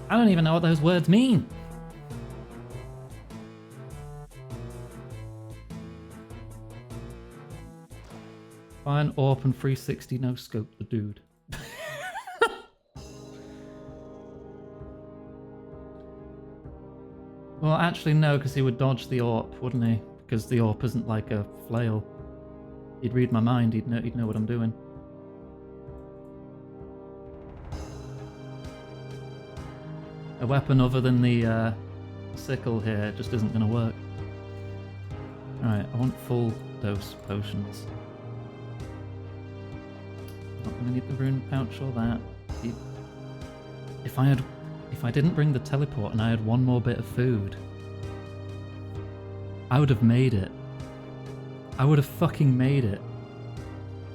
Speaker 1: I don't even know what those words mean! Fine, AWP and 360 no scope the dude. Well, actually no, because he would dodge the AWP, wouldn't he? Because the AWP isn't like a flail. He'd read my mind, he'd know what I'm doing. A weapon other than the sickle here just isn't going to work. Alright, I want full dose potions. Not going to need the rune pouch or that. If I didn't bring the teleport and I had one more bit of food, I would have made it. I would have fucking made it.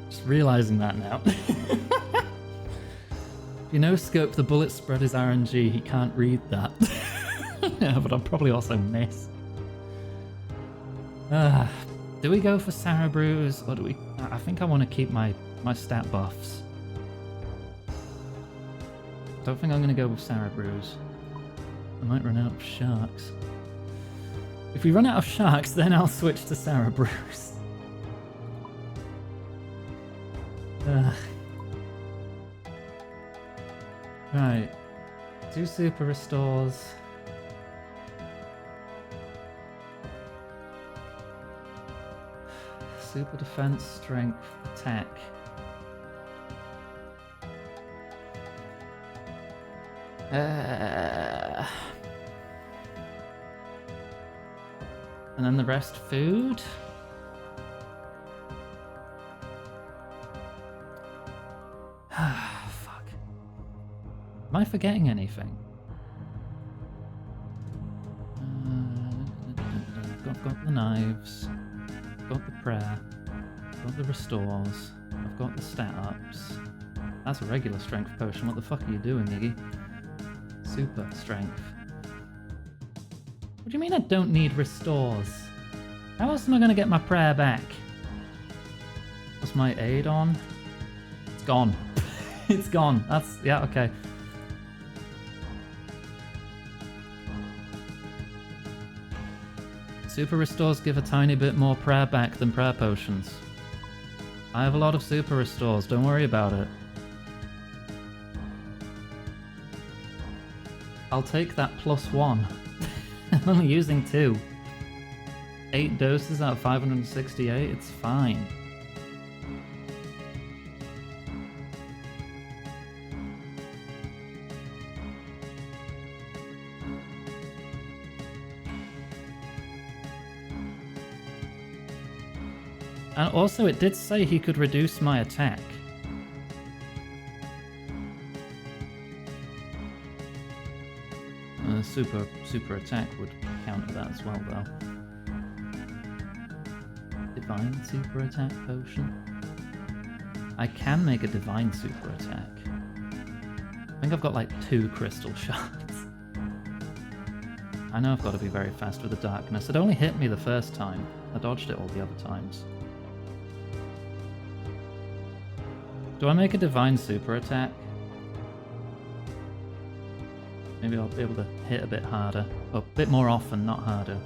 Speaker 1: Just realizing that now. If you know scope the bullet spread is RNG, he can't read that. Yeah, but I'll probably also miss. Do we go for Sarah Brews or do we... I think I want to keep my stat buffs. I don't think I'm going to go with Sarah Brews. I might run out of sharks. If we run out of sharks, then I'll switch to Sarah Brews. Right. 2 super restores. Super defense, strength, attack. And then the rest food. Fuck. Am I forgetting anything? I've got the knives. I've got the prayer. I've got the restores. I've got the stat ups. That's a regular strength potion. What the fuck are you doing, Iggy? Super strength. What do you mean I don't need restores? How else am I going to get my prayer back? What's my aid on? It's gone. It's gone. That's... yeah, okay. Super restores give a tiny bit more prayer back than prayer potions. I have a lot of super restores, don't worry about it. I'll take that +1. I'm only using 2. 8 doses out of 568, it's fine. And also it did say he could reduce my attack. Super attack would counter that as well, though. Divine super attack potion. I can make a divine super attack. I think I've got like 2 crystal shards. I know I've got to be very fast with the darkness. It only hit me the first time. I dodged it all the other times. Do I make a divine super attack? Maybe I'll be able to hit a bit harder. Or a bit more often, not harder.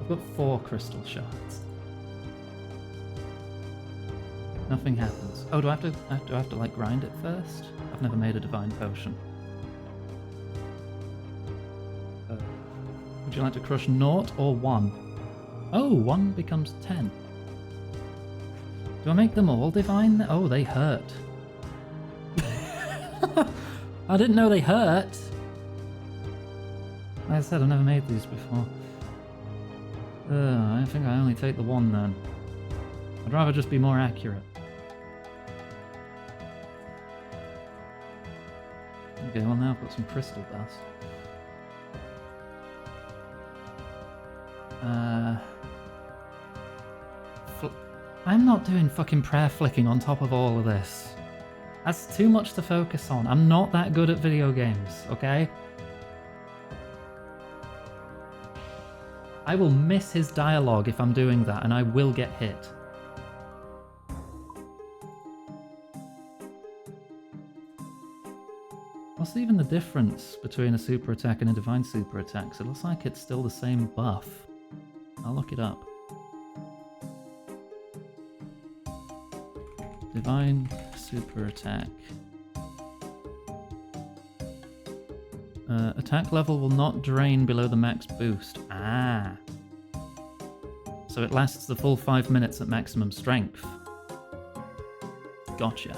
Speaker 1: I've got 4 crystal shards. Nothing happens. Oh, do I have to like grind it first? I've never made a divine potion. Would you like to crush 0 or 1? Oh, 1 becomes 10. Do I make them all divine? Oh, they hurt. I didn't know they hurt. Like I said, I've never made these before. I think I only take the 1 then. I'd rather just be more accurate. Okay, well now I've got some crystal dust. I'm not doing fucking prayer flicking on top of all of this. That's too much to focus on. I'm not that good at video games, okay? I will miss his dialogue if I'm doing that, and I will get hit. What's even the difference between a super attack and a divine super attack? So it looks like it's still the same buff. I'll look it up. Divine super attack. Attack level will not drain below the max boost. Ah. So it lasts the full 5 minutes at maximum strength. Gotcha.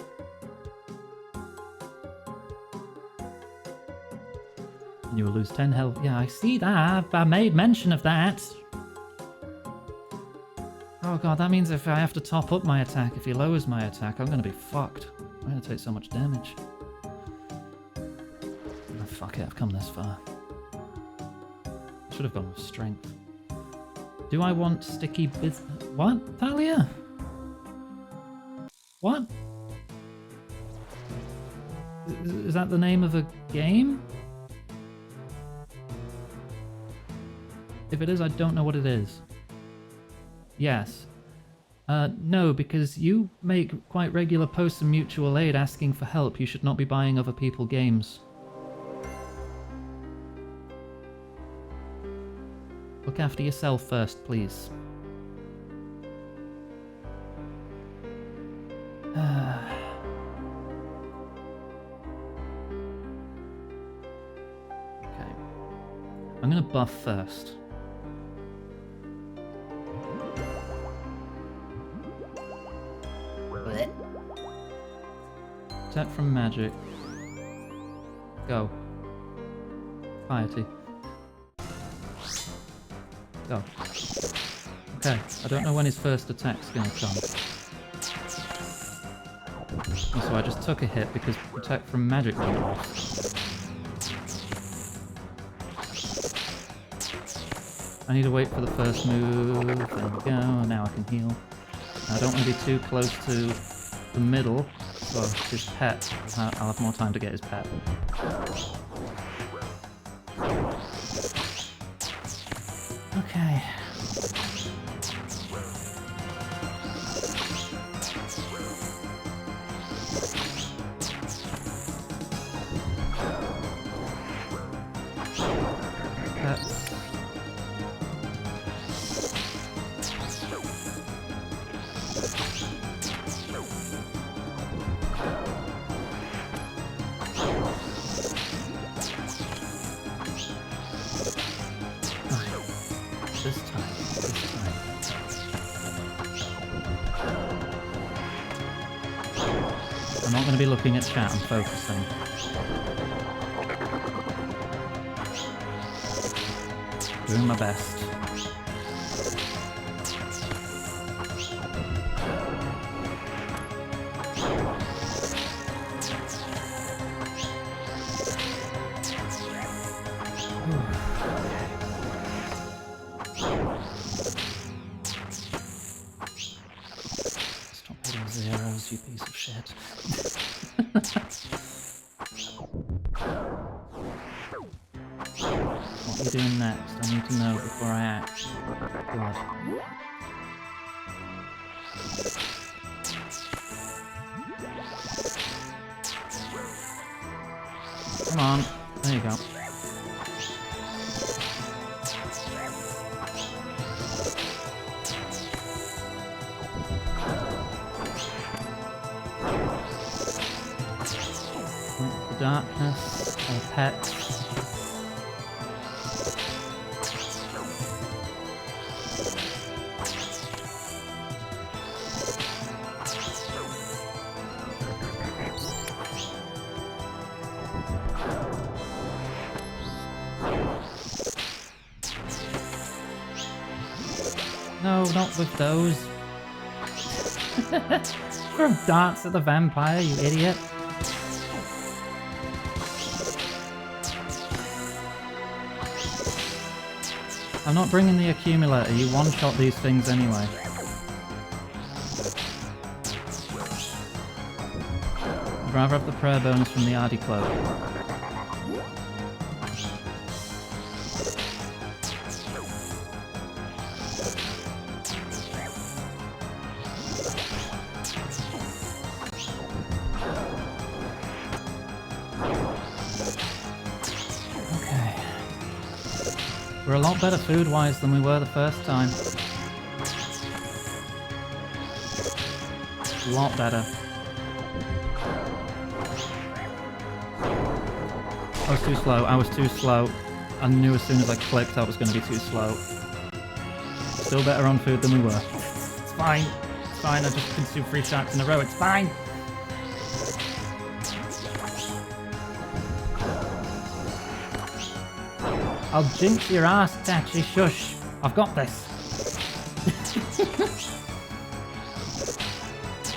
Speaker 1: And you will lose 10 health. Yeah, I see that. I made mention of that. Oh god, that means if I have to top up my attack, if he lowers my attack, I'm going to be fucked. I'm going to take so much damage. Oh, fuck it, I've come this far. I should have gone with strength. Do I want sticky biz... What, Thalia? What? Is that the name of a game? If it is, I don't know what it is. Yes. No, because you make quite regular posts in mutual aid asking for help. You should not be buying other people's games. Look after yourself first, please. Okay. I'm gonna buff first. Attack from magic. Go. Piety. Go. Okay, I don't know when his first attack's gonna come. Also, I just took a hit because protect from magic went off. I need to wait for the first move. There we go. Now I can heal. I don't want to be too close to the middle. So his pet. I'll have more time to get his pet. Okay. I'm not going to be looking at chat, I'm focusing. Doing my best. Stop hitting zeros, you piece of shit. What are you doing next? I need to know before I act. God. Come on. There you go. Darkness, pets. No, not with those. Throw darts at the vampire, you idiot. I'm not bringing the accumulator, you one-shot these things anyway. I'd rather have the prayer bonus from the Ardy Cloak. We're a lot better food-wise than we were the first time. A lot better. I was too slow, I was too slow. I knew as soon as I clicked I was going to be too slow. Still better on food than we were. It's fine. It's fine, I just consumed 3 sharks in a row, it's fine! I'll jinx your ass, Tachi. Shush. I've got this.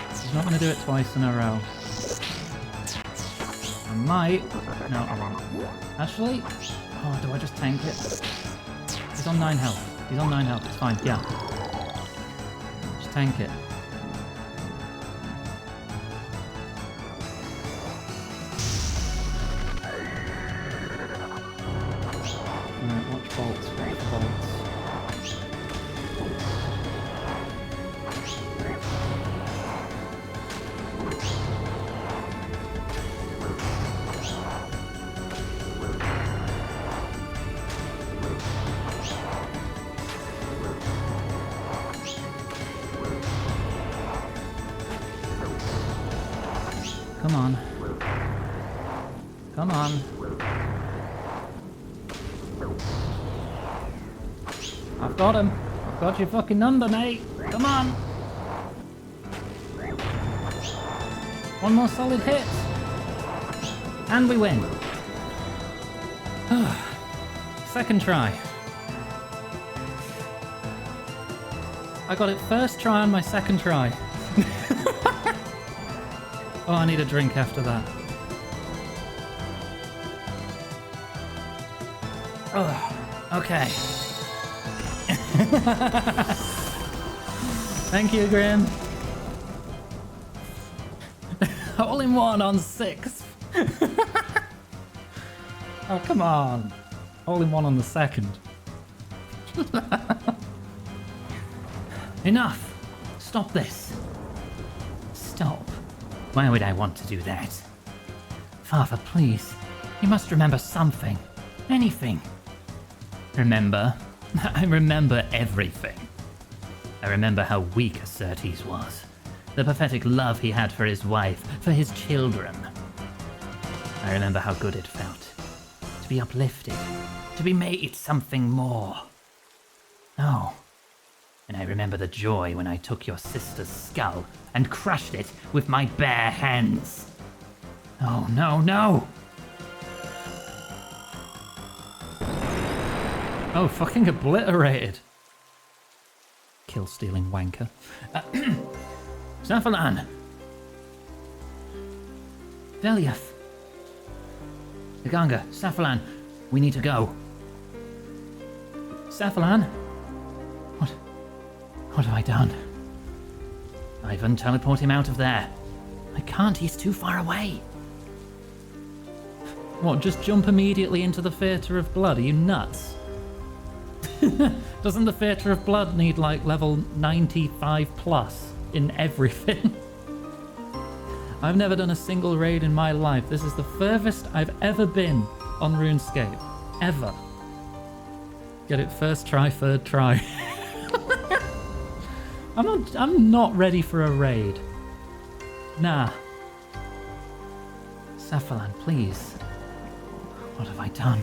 Speaker 1: He's not going to do it twice in a row. I might. No, I won't. Actually? Oh, do I just tank it? He's on 9 health. He's on 9 health. It's fine. Yeah. Just tank it. Come on. Come on. I've got him. I've got your fucking number, mate. Come on. One more solid hit. And we win. Second try. I got it first try on my second try. Oh, I need a drink after that. Oh, okay. Thank you, Grim. All in one on 6th. Oh, come on. All in one on the 2nd. Enough. Stop this. Stop. Why would I want to do that? Father, please. You must remember something. Anything. Remember? I remember everything. I remember how weak Acertes was. The pathetic love he had for his wife, for his children. I remember how good it felt. To be uplifted. To be made something more. Oh. And I remember the joy when I took your sister's skull and crushed it with my bare hands. Oh, no, no! Oh, fucking obliterated. Kill-stealing wanker. Safalan! Veliath! Iganga, Safalan, we need to go. Safalan? What have I done? Ivan, teleport him out of there. I can't, he's too far away. What, just jump immediately into the Theatre of Blood? Are you nuts? Doesn't the Theatre of Blood need like level 95 plus in everything? I've never done a single raid in my life. This is the furthest I've ever been on RuneScape. Ever. Get it first try, third try. I'm not ready for a raid. Nah. Safalan, please. What have I done?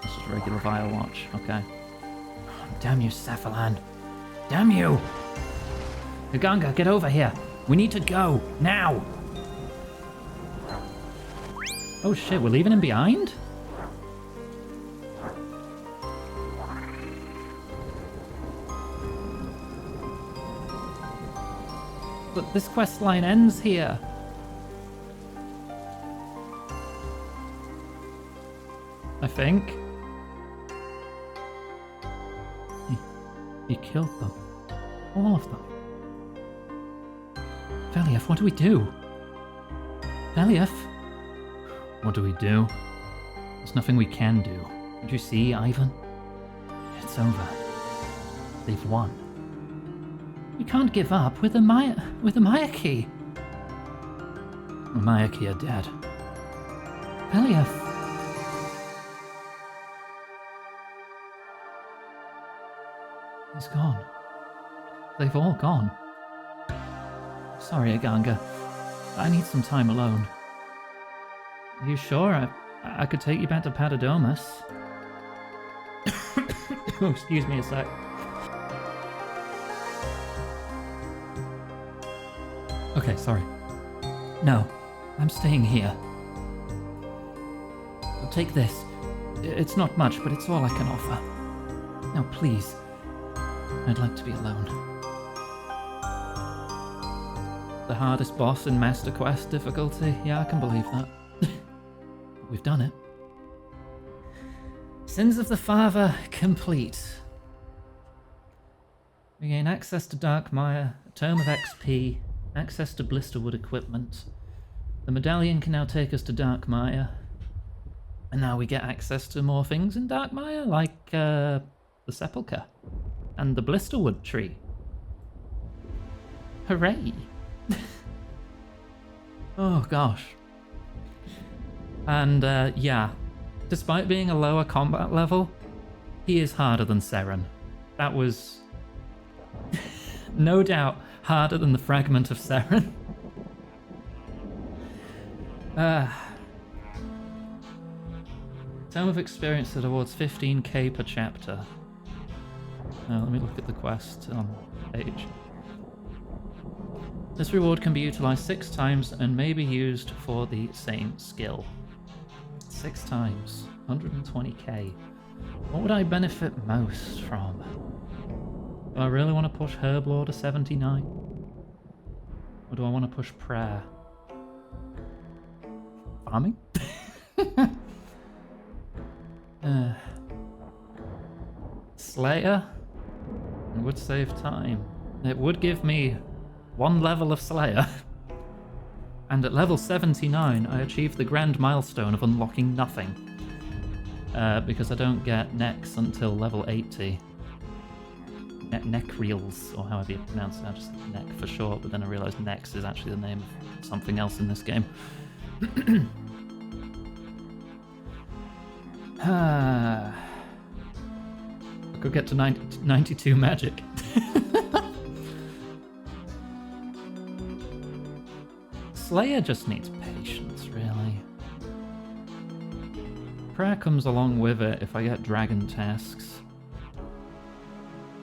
Speaker 1: This is regular Firewatch, okay. Damn you, Safalan. Damn you! Iganga, get over here. We need to go, now! Oh shit, we're leaving him behind? But this quest line ends here. I think. He killed them. All of them. Veliath, what do we do? Veliath? What do we do? There's nothing we can do. Did you see, Ivan? It's over. They've won. We can't give up with the Mayaki. The Mayaki are dead. Veliath. He's gone. They've all gone. Sorry, Iganga. I need some time alone. Are you sure? I could take you back to Patadomus. Oh, excuse me a sec. Okay, sorry. No, I'm staying here. Take this. It's not much, but it's all I can offer. Now, please. I'd like to be alone. The hardest boss in Master Quest difficulty? Yeah, I can believe that. But we've done it. Sins of the Father complete. We gain access to Dark Mire, a tome of XP, access to Blisterwood equipment. The medallion can now take us to Dark Mire. And now we get access to more things in Dark Mire, like the Sepulchre and the Blisterwood tree. Hooray! Oh gosh. And yeah, despite being a lower combat level, he is harder than Seren. That was no doubt harder than the fragment of Seren. Tome of Experience that awards 15k per chapter. Now let me look at the quest on page. This reward can be utilized 6 times and may be used for the same skill. 6 times, 120k. What would I benefit most from? Do I really want to push Herblore to 79? Or do I want to push Prayer? Farming? Slayer? It would save time. It would give me 1 level of Slayer. And at level 79, I achieved the grand milestone of unlocking nothing. Because I don't get necks until level 80. Neck reels, or however you pronounce it. I just think neck for short, but then I realised Nex is actually the name of something else in this game. I could get to 92 magic. Slayer just needs patience, really. Prayer comes along with it if I get dragon tasks.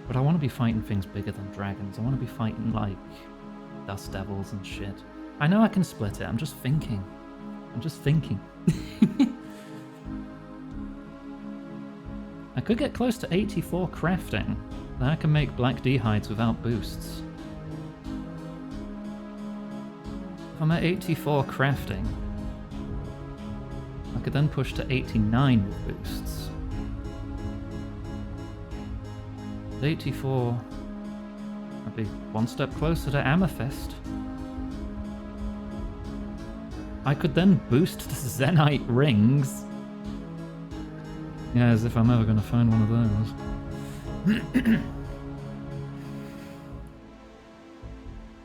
Speaker 1: But I want to be fighting things bigger than dragons. I want to be fighting, like, dust devils and shit. I know I can split it, I'm just thinking. I could get close to 84 crafting. Then I can make black D hides without boosts. If I'm at 84 crafting, I could then push to 89 with boosts. 84, I'd be 1 step closer to Amethyst. I could then boost to Zenite rings. Yeah, as if I'm ever going to find one of those.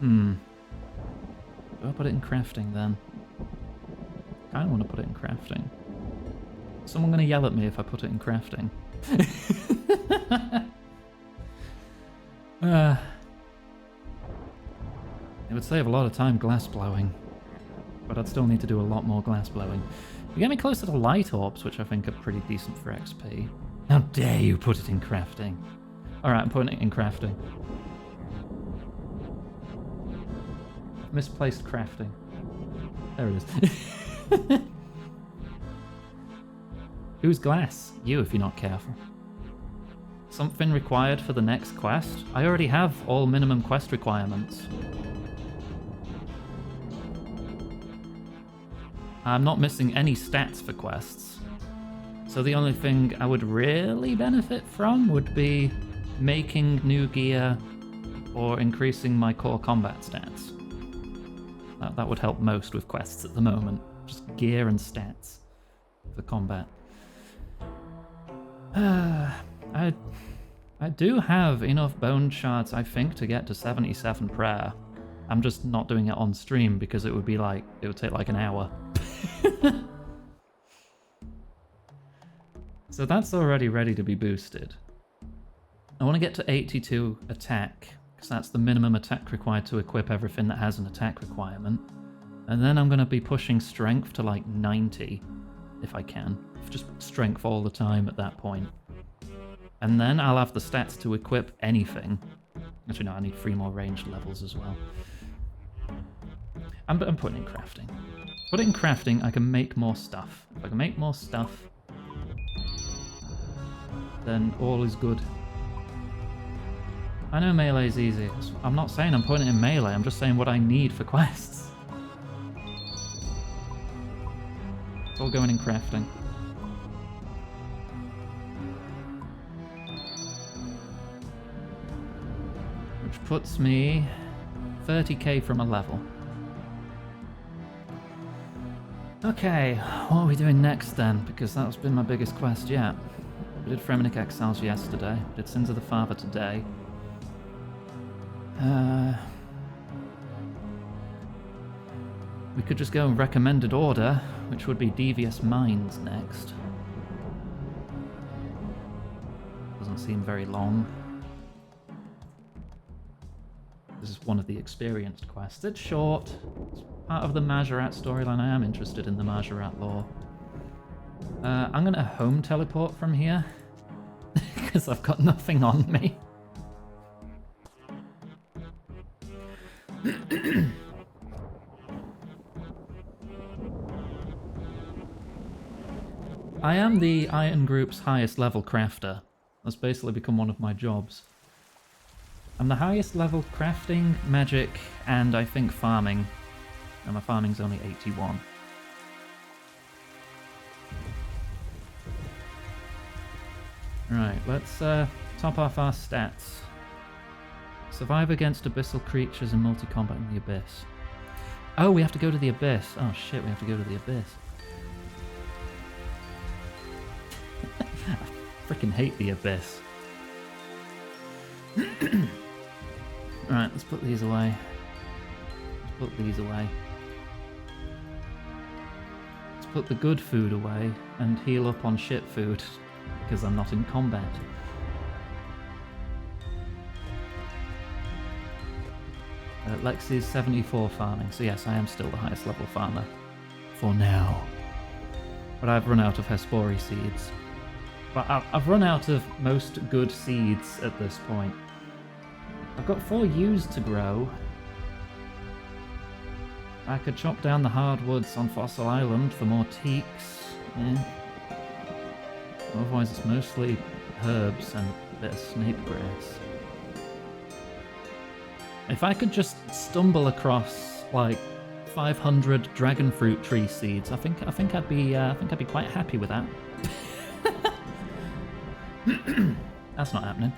Speaker 1: Do I put it in crafting then? I kind of want to put it in crafting. Is someone going to yell at me if I put it in crafting? It would save a lot of time glass blowing, but I'd still need to do a lot more glass blowing. You get me closer to light orbs, which I think are pretty decent for XP. How dare you put it in crafting? Alright, I'm putting it in crafting. Misplaced crafting. There it is. Who's glass? You, if you're not careful. Something required for the next quest? I already have all minimum quest requirements. I'm not missing any stats for quests. So the only thing I would really benefit from would be making new gear or increasing my core combat stats. That would help most with quests at the moment. Just gear and stats for combat. I do have enough bone shards, I think, to get to 77 prayer. I'm just not doing it on stream because it would take like an hour. So that's already ready to be boosted. I want to get to 82 attack, because that's the minimum attack required to equip everything that has an attack requirement. And then I'm going to be pushing strength to like 90, if I can. Just strength all the time at that point. And then I'll have the stats to equip anything. Actually, no, I need 3 more ranged levels as well. I'm putting in crafting. Put it in crafting, I can make more stuff. If I can make more stuff, then all is good. I know melee's easy. I'm not saying I'm putting it in melee, I'm just saying what I need for quests. It's all going in crafting. Which puts me 30k from a level. Okay, what are we doing next then? Because that's been my biggest quest yet. We did Fremenic Exiles yesterday, we did Sins of the Father today. We could just go in recommended order, which would be Devious Minds next. Doesn't seem very long. This is one of the experienced quests. It's short. It's part of the Majorat storyline. I am interested in the Majorat lore. I'm going to home teleport from here, because I've got nothing on me. I am the Iron Group's highest level crafter. That's basically become one of my jobs. I'm the highest level crafting, magic, and I think farming. And my farming's only 81. Right, let's top off our stats. Survive against abyssal creatures and multi-combat in the abyss. Oh, we have to go to the abyss. Oh shit, we have to go to the abyss. I freaking hate the abyss. Right, let's put these away. Let's put these away. Let's put the good food away and heal up on shit food because I'm not in combat. Lexi's 74 farming, so yes, I am still the highest level farmer. For now. But I've run out of Hespori seeds. But I've run out of most good seeds at this point. I've got 4 yews to grow. I could chop down the hardwoods on Fossil Island for more teaks. Yeah. Otherwise it's mostly herbs and a bit of snape grass. If I could just stumble across like 500 dragon fruit tree seeds, I think I'd be quite happy with that. That's not happening.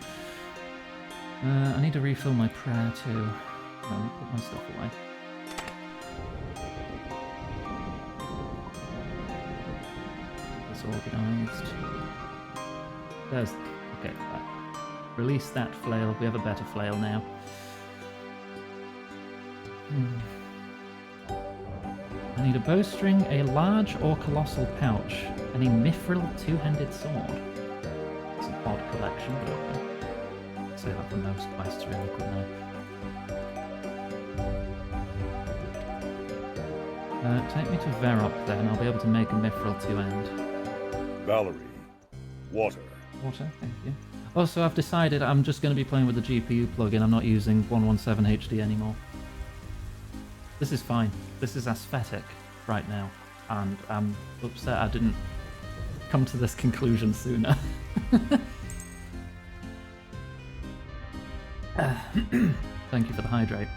Speaker 1: I need to refill my prayer too. No, let me put my stuff away. Disorganized. There's... okay, right. Release that flail. We have a better flail now. I need a bowstring, a large or colossal pouch, and a mithril two-handed sword. It's an odd collection, but okay. I'd say that for most quests, really, couldn't I? Take me to Verop then, I'll be able to make a mithril two-end.
Speaker 3: Valerie. Water.
Speaker 1: Water, thank you. Also, I've decided I'm just going to be playing with the GPU plugin, I'm not using 117 HD anymore. This is fine. This is aesthetic right now, and I'm upset I didn't come to this conclusion sooner. Thank you for the hydrate.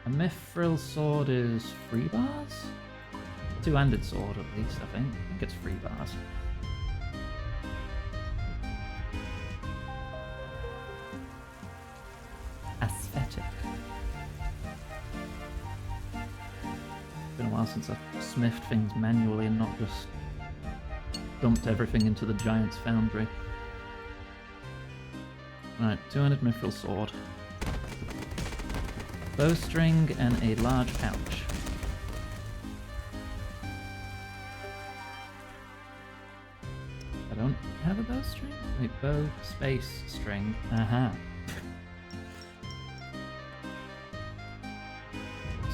Speaker 1: A mithril sword is 3 bars? Two-handed sword at least, I think. I think it's 3 bars. Aesthetic. Been a while since I've smithed things manually and not just dumped everything into the giant's foundry. Right, 200 mithril sword. Bowstring and a large pouch. I don't have a bowstring? Wait, bow, space, string. Aha.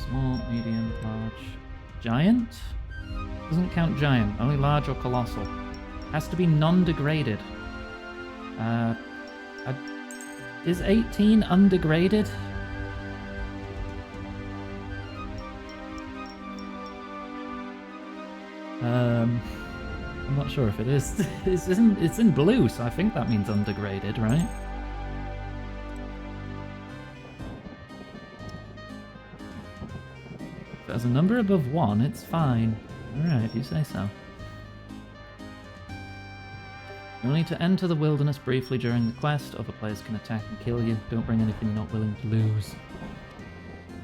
Speaker 1: Small, medium, large. Giant? Doesn't count giant, only large or colossal. Has to be non-degraded. Is 18 undegraded? I'm not sure if it is. It's in blue, so I think that means undegraded, right? If there's a number above 1, it's fine. Alright, if you say so. You'll need to enter the wilderness briefly during the quest. Other players can attack and kill you. Don't bring anything you're not willing to lose.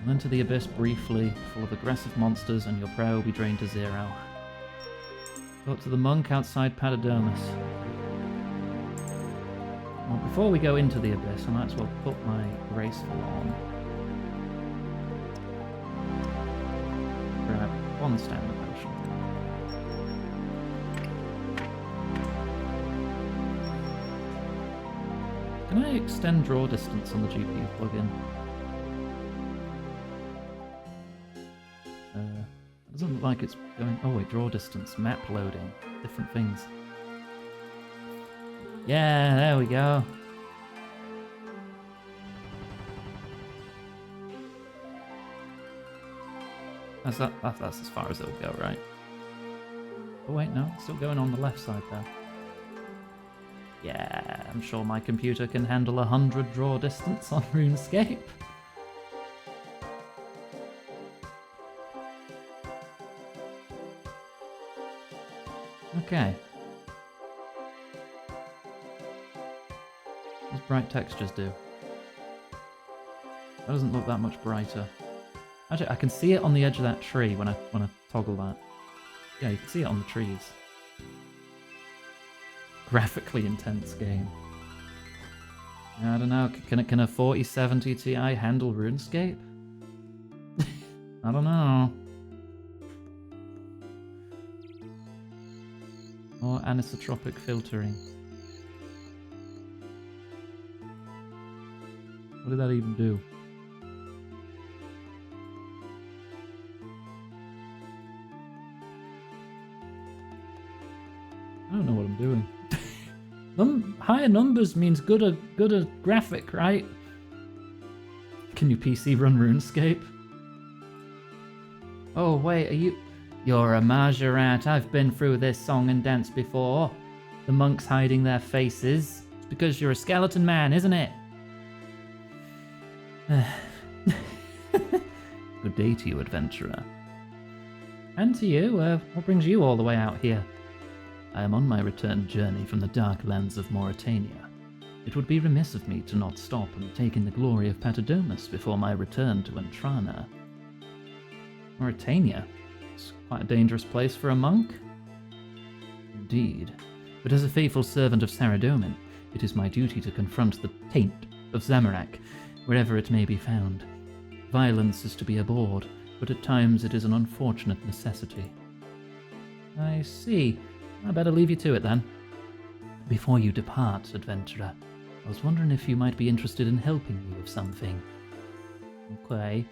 Speaker 1: You'll enter the abyss briefly, full of aggressive monsters, and your prayer will be drained to 0. Go up to the monk outside Patadermis. Well, before we go into the abyss, I might as well put my graceful on. Grab 1 stamina potion. Can I extend draw distance on the GPU plugin? It doesn't look like it's going... oh wait, draw distance, map loading, different things. Yeah, there we go. That's as far as it'll go, right? Oh wait, no, it's still going on the left side there. Yeah, I'm sure my computer can handle 100 draw distance on RuneScape. Okay. What does bright textures do? That doesn't look that much brighter. Actually, I can see it on the edge of that tree when I toggle that. Yeah, you can see it on the trees. Graphically intense game. I don't know. Can a 4070 Ti handle RuneScape? I don't know. Or anisotropic filtering. What did that even do? I don't know what I'm doing. Higher numbers means good a graphic, right? Can your PC run RuneScape? Oh wait, You're a Majorat. I've been through this song and dance before. The monks hiding their faces. It's because you're a skeleton man, isn't it? Good day to you, adventurer. And to you, what brings you all the way out here? I am on my return journey from the dark lands of Mauritania. It would be remiss of me to not stop and take in the glory of Patadomus before my return to Entrana. Mauritania? It's quite a dangerous place for a monk. Indeed. But as a faithful servant of Saradomin, it is my duty to confront the taint of Zamorak, wherever it may be found. Violence is to be abhorred, but at times it is an unfortunate necessity. I see. I better leave you to it then. Before you depart, adventurer, I was wondering if you might be interested in helping me with something. Okay.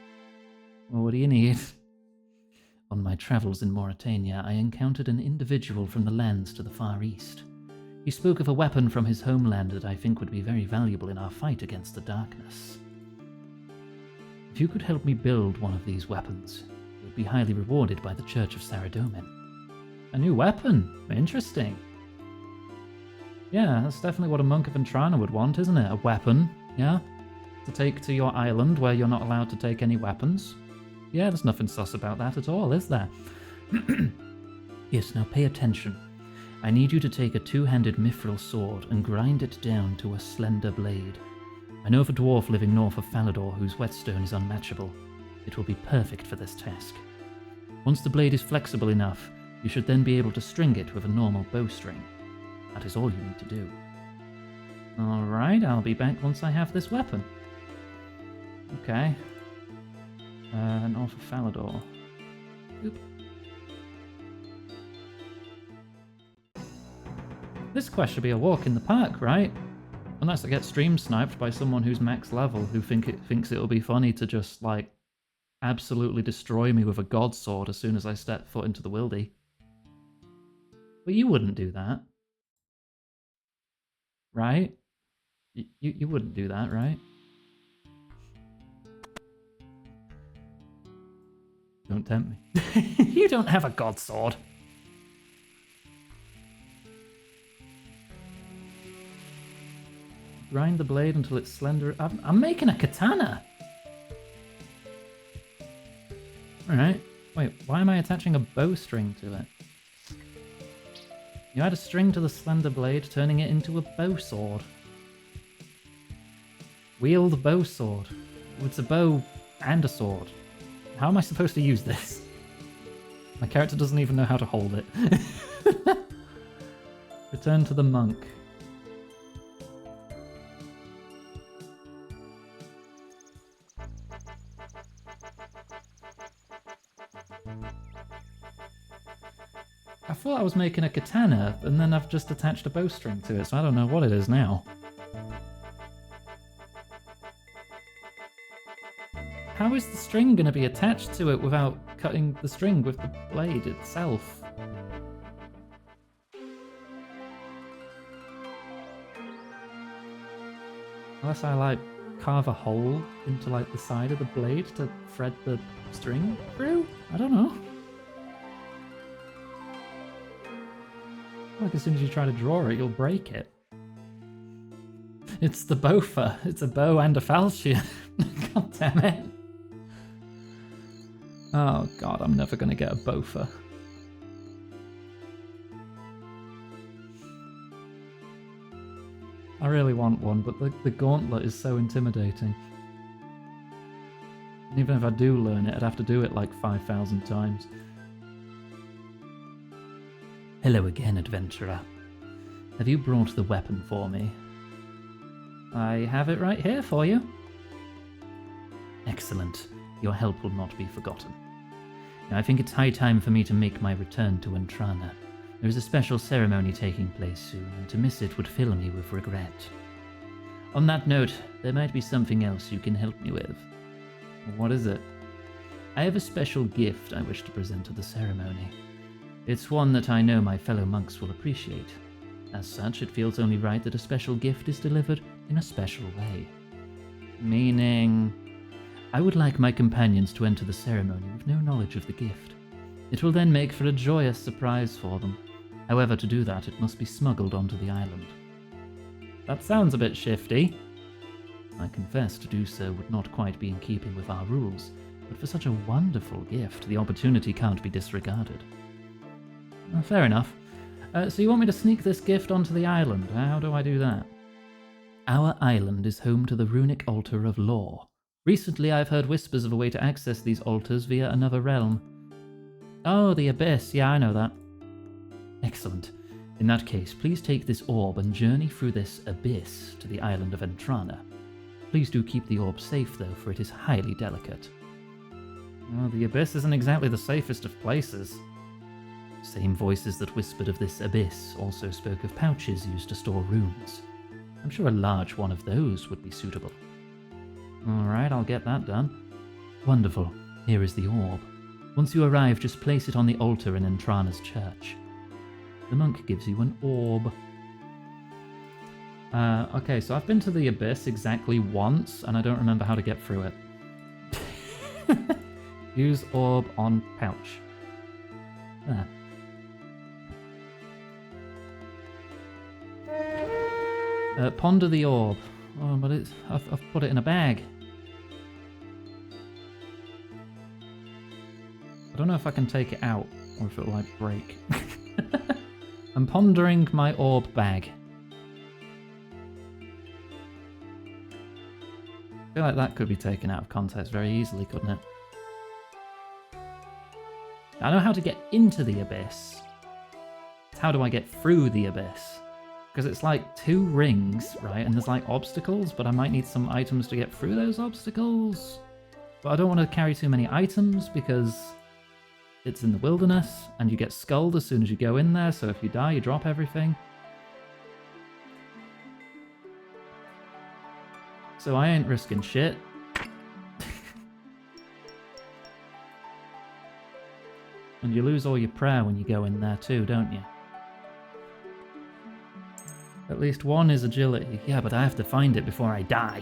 Speaker 1: Well, what do you need? On my travels in Mauritania, I encountered an individual from the lands to the far east. He spoke of a weapon from his homeland that I think would be very valuable in our fight against the darkness. If you could help me build one of these weapons, you would be highly rewarded by the Church of Saradomin. A new weapon? Interesting. Yeah, that's definitely what a monk of Entrana would want, isn't it? A weapon, yeah? To take to your island where you're not allowed to take any weapons. Yeah, there's nothing sus about that at all, is there? Yes, now pay attention. I need you to take a two-handed mithril sword and grind it down to a slender blade. I know of a dwarf living north of Falador whose whetstone is unmatchable. It will be perfect for this task. Once the blade is flexible enough, you should then be able to string it with a normal bowstring. That is all you need to do. Alright, I'll be back once I have this weapon. Okay. North of Falador. Oop. This quest should be a walk in the park, right? Unless I get stream sniped by someone who's max level who thinks it'll be funny to just, like, absolutely destroy me with a god sword as soon as I step foot into the wildy. But you wouldn't do that. Right? You wouldn't do that, right? Don't tempt me. You don't have a god sword. Grind the blade until it's slender. I'm making a katana! Alright. Wait, why am I attaching a bowstring to it? You add a string to the slender blade, turning it into a bow sword. Wield bow sword. Oh, it's a bow and a sword. How am I supposed to use this? My character doesn't even know how to hold it. Return to the monk. I thought I was making a katana, and then I've just attached a bowstring to it, so I don't know what it is now. How is the string going to be attached to it without cutting the string with the blade itself? Unless I, like, carve a hole into, like, the side of the blade to thread the string through? I don't know. Like, as soon as you try to draw it, you'll break it. It's the bofa. It's a bow and a falchion. God damn it. Oh god, I'm never gonna get a bofa. I really want one, but the gauntlet is so intimidating. And even if I do learn it, I'd have to do it like 5,000 times. Hello again, adventurer. Have you brought the weapon for me? I have it right here for you. Excellent. Your help will not be forgotten. Now, I think it's high time for me to make my return to Entrana. There is a special ceremony taking place soon, and to miss it would fill me with regret. On that note, there might be something else you can help me with. What is it? I have a special gift I wish to present to the ceremony. It's one that I know my fellow monks will appreciate. As such, it feels only right that a special gift is delivered in a special way. Meaning, I would like my companions to enter the ceremony with no knowledge of the gift. It will then make for a joyous surprise for them. However, to do that, it must be smuggled onto the island. That sounds a bit shifty. I confess to do so would not quite be in keeping with our rules, but for such a wonderful gift, the opportunity can't be disregarded. Fair enough. So you want me to sneak this gift onto the island? How do I do that? Our island is home to the runic altar of law. Recently I've heard whispers of a way to access these altars via another realm. Oh, the Abyss. Yeah, I know that. Excellent. In that case, please take this orb and journey through this abyss to the island of Entrana. Please do keep the orb safe, though, for it is highly delicate. Oh, the Abyss isn't exactly the safest of places. Same voices that whispered of this abyss also spoke of pouches used to store runes. I'm sure a large one of those would be suitable. Alright, I'll get that done. Wonderful. Here is the orb. Once you arrive, just place it on the altar in Entrana's church. The monk gives you an orb. Okay, so I've been to the Abyss exactly once, and I don't remember how to get through it. Use orb on pouch. There. Ponder the orb. Oh, but I've put it in a bag. I don't know if I can take it out, or if it'll, like, break. I'm pondering my orb bag. I feel like that could be taken out of context very easily, couldn't it? I know how to get into the Abyss. How do I get through the Abyss? Because it's like 2 rings, right? And there's like obstacles, but I might need some items to get through those obstacles. But I don't want to carry too many items because it's in the wilderness and you get skulled as soon as you go in there. So if you die, you drop everything. So I ain't risking shit. And you lose all your prayer when you go in there too, don't you? At least one is agility. Yeah, but I have to find it before I die.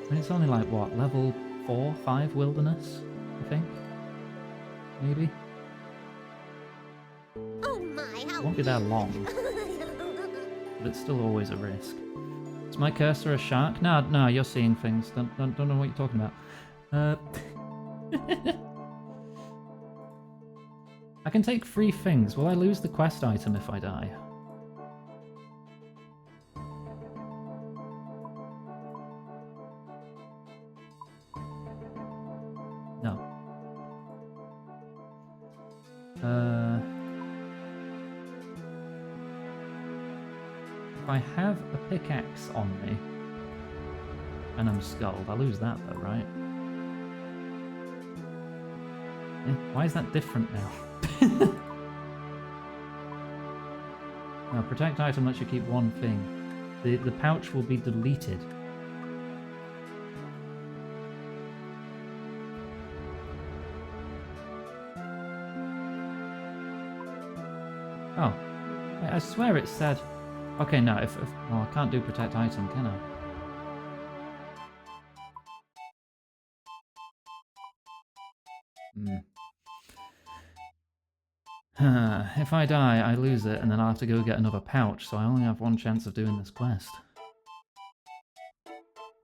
Speaker 1: And it's only like, what, level 4, 5 wilderness, I think? Maybe?
Speaker 2: Oh my, how
Speaker 1: It won't be that long, but it's still always a risk. Is my cursor a shark? No, you're seeing things. Don't know what you're talking about. I can take 3 things. Will I lose the quest item if I die? No. If I have a pickaxe on me and I'm skulled, I lose that though, right? Why is that different now? No, protect item lets you keep 1 thing. The pouch will be deleted. Oh, I swear it said Okay, no, if well, I can't do protect item, can I? If I die, I lose it, and then I'll have to go get another pouch, so I only have one chance of doing this quest.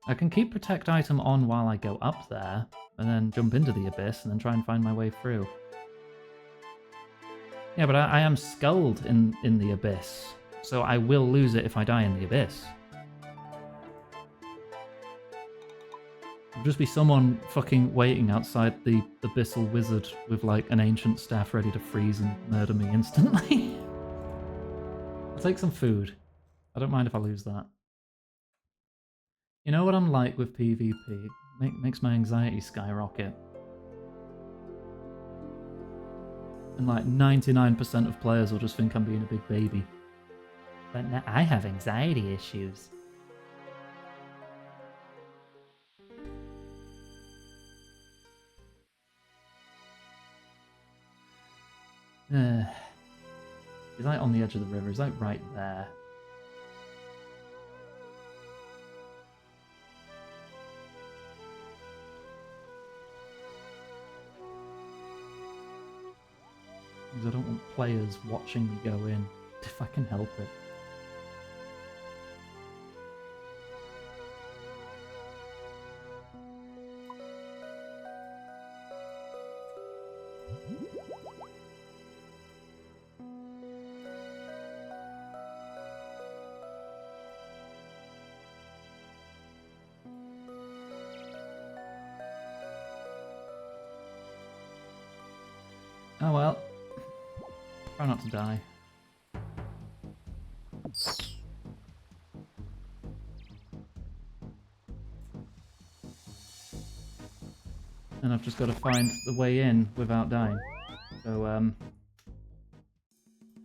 Speaker 1: I can keep protect item on while I go up there, and then jump into the abyss, and then try and find my way through. Yeah, but I am skulled in the abyss, so I will lose it if I die in the abyss. There'll just be someone fucking waiting outside the abyssal wizard with like an ancient staff ready to freeze and murder me instantly. I'll take some food. I don't mind if I lose that. You know what I'm like with PvP? Makes my anxiety skyrocket. And like 99% of players will just think I'm being a big baby. But now I have anxiety issues. He's like on the edge of the river. He's like right there. Because I don't want players watching me go in, if I can help it. Oh well. Try not to die. And I've just got to find the way in without dying. So,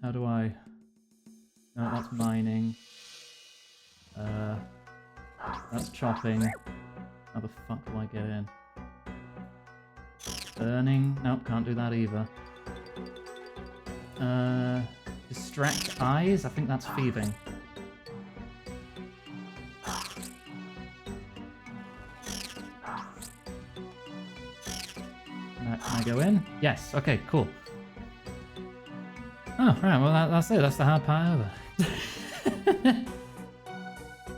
Speaker 1: how do I... No, that's mining. That's chopping. How the fuck do I get in? Burning? Nope, can't do that either. Distract eyes? I think that's thieving. Can I go in? Yes, okay, cool. Oh, right, well that's it, that's the hard part over.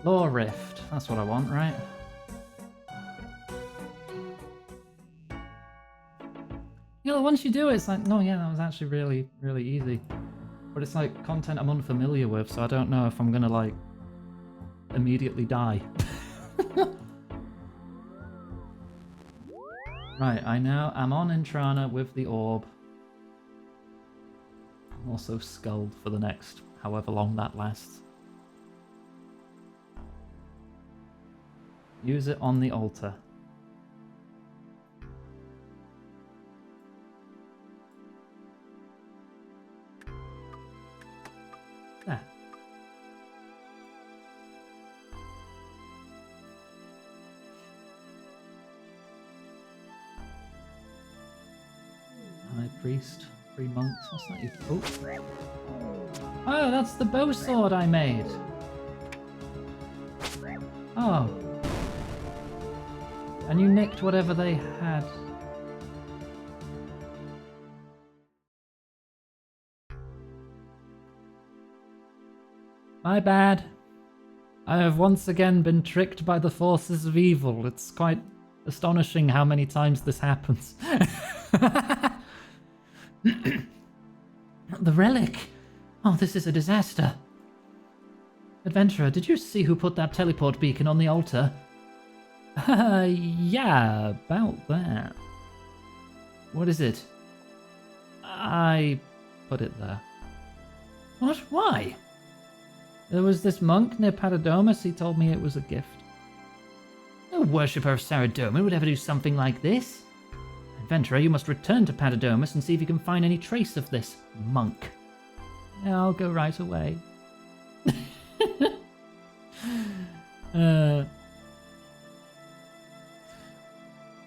Speaker 1: Lore Rift, that's what I want, right? You know, once you do it, it's like, no, yeah, that was actually really, really easy. But it's like content I'm unfamiliar with, so I don't know if I'm gonna, like, immediately die. Right, I'm on Intrana with the orb. I'm also skulled for the next however long that lasts. Use it on the altar. There. High priest, 3 monks. What's that? Oh, that's the bow sword I made. Oh. And you nicked whatever they had. My bad. I have once again been tricked by the forces of evil. It's quite astonishing how many times this happens. The relic! Oh, this is a disaster. Adventurer, did you see who put that teleport beacon on the altar? Yeah, about that. What is it? I put it there. What? Why? There was this monk near Patadomus, he told me it was a gift. No worshipper of Saradomin would ever do something like this. Adventurer, you must return to Patadomus and see if you can find any trace of this monk. Yeah, I'll go right away.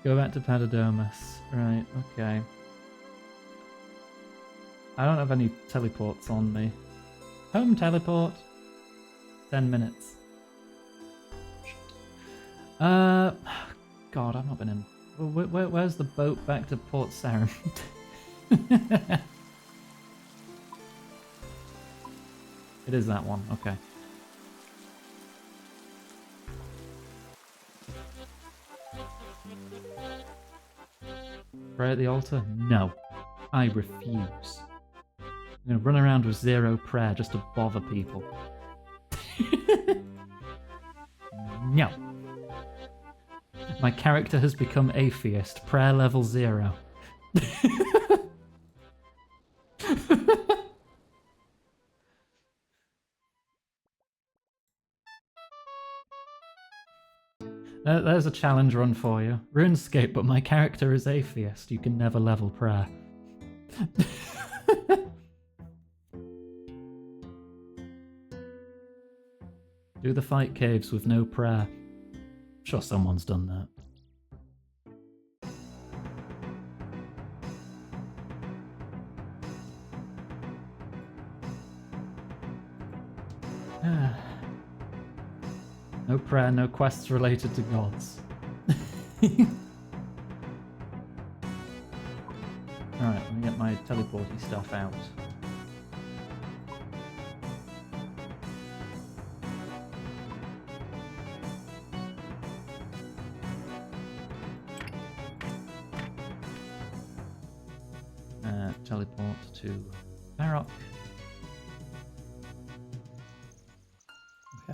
Speaker 1: Go back to Patadomus. Right, okay. I don't have any teleports on me. Home teleport. 10 minutes. God, I've not been in. Where's the boat back to Port Sarim? It is that one, okay. Pray at the altar? No. I refuse. I'm gonna run around with 0 prayer just to bother people. No. My character has become atheist. Prayer level 0. There's a challenge run for you. RuneScape, but my character is atheist. You can never level prayer. Do the fight caves with no prayer. I'm sure someone's done that. No prayer, no quests related to gods. Alright, let me get my teleporty stuff out. Teleport to Barrock.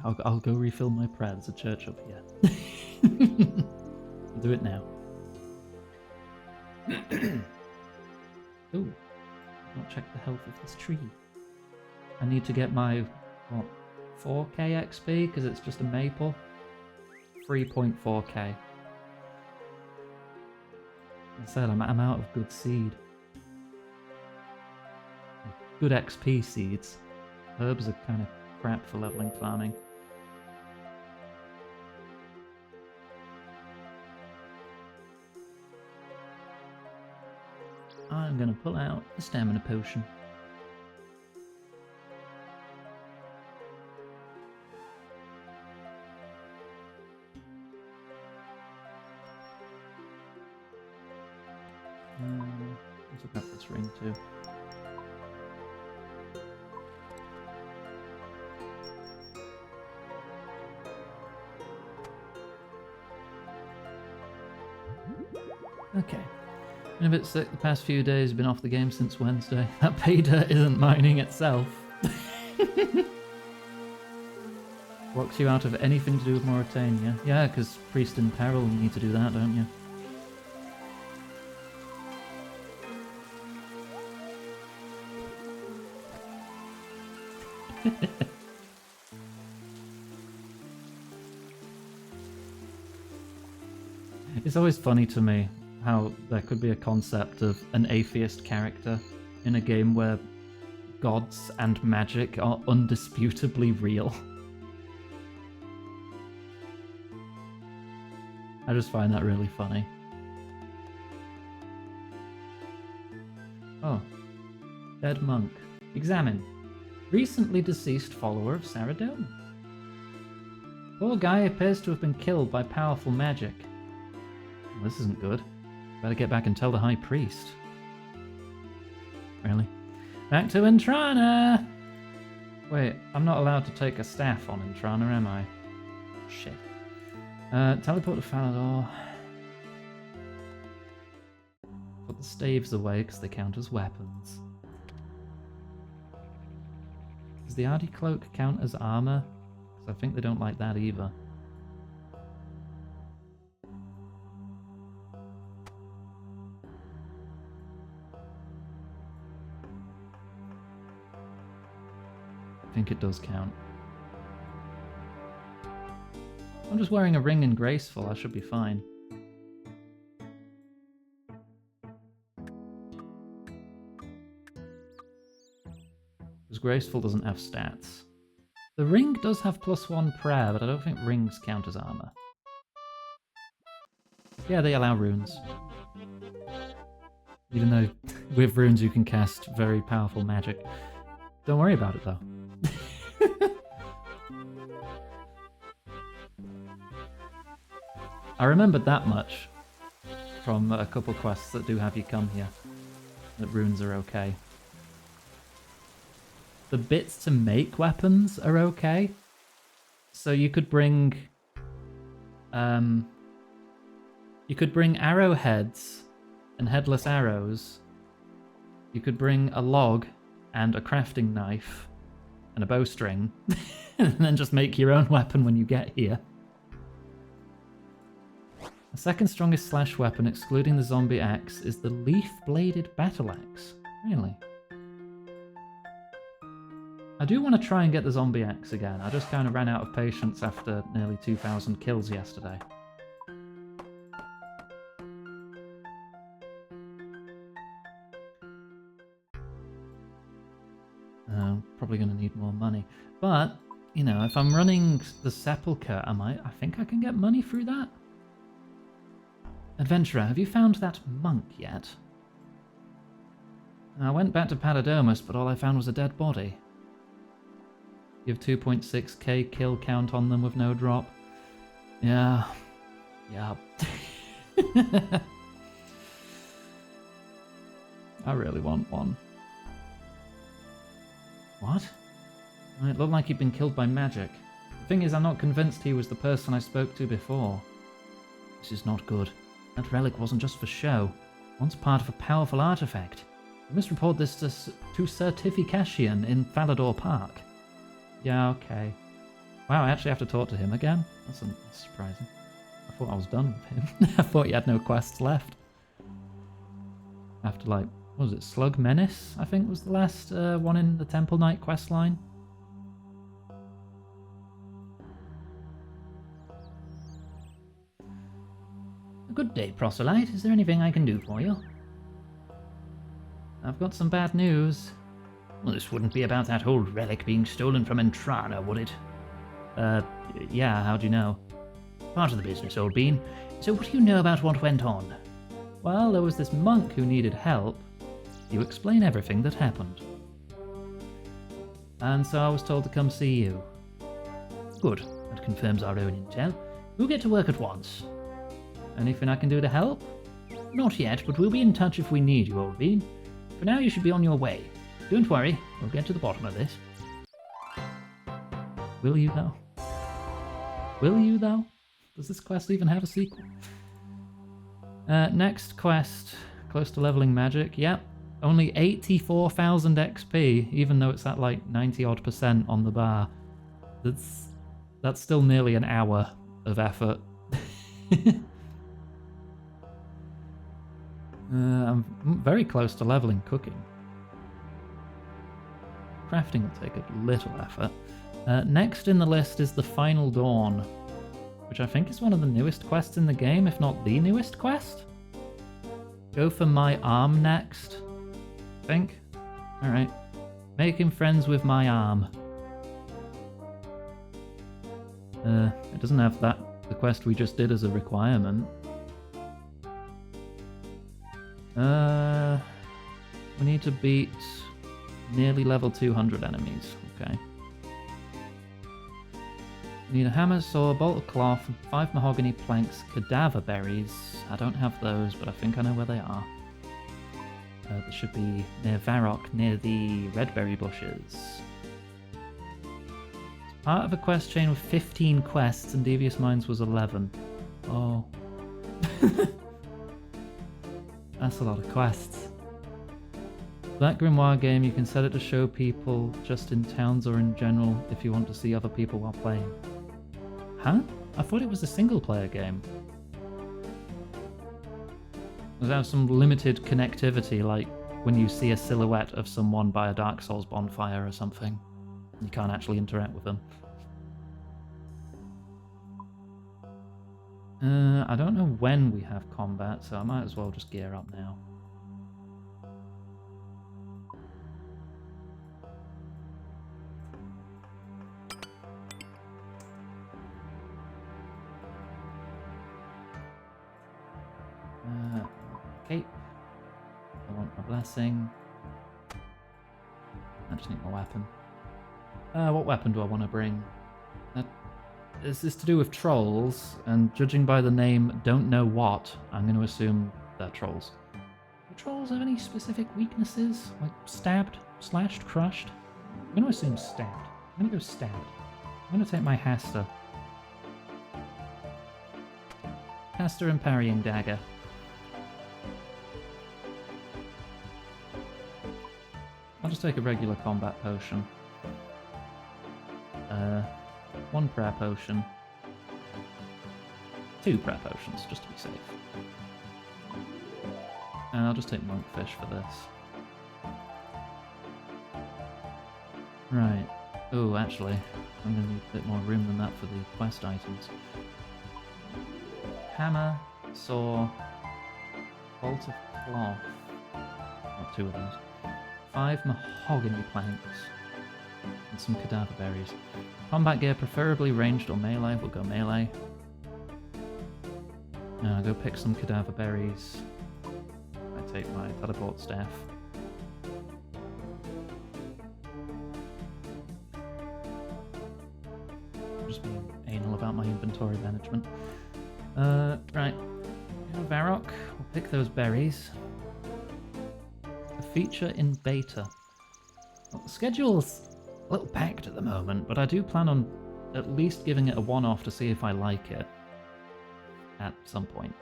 Speaker 1: Okay, I'll go refill my prayer. There's a church up here. I'll do it now. Ooh, not check the health of this tree. I need to get my, what, 4k XP because it's just a maple? 3.4k. I said I'm out of good seed. Good XP seeds. Herbs are kind of crap for leveling farming. I'm gonna pull out the stamina potion. Let's look up this ring too. Okay. Been a bit sick the past few days, been off the game since Wednesday. That pay dirt isn't mining itself. Blocks you out of anything to do with Mauritania. Yeah, because Priest in Peril, you need to do that, don't you? It's always funny to me how there could be a concept of an atheist character in a game where gods and magic are undisputably real. I just find that really funny. Oh. Dead monk. Examine. Recently deceased follower of Saradone. Poor guy appears to have been killed by powerful magic. Well, this isn't good. Better get back and tell the High Priest. Really? Back to Intrana! Wait, I'm not allowed to take a staff on Intrana, am I? Shit. Teleport to Falador. Put the staves away because they count as weapons. Does the Ardy Cloak count as armor? Because I think they don't like that either. I think it does count. I'm just wearing a ring and graceful, I should be fine. Because graceful doesn't have stats. The ring does have +1 prayer, but I don't think rings count as armor. Yeah, they allow runes. Even though with runes you can cast very powerful magic. Don't worry about it though. I remembered that much from a couple quests that do have you come here. That runes are okay. The bits to make weapons are okay. So you could bring... you could bring arrowheads and headless arrows. You could bring a log and a crafting knife and a bowstring. And then just make your own weapon when you get here. The second strongest slash weapon, excluding the zombie axe, is the leaf-bladed battle axe. Really? I do want to try and get the zombie axe again. I just kind of ran out of patience after nearly 2,000 kills yesterday. Probably going to need more money. But, you know, if I'm running the Sepulchre, I think I can get money through that? Adventurer, have you found that monk yet? I went back to Patadomus, but all I found was a dead body. You have 2.6k kill count on them with no drop. Yeah. Yeah. I really want one. What? It looked like he'd been killed by magic. The thing is, I'm not convinced he was the person I spoke to before. This is not good. That relic wasn't just for show. Once part of a powerful artifact. We must report this to Certification in Falador Park. Yeah, okay. Wow, I actually have to talk to him again? That's surprising. I thought I was done with him. I thought he had no quests left. After, like, what was it? Slug Menace, I think, was the last one in the Temple Knight quest line. Good day, proselyte. Is there anything I can do for you? I've got some bad news. Well, this wouldn't be about that old relic being stolen from Entrana, would it? Yeah, how do you know? Part of the business, old bean. So what do you know about what went on? Well, there was this monk who needed help. You explain everything that happened. And so I was told to come see you. Good. That confirms our own intel. We'll get to work at once. Anything I can do to help? Not yet, but we'll be in touch if we need you, old bean. For now, you should be on your way. Don't worry, we'll get to the bottom of this. Will you, though? Will you, though? Does this quest even have a sequel? Next quest, close to leveling magic. Yep, only 84,000 XP, even though it's at like 90-odd% on the bar. That's still nearly an hour of effort. I'm very close to leveling cooking. Crafting will take a little effort. Next in the list is the Final Dawn, which I think is one of the newest quests in the game, if not the newest quest. Go for my arm next, I think. Alright. Making friends with my arm. It doesn't have the quest we just did as a requirement. We need to beat nearly level 200 enemies. Okay. We need a hammer, saw, bolt of cloth, 5 mahogany planks, cadaver berries. I don't have those, but I think I know where they are. They should be near Varrock, near the redberry bushes. It's part of a quest chain with 15 quests, and Devious Minds was 11. Oh. That's a lot of quests. That grimoire game, you can set it to show people just in towns or in general if you want to see other people while playing. Huh? I thought it was a single-player game. Does it have some limited connectivity, like when you see a silhouette of someone by a Dark Souls bonfire or something? You can't actually interact with them. I don't know when we have combat, so I might as well just gear up now. Okay. I want my blessing. I just need my weapon. What weapon do I want to bring? this is to do with trolls, and judging by the name Don't Know What, I'm going to assume they're trolls. Do trolls have any specific weaknesses? Like stabbed, slashed, crushed? I'm going to assume stabbed. I'm going to go stabbed. I'm going to take my Hasta. Hasta and parrying dagger. I'll just take a regular combat potion. One prayer potion. 2 prayer potions, just to be safe. And I'll just take monkfish for this. Right. Oh, actually, I'm going to need a bit more room than that for the quest items. Hammer, saw, bolt of cloth. Not 2 of those. 5 mahogany planks. And some cadaver berries. Combat gear, preferably ranged or melee. We'll go melee. Now I'll go pick some cadaver berries. I take my teleport staff. I'm just being anal about my inventory management. Right. Varrock. We'll pick those berries. A feature in beta. Well, the schedule's a little packed at the moment, but I do plan on at least giving it a one-off to see if I like it at some point.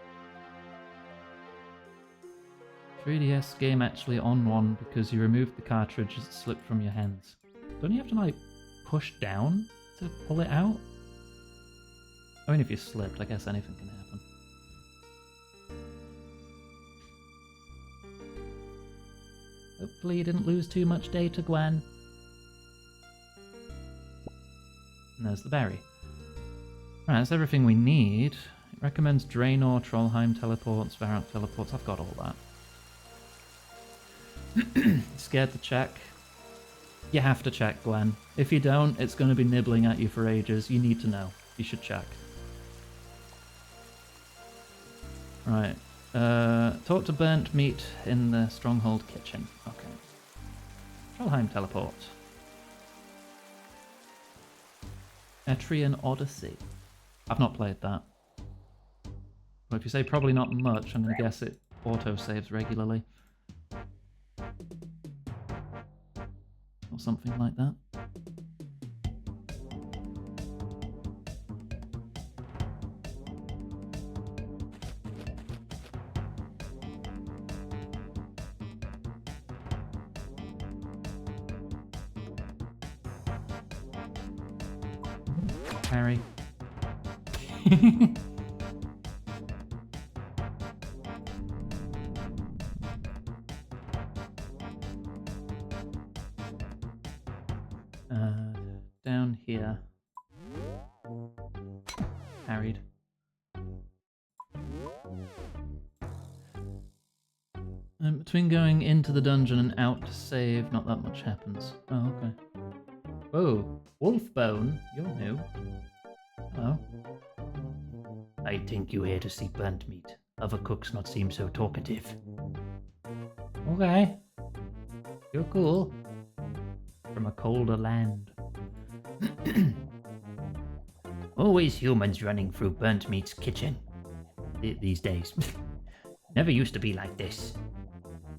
Speaker 1: 3DS game actually on one because you removed the cartridge as it slipped from your hands. Don't you have to like push down to pull it out? I mean, if you slipped, I guess anything can happen. Hopefully you didn't lose too much data, Gwen. And there's the berry. Right, that's everything we need. It recommends Draenor, Trollheim teleports, Varrock teleports. I've got all that. Scared to check? You have to check, Gwen. If you don't, it's going to be nibbling at you for ages. You need to know. You should check. Right. Talk to Burnt Meat in the Stronghold kitchen. Okay. Trollheim teleport. Etrian Odyssey. I've not played that. But if you say probably not much, I'm going to guess it auto-saves regularly. Or something like that. Harry. Down here. Harried. Between going into the dungeon and out to save, not that much happens. Oh, okay. Whoa, Wolfbone, you're new. Hello. I think you're here to see burnt meat. Other cooks not seem so talkative. Okay. You're cool. From a colder land. Always humans running through burnt meat's kitchen. These days. Never used to be like this.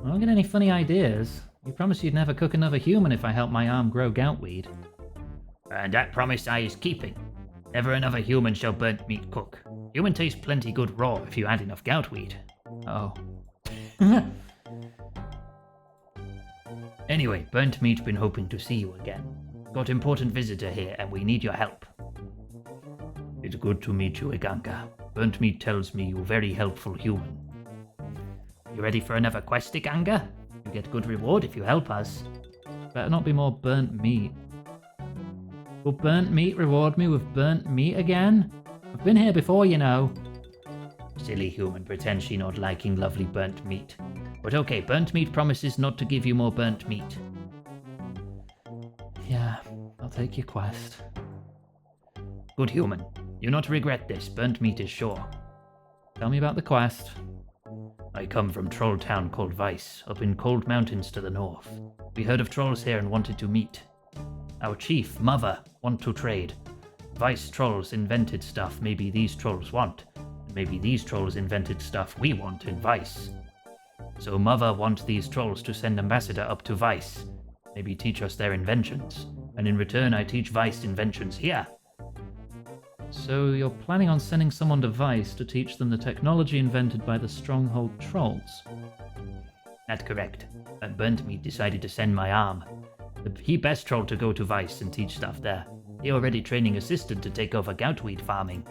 Speaker 1: I don't get any funny ideas. You promised you'd never cook another human if I helped my arm grow goutweed. And that promise I is keeping. Never another human shall burnt meat cook. Human tastes plenty good raw if you add enough goutweed. Oh. Anyway, burnt meat been hoping to see you again. Got important visitor here and we need your help. It's good to meet you, Iganga. Burnt meat tells me you're very helpful human. You ready for another quest, Iganga? You get good reward if you help us. Better not be more burnt meat. Will burnt meat reward me with burnt meat again? I've been here before, you know. Silly human pretends she not liking lovely burnt meat. But okay, burnt meat promises not to give you more burnt meat. Yeah, I'll take your quest. Good human. You not regret this. Burnt meat is sure. Tell me about the quest. I come from Troll Town called Vice, up in cold mountains to the north. We heard of trolls here and wanted to meet. Our chief, Mother, want to trade. Vice trolls invented stuff maybe these trolls want. And maybe these trolls invented stuff we want in Vice. So Mother wants these trolls to send Ambassador up to Vice. Maybe teach us their inventions. And in return I teach Vice inventions here. So you're planning on sending someone to Vice to teach them the technology invented by the Stronghold trolls? That's correct. But Burnt Meat decided to send my arm. He best troll to go to Vice and teach stuff there. He already training assistant to take over goutweed farming.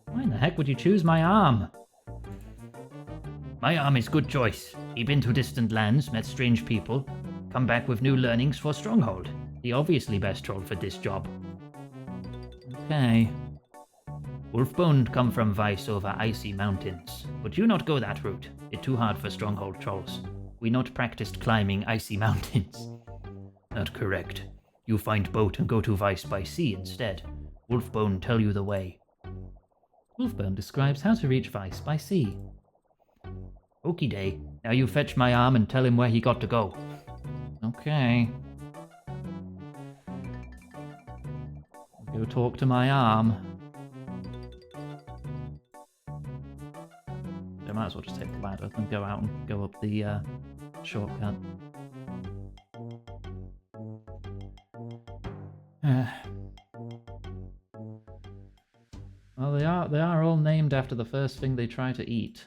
Speaker 1: Why in the heck would you choose my arm? My arm is good choice. He been to distant lands, met strange people, come back with new learnings for Stronghold. He obviously best troll for this job. Okay. Wolfbone come from Vice over icy mountains, but you not go that route. It too hard for Stronghold trolls. We not practiced climbing icy mountains. Not correct. You find boat and go to Vice by sea instead. Wolfbone tell you the way. Wolfbone describes how to reach Vice by sea. Okie day. Now you fetch my arm and tell him where he got to go. Okay. Go talk to my arm. I might as well just take the ladder and go out and go up the shortcut. Well, they are all named after the first thing they try to eat.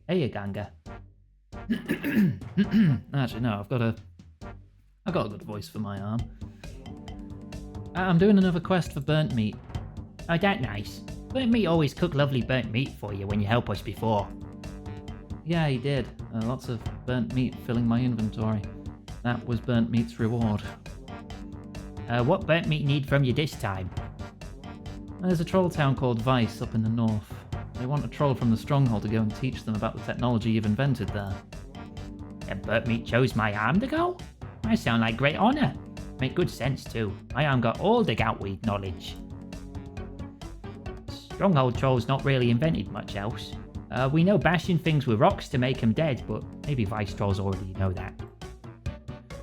Speaker 1: Hey, Iganga. Actually, no, I've got a good voice for my arm. I'm doing another quest for Burnt Meat. Oh, that nice. Burnt Meat always cook lovely burnt meat for you when you help us before. Yeah, he did. Lots of burnt meat filling my inventory. That was Burnt Meat's reward. What burnt meat need from you this time? There's a troll town called Vice up in the north. They want a troll from the Stronghold to go and teach them about the technology you've invented there. And Burnt Meat chose my arm to go? I sound like great honour. Make good sense too. My arm got all the goutweed knowledge. Stronghold trolls not really invented much else. We know bashing things with rocks to make them dead, but maybe Vice trolls already know that.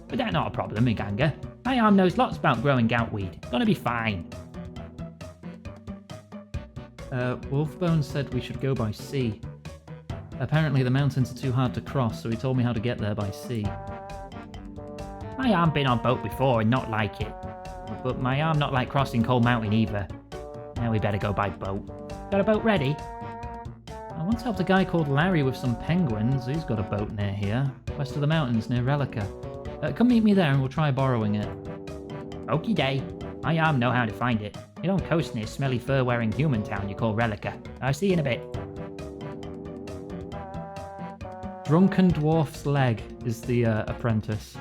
Speaker 1: But that's not a problem, Iganga. My arm knows lots about growing goutweed. Gonna be fine. Wolfbone said we should go by sea. Apparently the mountains are too hard to cross, so he told me how to get there by sea. My arm been on boat before and not like it. But my arm not like crossing Cold Mountain either. Now we better go by boat. Got a boat ready? I once helped a guy called Larry with some penguins. He's got a boat near here, west of the mountains near Relica. Come meet me there and we'll try borrowing it. Okie day. My arm know how to find it. You don't coast near smelly fur-wearing human town you call Relica. I'll see you in a bit. Drunken Dwarf's Leg is the apprentice.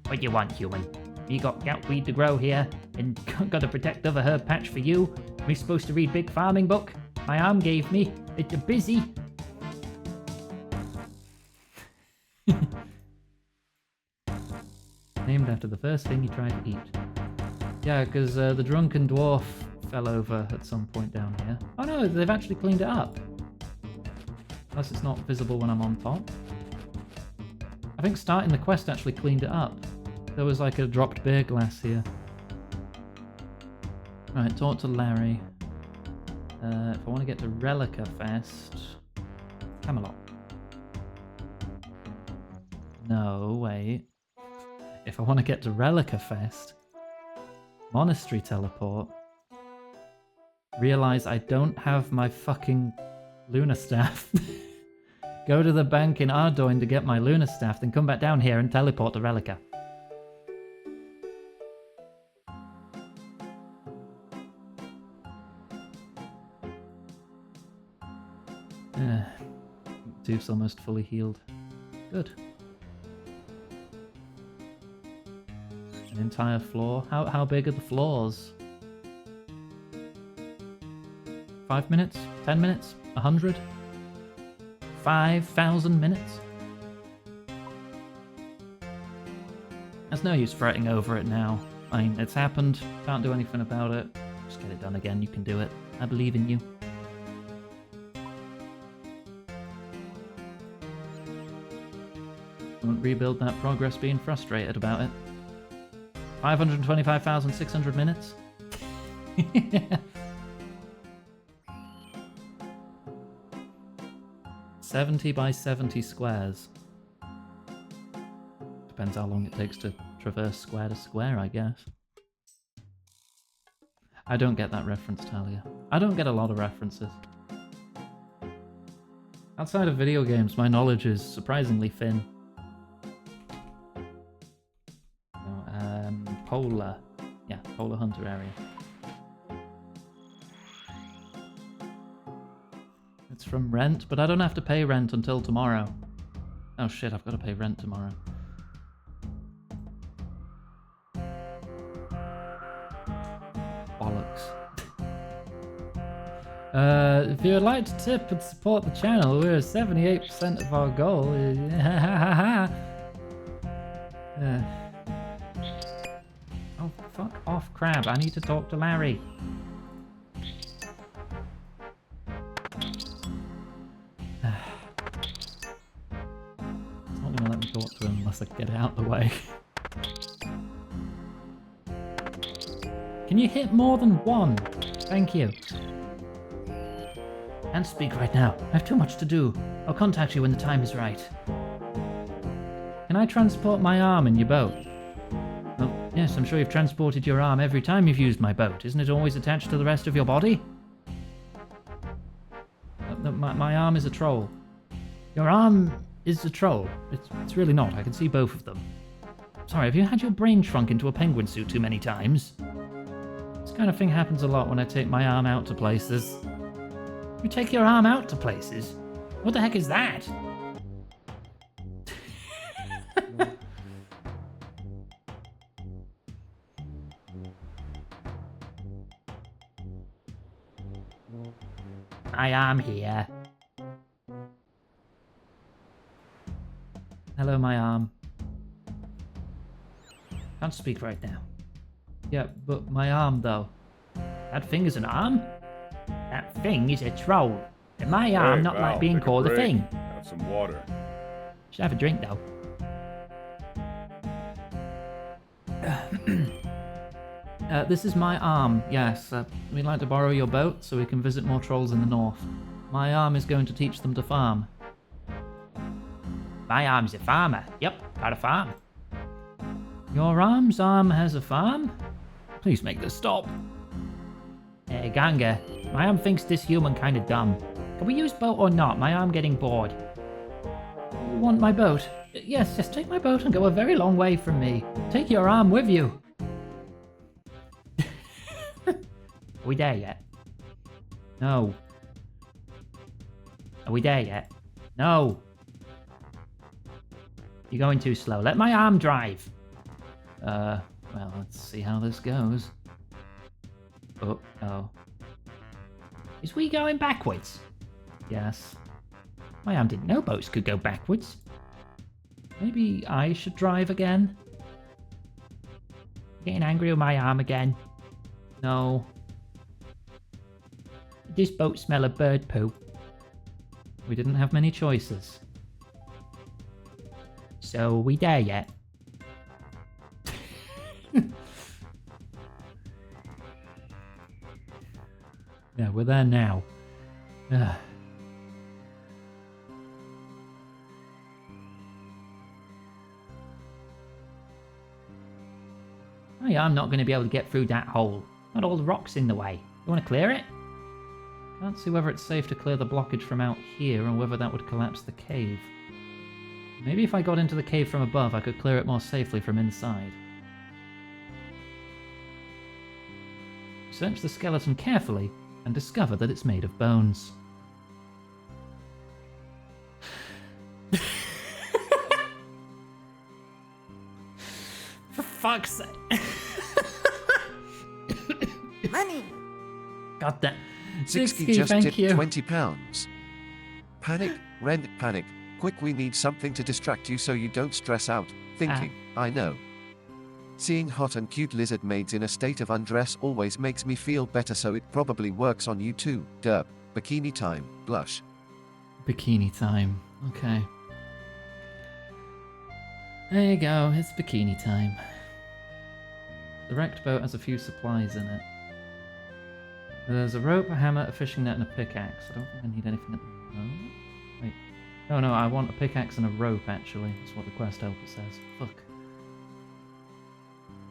Speaker 1: What you want, human? We got goutweed to grow here, and got to protect other herb patch for you. We supposed to read big farming book? My arm gave me. It's busy. Named after the first thing he tried to eat. Yeah, because the drunken dwarf fell over at some point down here. Oh no, they've actually cleaned it up. Unless it's not visible when I'm on top. I think starting the quest actually cleaned it up. There was like a dropped beer glass here. Right, talk to Larry. If I want to get to Relica Fest... Camelot. No, wait. If I want to get to Relica Fest... Monastery teleport. Realize I don't have my fucking Lunar Staff. Go to the bank in Ardoin to get my Lunar Staff, then come back down here and teleport to Relica. Tooth's almost fully healed. Good. An entire floor? How big are the floors? 5 minutes? 10 minutes? 100? 5,000 minutes? There's no use fretting over it now. I mean, it's happened. Can't do anything about it. Just get it done again. You can do it. I believe in you. Won't rebuild that progress being frustrated about it. 525,600 minutes? 70 by 70 squares. Depends how long it takes to traverse square to square, I guess. I don't get that reference, Talia. I don't get a lot of references. Outside of video games, my knowledge is surprisingly thin. Polar. Yeah, Polar Hunter area. It's from rent, but I don't have to pay rent until tomorrow. Oh shit, I've got to pay rent tomorrow. Bollocks. If you would like to tip and support the channel, we're at 78% of our goal. Oh, fuck off, Crab. I need to talk to Larry. It's not gonna let me talk to him unless I get it out of the way. Can you hit more than one? Thank you. Can't speak right now. I have too much to do. I'll contact you when the time is right. Can I transport my arm in your boat? Well, yes, I'm sure you've transported your arm every time you've used my boat. Isn't it always attached to the rest of your body? My arm is a troll. Your arm is a troll. It's really not. I can see both of them. Sorry, have you had your brain shrunk into a penguin suit too many times? This kind of thing happens a lot when I take my arm out to places. You take your arm out to places? What the heck is that? I am here. Hello, my arm. Can't speak right now. Yeah, but my arm, though. That thing is an arm? That thing is a troll. And my arm not
Speaker 3: Val,
Speaker 1: like being
Speaker 3: take a
Speaker 1: called a
Speaker 3: break.
Speaker 1: thing.
Speaker 3: Have some water.
Speaker 1: Should have a drink, though. This is my arm, yes. We'd like to borrow your boat so we can visit more trolls in the north. My arm is going to teach them to farm. My arm's a farmer. Yep, got a farm. Your arm has a farm? Please make this stop. Iganga, my arm thinks this human kind of dumb. Can we use boat or not? My arm getting bored. You want my boat? Yes, just take my boat and go a very long way from me. Take your arm with you. Are we there yet? No. Are we there yet? No. You're going too slow. Let my arm drive. Well, let's see how this goes. Oh. Is we going backwards? Yes. My arm didn't know boats could go backwards. Maybe I should drive again? Getting angry with my arm again? No. Did this boat smell of bird poo? We didn't have many choices. So, are we there yet? Yeah, we're there now. I'm not going to be able to get through that hole. Not all the rocks in the way. You want to clear it? Can't see whether it's safe to clear the blockage from out here or whether that would collapse the cave. Maybe if I got into the cave from above, I could clear it more safely from inside. Search the skeleton carefully and discover that it's made of bones. For fuck's sake.
Speaker 2: Money.
Speaker 1: Got that.
Speaker 4: 60
Speaker 1: Zixky,
Speaker 4: just
Speaker 1: thank
Speaker 4: tipped
Speaker 1: you.
Speaker 4: £20. Panic, Ren, panic. Quick, we need something to distract you so you don't stress out. Thinking, I know. Seeing hot and cute lizard maids in a state of undress always makes me feel better, so it probably works on you too. Derp. Bikini time. Blush.
Speaker 1: Bikini time. Okay. There you go, it's bikini time. The wrecked boat has a few supplies in it. There's a rope, a hammer, a fishing net, and a pickaxe. I don't think I need anything at the moment. Wait. No, I want a pickaxe and a rope, actually. That's what the quest helper says. Fuck.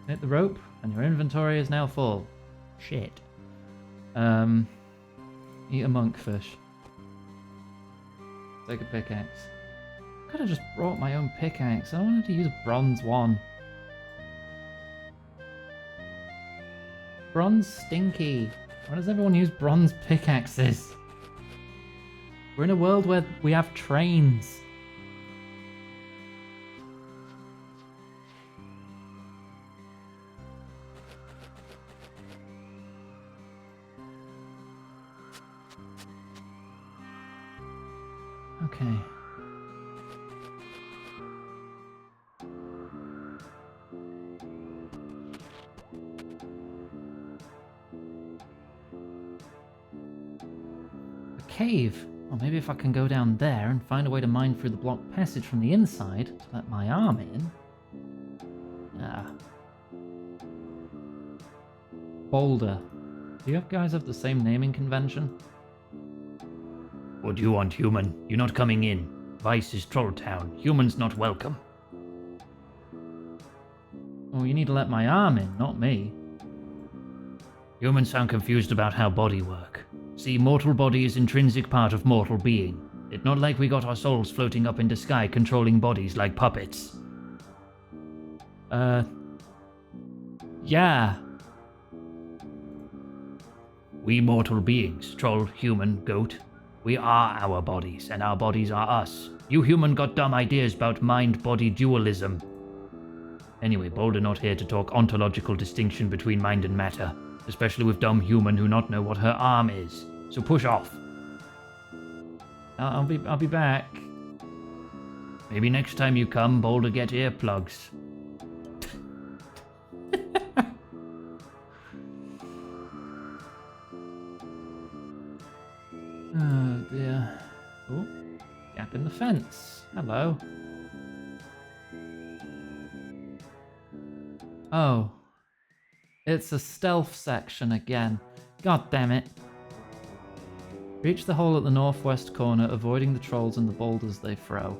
Speaker 1: Hit the rope, and your inventory is now full. Shit. Eat a monkfish. Take a pickaxe. Could have just brought my own pickaxe. I wanted to use a bronze one. Bronze stinky. Why does everyone use bronze pickaxes? We're in a world where we have trains. Okay. Cave. Or maybe if I can go down there and find a way to mine through the blocked passage from the inside to let my arm in. Ah. Boulder. Do you guys have the same naming convention?
Speaker 6: What do you want, human? You're not coming in. Vice is Troll Town. Humans not welcome.
Speaker 1: Oh, you need to let my arm in, not me.
Speaker 6: Humans sound confused about how body work. See, mortal body is intrinsic part of mortal being. It's not like we got our souls floating up in the sky controlling bodies like puppets.
Speaker 1: Yeah.
Speaker 6: We mortal beings, troll, human, goat. We are our bodies, and our bodies are us. You human got dumb ideas about mind-body dualism. Anyway, Boulder not here to talk ontological distinction between mind and matter, especially with dumb human who not know what her arm is. So push off.
Speaker 1: I'll be back.
Speaker 6: Maybe next time you come, Boulder get earplugs.
Speaker 1: Oh dear. Oh, gap in the fence. Hello. Oh. It's a stealth section again. God damn it. Reach the hole at the northwest corner, avoiding the trolls and the boulders they throw.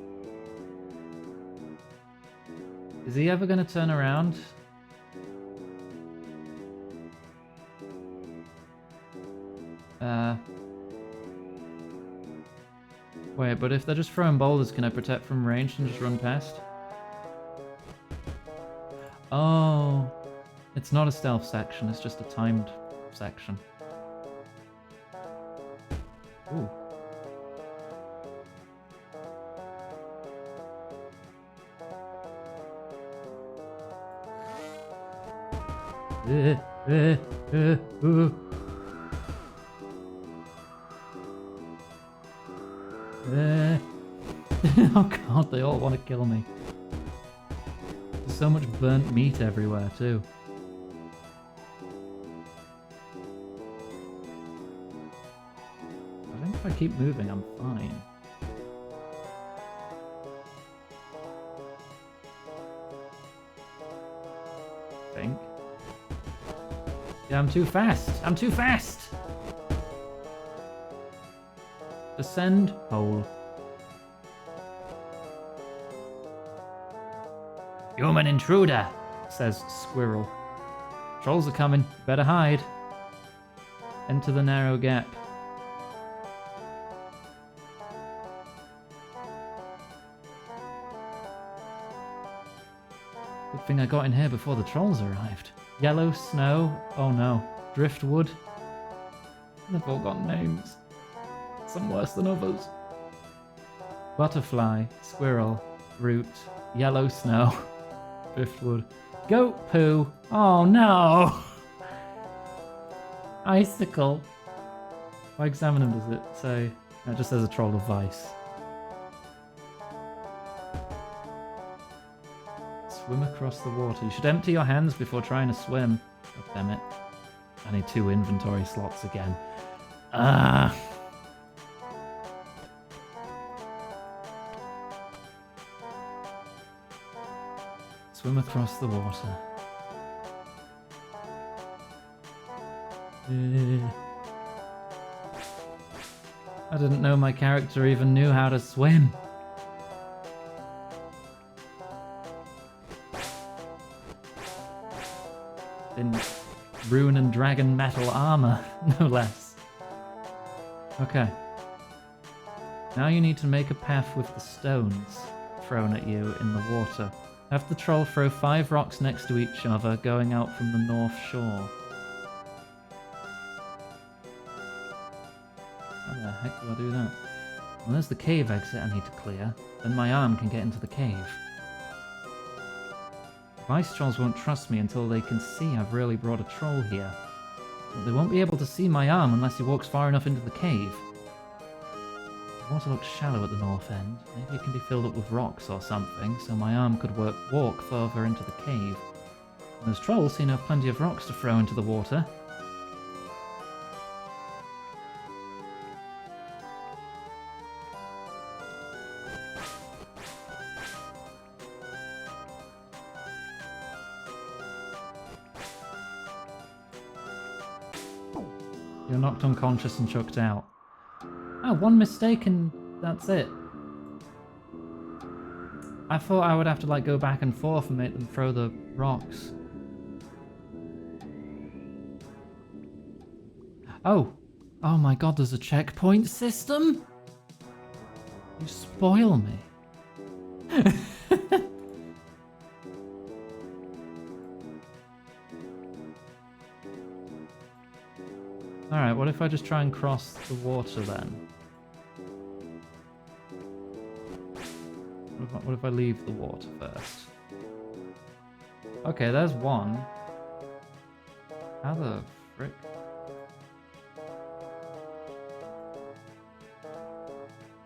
Speaker 1: Is he ever going to turn around? Wait, but if they're just throwing boulders, can I protect from range and just run past? Oh. It's not a stealth section, it's just a timed section. Ooh. Oh god, they all want to kill me. There's so much burnt meat everywhere too. I think if I keep moving, I'm fine. I think. Yeah, I'm too fast. I'm too fast! Descend hole.
Speaker 6: Human intruder,
Speaker 1: Says squirrel. Trolls are coming. Better hide. Enter the narrow gap. Good thing I got in here before the trolls arrived. Yellow snow. Oh no. Driftwood. They've all got names. Some worse than others. Butterfly. Squirrel. Root. Yellow snow. Driftwood. Goat poo. Oh no! Icicle. If I examine them, does it say? No, it just says a troll of vice. Swim across the water. You should empty your hands before trying to swim. God damn it. I need 2 inventory slots again. Ah. Swim across the water. I didn't know my character even knew how to swim. In rune and dragon metal armor, no less. Okay. Now you need to make a path with the stones thrown at you in the water. Have the troll throw 5 rocks next to each other, going out from the north shore. How the heck do I do that? Well, there's the cave exit I need to clear. Then my arm can get into the cave. Vice trolls won't trust me until they can see I've really brought a troll here. But they won't be able to see my arm unless he walks far enough into the cave. The water looks shallow at the north end. Maybe it can be filled up with rocks or something, so my arm could walk further into the cave. And those trolls seem to have plenty of rocks to throw into the water. You're knocked unconscious and chucked out. Oh, one mistake and that's it. I thought I would have to like go back and forth and make them throw the rocks. Oh. Oh my god, there's a checkpoint system? You spoil me. Alright, what if I just try and cross the water then? What if I leave the water first? Okay, there's one. How the frick?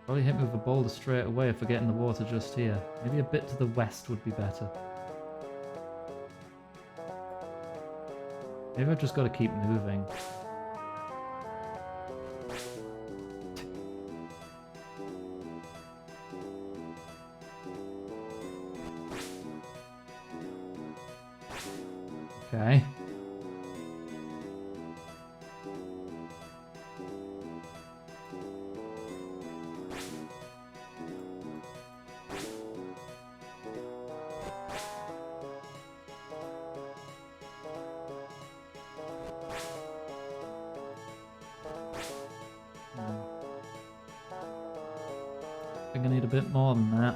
Speaker 1: Probably hit me with a boulder straight away if I get in the water just here. Maybe a bit to the west would be better. Maybe I've just got to keep moving. Okay. I think I need a bit more than that.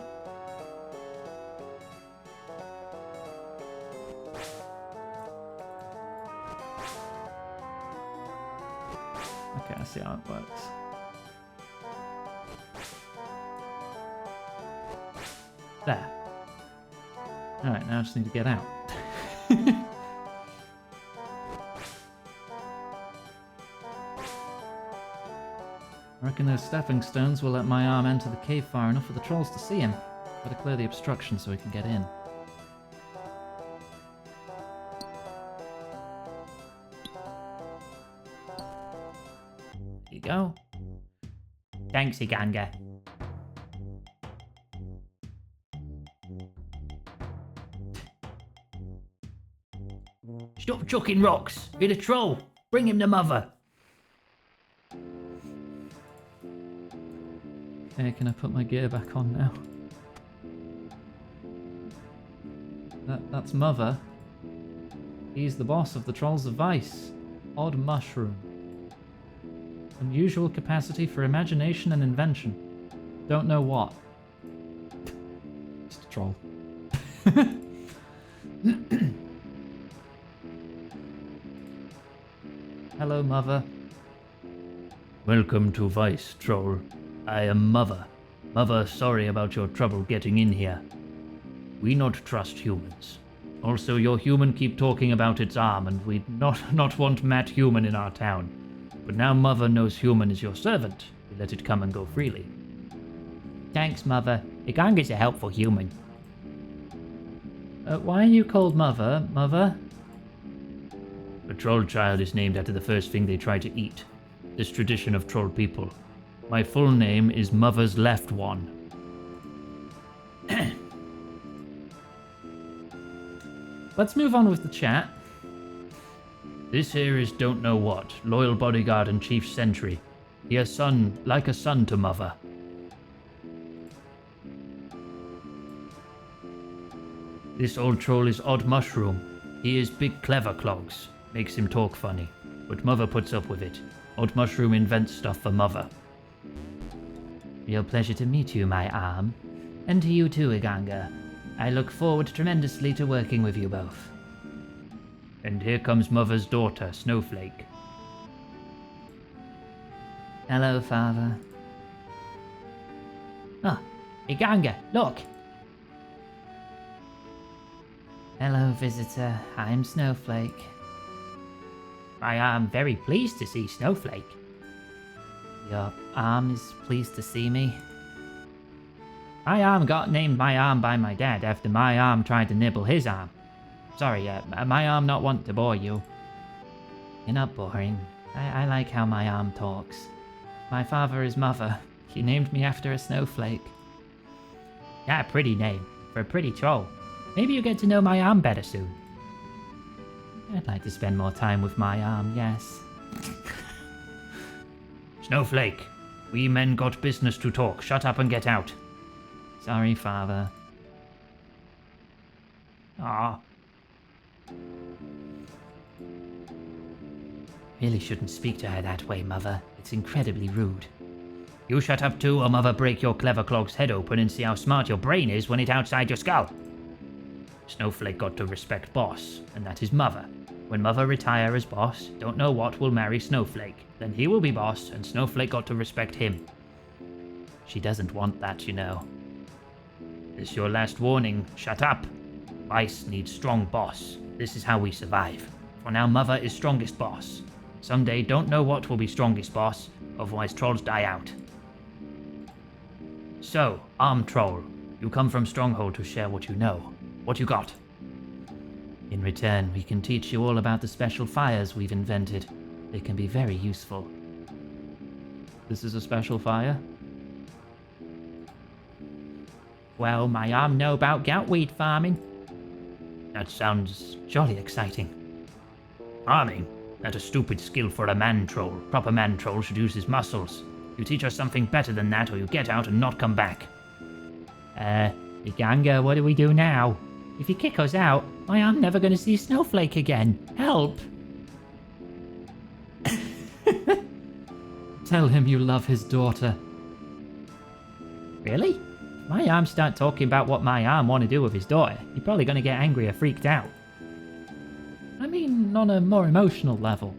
Speaker 1: Okay, I see how it works. There. Alright, now I just need to get out. I reckon those stepping stones will let my arm enter the cave far enough for the trolls to see him. Better clear the obstruction so he can get in. There you go.
Speaker 6: Thanks, Iganga. Stop chucking rocks! You're the troll! Bring him to mother!
Speaker 1: Okay, can I put my gear back on now? That's Mother. He's the boss of the Trolls of Vice. Odd mushroom. Unusual capacity for imagination and invention. Don't know what. Just a troll. Hello, Mother.
Speaker 6: Welcome to Vice, troll. I am Mother. Mother, sorry about your trouble getting in here. We not trust humans. Also, your human keep talking about its arm, and we not want Matt Human in our town. But now Mother knows Human is your servant. We let it come and go freely. Thanks, Mother. Iganga's a helpful human.
Speaker 1: Why are you called Mother, Mother?
Speaker 6: A troll child is named after the first thing they try to eat. This tradition of troll people. My full name is Mother's Left One.
Speaker 1: let's move on with the chat.
Speaker 6: This here is don't know what, loyal bodyguard and chief sentry. He a son, like a son to mother. This old troll is Odd Mushroom. He is big clever clogs. Makes him talk funny. But mother puts up with it. Odd Mushroom invents stuff for mother.
Speaker 1: Real pleasure to meet you, my arm. And to you too, Iganga. I look forward tremendously to working with you both.
Speaker 6: And here comes mother's daughter, Snowflake.
Speaker 1: Hello, father. Oh, Iganga, look! Hello, visitor. I'm Snowflake. I am very pleased to see Snowflake. Your arm is pleased to see me. My arm got named my arm by my dad after my arm tried to nibble his arm. Sorry, my arm not want to bore you. You're not boring. I like how my arm talks. My father is mother. He named me after a snowflake. Yeah, pretty name. For a pretty troll. Maybe you'll get to know my arm better soon. I'd like to spend more time with my arm, yes.
Speaker 6: Snowflake, we men got business to talk. Shut up and get out.
Speaker 1: Sorry, father.
Speaker 6: Ah.
Speaker 1: Really shouldn't speak to her that way, mother. It's incredibly rude.
Speaker 6: You shut up too, or mother break your clever clog's head open and see how smart your brain is when it's outside your skull. Snowflake got to respect boss, and that is mother. When mother retire as boss, don't know what will marry Snowflake. Then he will be boss, and Snowflake got to respect him.
Speaker 1: She doesn't want that, you know.
Speaker 6: This your last warning. Shut up. Vice needs strong boss. This is how we survive. For now, mother is strongest boss. Someday, don't know what will be strongest boss, otherwise trolls die out. So, arm troll, you come from Stronghold to share what you know. What you got?
Speaker 1: In return, we can teach you all about the special fires we've invented. They can be very useful. This is a special fire? Well, my arm know about goutweed farming.
Speaker 6: That sounds
Speaker 1: jolly exciting.
Speaker 6: farming. That's a stupid skill for a man troll. Proper man troll should use his muscles. You teach us something better than that, or you get out and not come back.
Speaker 1: Iganga, what do we do now? If you kick us out, I'm never going to see Snowflake again. Help! Tell him you love his daughter. Really? My arm start talking about what my arm want to do with his daughter. You're probably going to get angry or freaked out. I mean, on a more emotional level.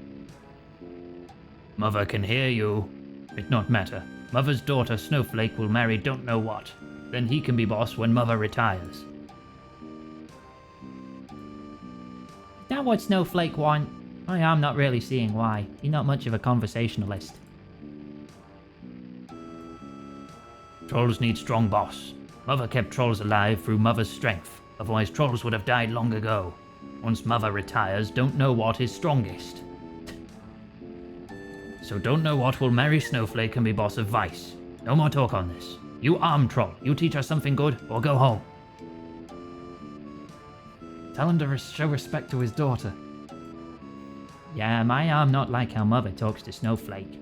Speaker 6: Mother can hear you. It not matter. Mother's daughter Snowflake will marry don't know what. Then he can be boss when mother retires.
Speaker 1: Is that what Snowflake want? I'm not really seeing why. He's not much of a conversationalist.
Speaker 6: Trolls need strong boss. Mother kept trolls alive through mother's strength. Otherwise trolls would have died long ago. Once mother retires, don't know what is strongest. So don't know what will marry Snowflake and be boss of Vice. No more talk on this. You arm troll, you teach us something good, or go home.
Speaker 1: Tell him to show respect to his daughter. Yeah, my arm not like how mother talks to Snowflake.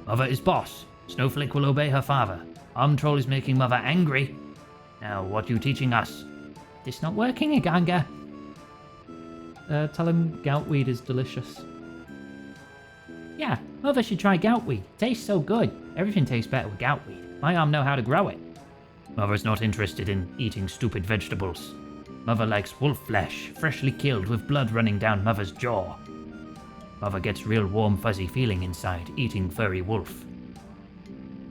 Speaker 6: Mother is boss. Snowflake will obey her father. Arm troll is making mother angry. Now, what you teaching us?
Speaker 1: It's not working, Iganga. Tell him goutweed is delicious. Yeah, mother should try goutweed. Tastes so good. Everything tastes better with goutweed. My arm know how to grow it.
Speaker 6: Mother's not interested in eating stupid vegetables. Mother likes wolf flesh, freshly killed with blood running down mother's jaw. Mother gets real warm fuzzy feeling inside eating furry wolf.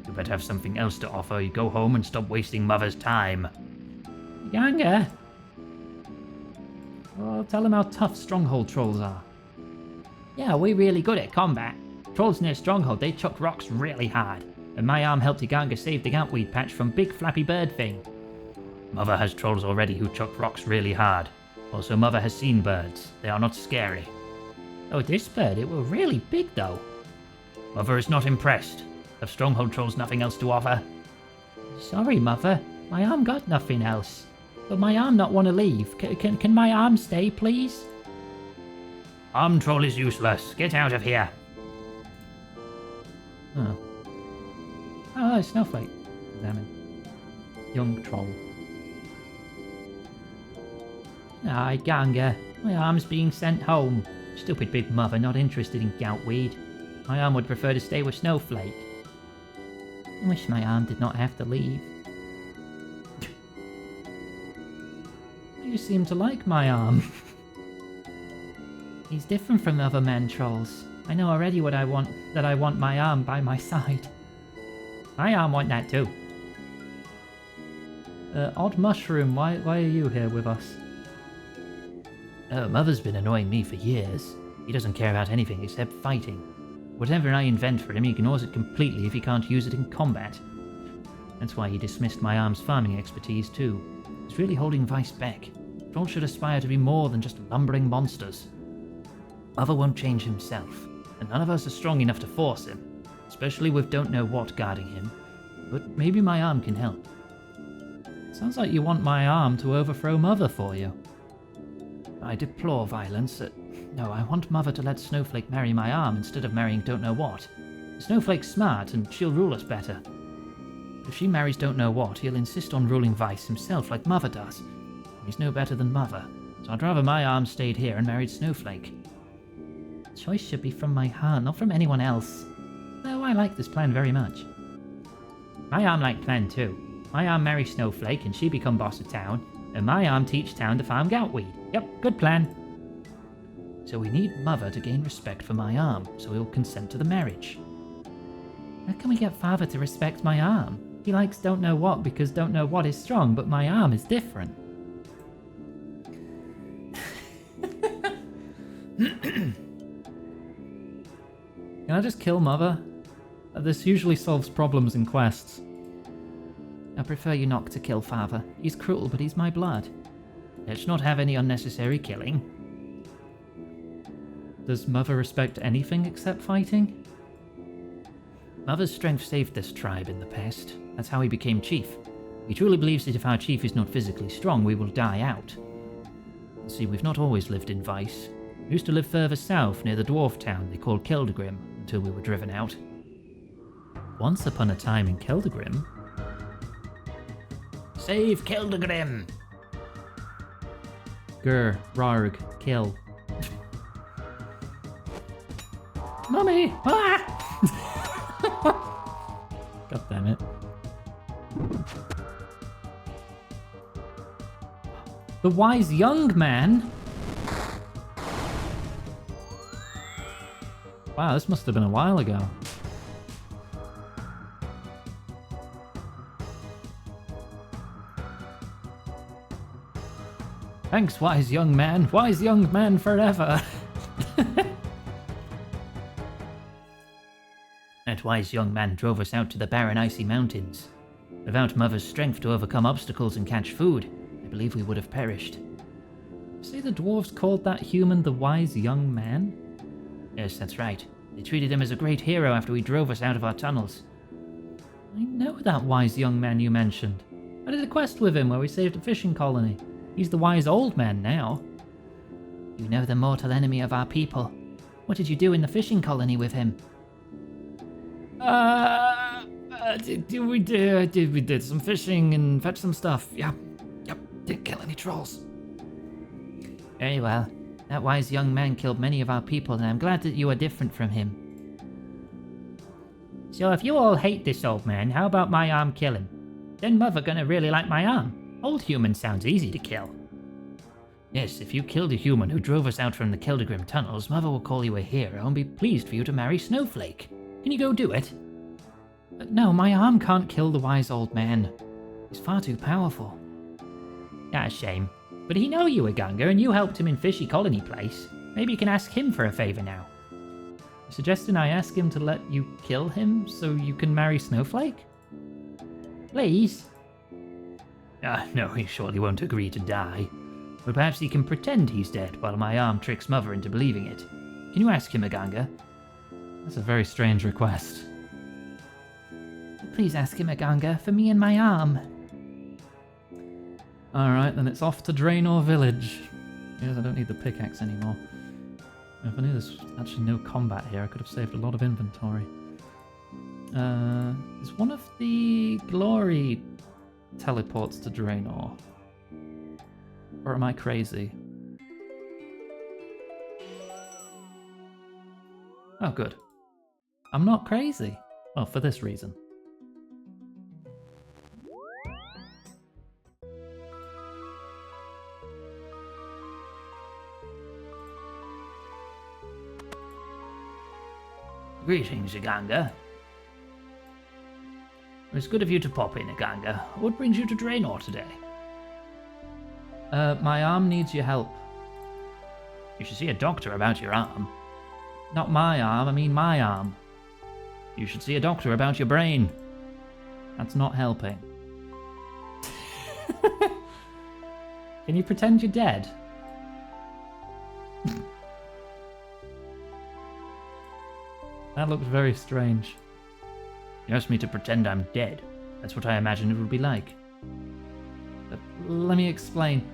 Speaker 6: You better have something else to offer. You go home and stop wasting mother's time.
Speaker 1: Iganga! Well, tell him how tough Stronghold trolls are. Yeah, we're really good at combat. Trolls near Stronghold, they chuck rocks really hard. And my arm helped Iganga save the goutweed patch from big flappy bird thing.
Speaker 6: Mother has trolls already who chuck rocks really hard. Also, mother has seen birds. They are not scary.
Speaker 1: Oh, this bird, it were really big though.
Speaker 6: Mother is not impressed. Have Stronghold trolls nothing else to offer?
Speaker 1: Sorry, mother. My arm got nothing else.
Speaker 6: But my arm not want to leave. Can my arm stay, please? Arm troll is useless. Get out of here.
Speaker 1: Oh. Oh, snowflake. Examine. Young troll.
Speaker 6: Ah, Iganga. My arm's being sent home. Stupid big mother not interested in goutweed. My arm would prefer to stay with Snowflake. I wish my arm did not have to leave.
Speaker 1: You seem to like my arm.
Speaker 6: He's different from other men trolls. I know already what I want, that I want my arm by my side. My arm want that too.
Speaker 1: Odd Mushroom, why are you here with us?
Speaker 6: Oh, Mother's been annoying me for years. He doesn't care about anything except fighting. Whatever I invent for him, he ignores it completely if he can't use it in combat. That's why he dismissed my arm's farming expertise too. He's really holding Vice back. Trolls should aspire to be more than just lumbering monsters. Mother won't change himself, and none of us are strong enough to force him, especially with Don't Know What guarding him. But maybe my arm can help.
Speaker 1: Sounds like you want my arm to overthrow Mother for you.
Speaker 6: I deplore violence. No, I want Mother to let Snowflake marry my arm instead of marrying Don't Know What. Snowflake's smart, and she'll rule us better. If she marries Don't Know What, he'll insist on ruling Vice himself like Mother does. He's no better than Mother, so I'd rather my arm stayed here and married Snowflake. Choice should be from my heart, not from anyone else. Though I like this plan very much. My arm liked plan too. My arm marry Snowflake and she become boss of town, and my arm teach town to farm goutweed. Yep, good plan. So we need Mother to gain respect for my arm, so he'll consent to the marriage. How can we get Father to respect my arm? He likes Don't Know What because Don't Know What is strong, but my arm is different.
Speaker 1: Can I just kill Mother? This usually solves problems in quests.
Speaker 6: I prefer you not to kill Father. He's cruel, but he's my blood. Let's not have any unnecessary killing.
Speaker 1: Does Mother respect anything except fighting?
Speaker 6: Mother's strength saved this tribe in the past. That's how he became chief. He truly believes that if our chief is not physically strong, we will die out. See, we've not always lived in Vice. We used to live further south near the dwarf town they called Keldegrim until we were driven out.
Speaker 1: Once upon a time in Keldegrim?
Speaker 6: Save Keldegrim!
Speaker 1: Grr, Rarg, kill. Mummy! Ah! God damn it. The wise young man? Wow, this must have been a while ago. Thanks, wise young man. Wise young man forever.
Speaker 6: That wise young man drove us out to the barren icy mountains. Without Mother's strength to overcome obstacles and catch food, I believe we would have perished.
Speaker 1: Say the dwarves called that human the wise young man?
Speaker 6: Yes, that's right. They treated him as a great hero after he drove us out of our tunnels.
Speaker 1: I know that wise young man you mentioned. I did a quest with him where we saved a fishing colony. He's the wise old man now.
Speaker 6: You know the mortal enemy of our people. What did you do in the fishing colony with him?
Speaker 1: We did some fishing and fetched some stuff. Yep, didn't kill any trolls.
Speaker 6: Very well. That wise young man killed many of our people, and I'm glad that you are different from him. So if you all hate this old man, how about my arm kill him? Then Mother gonna really like my arm. Old human sounds easy to kill. Yes, if you killed a human who drove us out from the Keldegrim tunnels, Mother will call you a hero and be pleased for you to marry Snowflake. Can you go do it?
Speaker 1: No, my arm can't kill the wise old man. He's far too powerful.
Speaker 6: That's a shame. But he know you, Iganga, and you helped him in Fishy Colony Place. Maybe you can ask him for a favour now.
Speaker 1: You're suggesting I ask him to let you kill him so you can marry Snowflake?
Speaker 6: Please? No, he surely won't agree to die. But perhaps he can pretend he's dead while my arm tricks Mother into believing it. Can you ask him, Iganga?
Speaker 1: That's a very strange request.
Speaker 6: Please ask him, Iganga, for me and my arm.
Speaker 1: Alright, then it's off to Draenor Village. Yes, I don't need the pickaxe anymore. If I knew there's actually no combat here, I could have saved a lot of inventory. Is one of the glory teleports to Draenor? Or am I crazy? Oh, good. I'm not crazy. Well, for this reason.
Speaker 6: Greetings, Iganga. It's good of you to pop in, Iganga. What brings you to Draenor today?
Speaker 1: My arm needs your help.
Speaker 6: You should see a doctor about your arm.
Speaker 1: Not my arm, I mean my arm.
Speaker 6: You should see a doctor about your brain.
Speaker 1: That's not helping. Can you pretend you're dead? That looks very strange.
Speaker 6: You asked me to pretend I'm dead. That's what I imagined it would be like.
Speaker 1: Let me explain.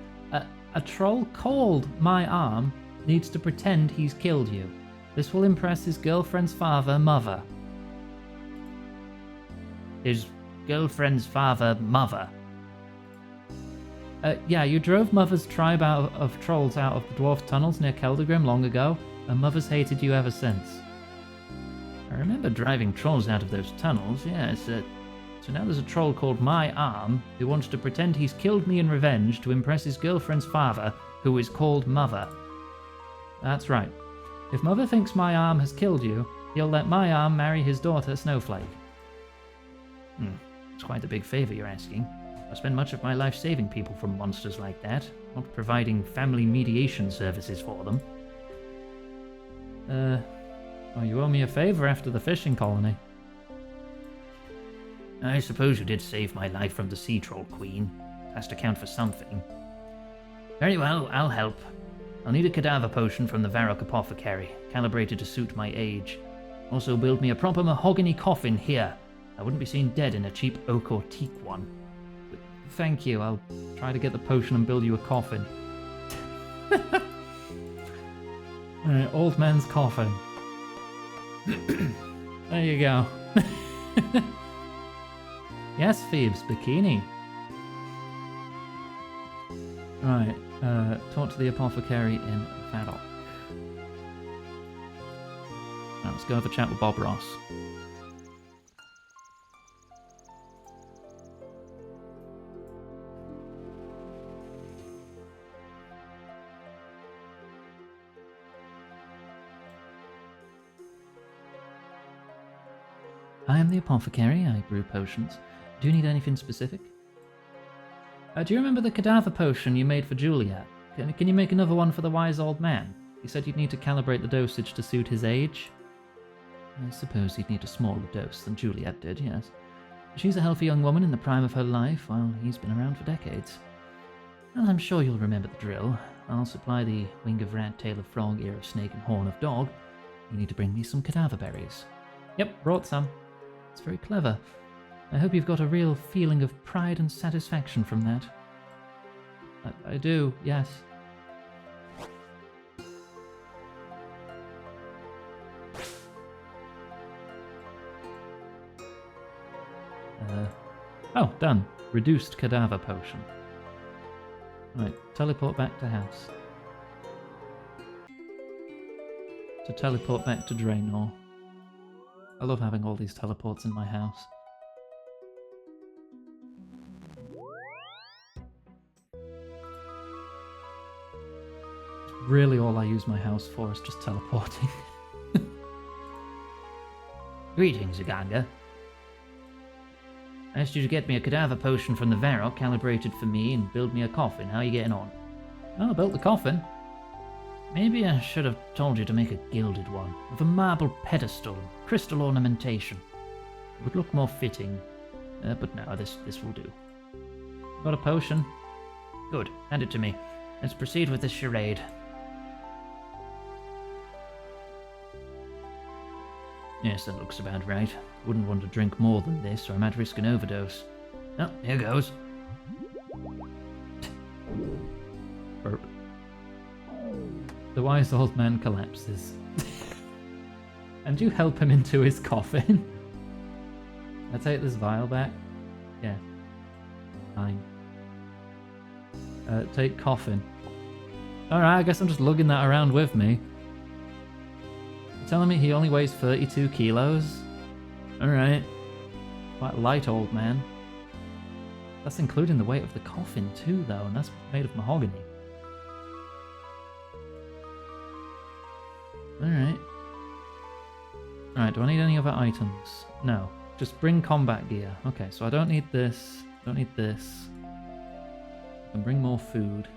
Speaker 1: A troll called my arm needs to pretend he's killed you. This will impress his girlfriend's father, mother.
Speaker 6: His girlfriend's father, mother.
Speaker 1: Yeah, you drove Mother's tribe of trolls out of the dwarf tunnels near Keldegrim long ago, and Mother's hated you ever since.
Speaker 6: I remember driving trolls out of those tunnels, yes. So now there's a troll called My Arm who wants to pretend he's killed me in revenge to impress his girlfriend's father, who is called Mother.
Speaker 1: That's right. If Mother thinks my arm has killed you, he'll let my arm marry his daughter, Snowflake.
Speaker 6: It's quite a big favor you're asking. I spend much of my life saving people from monsters like that, not providing family mediation services for them.
Speaker 1: Well, you owe me a favor after the fishing colony.
Speaker 6: I suppose you did save my life from the sea troll queen. Has to count for something. Very well, I'll help. I'll need a cadaver potion from the Varrock apothecary, calibrated to suit my age. Also build me a proper mahogany coffin here. I wouldn't be seen dead in a cheap oak or teak one.
Speaker 1: Thank you, I'll try to get the potion and build you a coffin. Alright, old man's coffin. There you go. Yes, Phoebes, bikini. Right, talk to the apothecary in Varrock. Now let's go have a chat with Bob Ross. I am the apothecary. I brew potions. Do you need anything specific? Do you remember the cadaver potion you made for Juliet? Can you make another one for the wise old man? He said you'd need to calibrate the dosage to suit his age. I suppose he'd need a smaller dose than Juliet did, yes. She's a healthy young woman in the prime of her life, while he's been around for decades. Well, I'm sure you'll remember the drill. I'll supply the wing of rat, tail of frog, ear of snake, and horn of dog. You need to bring me some cadaver berries. Yep, brought some. It's very clever. I hope you've got a real feeling of pride and satisfaction from that. I do, yes. Oh, done. Reduced cadaver potion. Right, teleport back to house. To teleport back to Draenor. I love having all these teleports in my house. Really all I use my house for is just teleporting.
Speaker 6: Greetings, Iganga. I asked you to get me a cadaver potion from the Varrock, calibrated for me, and build me a coffin. How are you getting on?
Speaker 1: Oh, I built the coffin.
Speaker 6: Maybe I should have told you to make a gilded one, with a marble pedestal and crystal ornamentation. It would look more fitting. But no, this will do.
Speaker 1: Got a potion.
Speaker 6: Good, hand it to me. Let's proceed with this charade. Yes, that looks about right. Wouldn't want to drink more than this, or I might risk an overdose. Oh, here goes.
Speaker 1: Burp. The wise old man collapses. And you help him into his coffin. I take this vial back? Yeah. Fine. Take coffin. Alright, I guess I'm just lugging that around with me. You're telling me he only weighs 32 kilos? Alright. Quite a light old man. That's including the weight of the coffin too, though, and that's made of mahogany. Alright. Alright, do I need any other items? No. Just bring combat gear. Okay, so I don't need this. Don't need this. I can bring more food.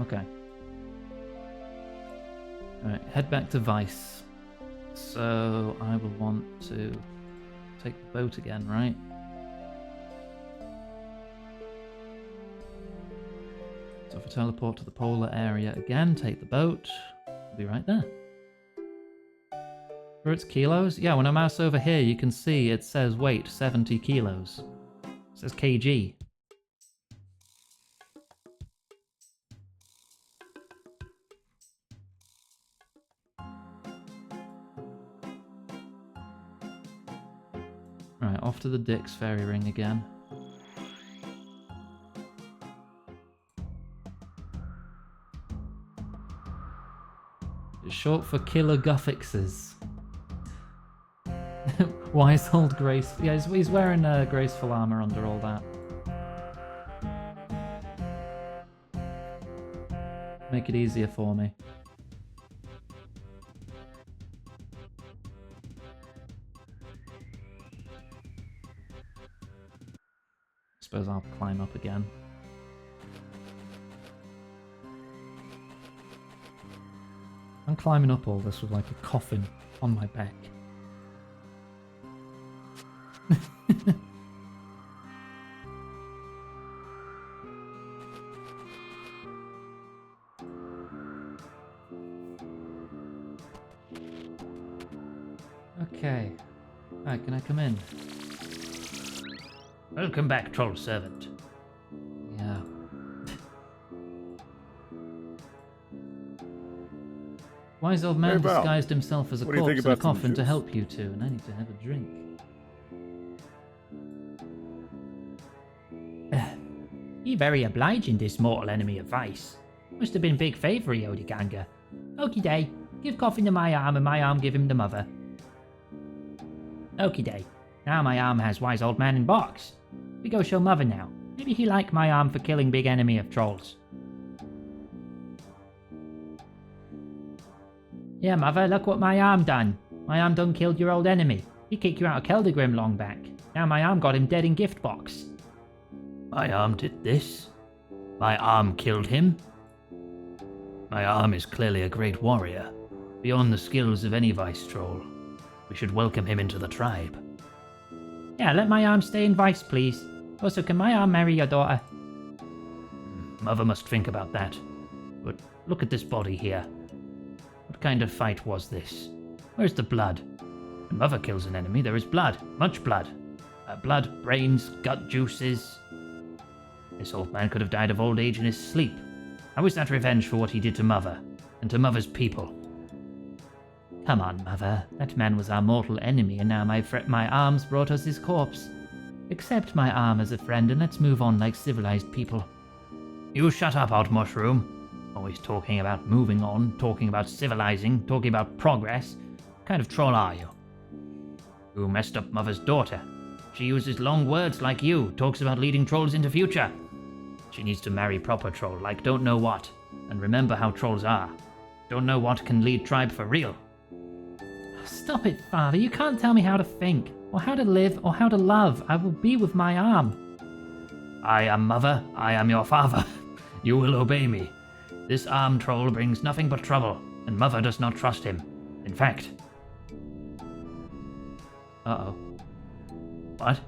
Speaker 1: Okay. Alright, head back to Vice. So I will want to take the boat again, right? So if I teleport to the polar area again, take the boat, I'll be right there. For its kilos? Yeah, when I mouse over here, you can see it says weight 70 kilos. It says kg. Right, off to the Dick's fairy ring again. It's short for Killer Guffixes. Wise old Grace. Yeah, he's wearing graceful armor under all that. Make it easier for me. Suppose I'll climb up again. I'm climbing up all this with like a coffin on my back. Okay. Alright, can I come in?
Speaker 6: Welcome back, troll servant.
Speaker 1: Yeah. Wise old man
Speaker 3: Hey, Val.
Speaker 1: disguised himself as a
Speaker 3: What do you think
Speaker 1: corpse in a
Speaker 3: about some
Speaker 1: coffin to
Speaker 3: juice?
Speaker 1: help you two, and I need to have a drink.
Speaker 6: Ye very obliging, this mortal enemy of vice. Must have been big favour, Iganga. Okie day, give coffin to my arm and my arm give him the mother. Okie day, now my arm has wise old man in box. We go show mother now. Maybe he like my arm for killing big enemy of trolls. Yeah, mother, look what my arm done. My arm done killed your old enemy. He kicked you out of Keldegrim long back. Now my arm got him dead in gift box. My arm did this? My arm killed him? My arm is clearly a great warrior, beyond the skills of any vice troll. We should welcome him into the tribe. Yeah, let my arm stay in vice, please. Also, can my arm marry your daughter? Mother must think about that. But look at this body here. What kind of fight was this? Where's the blood? When Mother kills an enemy, there is blood. Much blood. Blood, brains, gut juices. This old man could have died of old age in his sleep. How is that revenge for what he did to Mother, and to Mother's people? Come on, Mother. That man was our mortal enemy, and now my arms brought us his corpse. Accept my arm as a friend, and let's move on like civilized people. You shut up, Out Mushroom. Always talking about moving on, talking about civilizing, talking about progress. What kind of troll are you? You messed up Mother's daughter. She uses long words like you, talks about leading trolls into future. She needs to marry proper troll, like don't know what. And remember how trolls are. Don't know what can lead tribe for real. Stop it, Father. You can't tell me how to think, or how to live, or how to love. I will be with my arm. I am Mother. I am your father. You will obey me. This arm troll brings nothing but trouble, and Mother does not trust him. In fact... Uh-oh. What?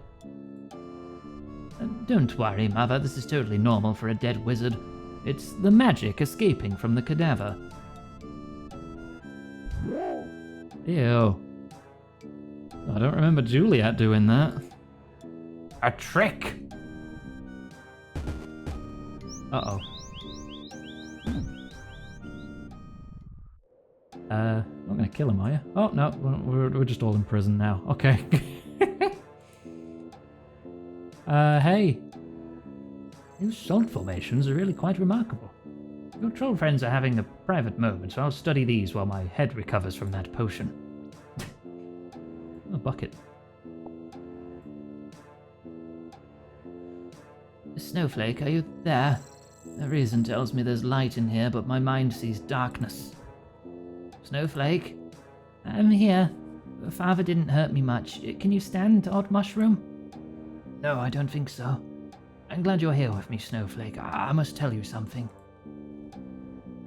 Speaker 6: Don't worry, Mother. This is totally normal for a dead wizard. It's the magic escaping from the cadaver. Ew. I don't remember Juliet doing that. A trick!
Speaker 1: Uh-oh. Not gonna kill him, are you? Oh, no, we're just all in prison now. Okay. Hey.
Speaker 6: These salt formations are really quite remarkable. Your troll friends are having a private moment, so I'll study these while my head recovers from that potion.
Speaker 1: A bucket.
Speaker 6: Snowflake, are you there? The reason tells me there's light in here, but my mind sees darkness. Snowflake? I'm here. Father didn't hurt me much. Can you stand, odd mushroom? No, I don't think so. I'm glad you're here with me, Snowflake. I must tell you something.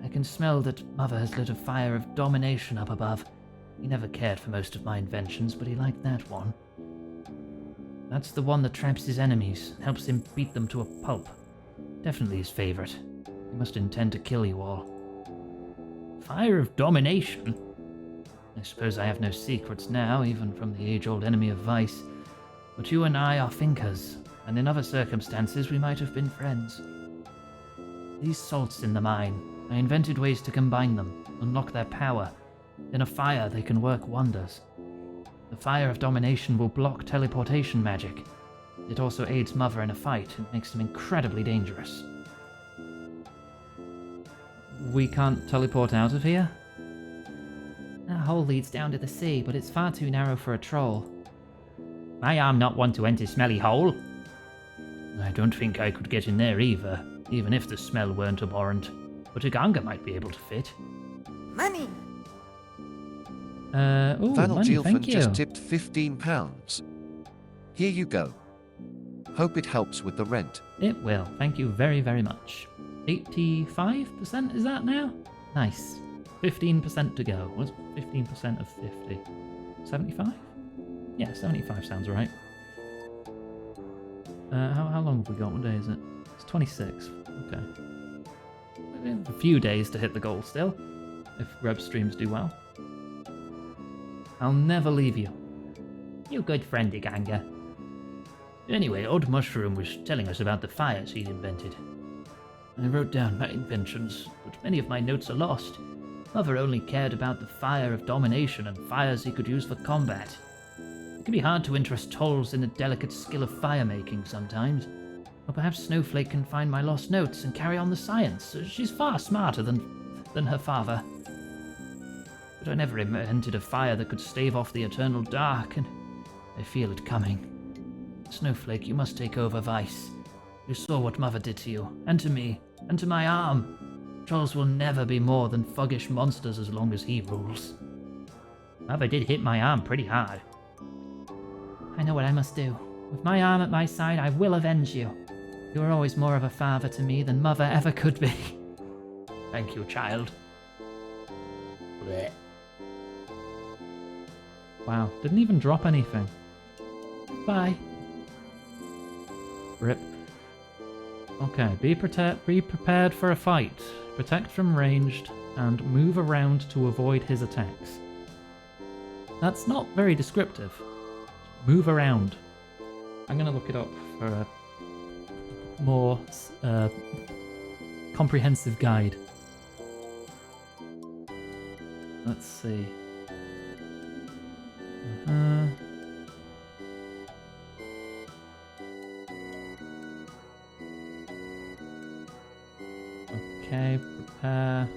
Speaker 6: I can smell that Mother has lit a fire of domination up above. He never cared for most of my inventions, but he liked that one. That's the one that traps his enemies, helps him beat them to a pulp. Definitely his favorite. He must intend to kill you all. Fire of domination? I suppose I have no secrets now, even from the age-old enemy of vice. But you and I are thinkers, and in other circumstances we might have been friends. These salts in the mine, I invented ways to combine them, unlock their power. In a fire they can work wonders. The fire of domination will block teleportation magic. It also aids Mother in a fight and makes them incredibly dangerous.
Speaker 1: We can't teleport out of here?
Speaker 6: That hole leads down to the sea, but it's far too narrow for a troll. I am not one to enter smelly hole. I don't think I could get in there either, even if the smell weren't abhorrent. But Iganga might be able to fit.
Speaker 2: Money.
Speaker 1: Ooh,
Speaker 4: Vanel
Speaker 1: money,
Speaker 4: Gilfin
Speaker 1: thank you.
Speaker 4: just tipped £15. Here you go. Hope it helps with the rent.
Speaker 1: It will. Thank you very, very much. 85% is that now? Nice. 15% to go. What's 15% of 50? 75? Yeah, 75 sounds right. How long have we got? What day is it? It's 26. Okay. We have a few days to hit the goal still, if Grub streams do well. I'll never leave you.
Speaker 6: You good friend, Iganga. Anyway, Odd Mushroom was telling us about the fires he'd invented. I wrote down my inventions, but many of my notes are lost. Mother only cared about the fire of domination and fires he could use for combat. It can be hard to interest trolls in the delicate skill of fire making sometimes. Or perhaps Snowflake can find my lost notes and carry on the science. She's far smarter than her father. But I never invented a fire that could stave off the eternal dark, and I feel it coming. Snowflake, you must take over Vice. You saw what Mother did to you, and to me, and to my arm. Trolls will never be more than thuggish monsters as long as he rules. Mother did hit my arm pretty hard. I know what I must do. With my arm at my side, I will avenge you. You are always more of a father to me than Mother ever could be. Thank you, child. Blech.
Speaker 1: Wow, didn't even drop anything.
Speaker 6: Bye.
Speaker 1: Rip. Okay, be prepared for a fight. Protect from ranged, and move around to avoid his attacks. That's not very descriptive. Move around. I'm gonna look it up for a more comprehensive guide. Let's see. Okay, prepare.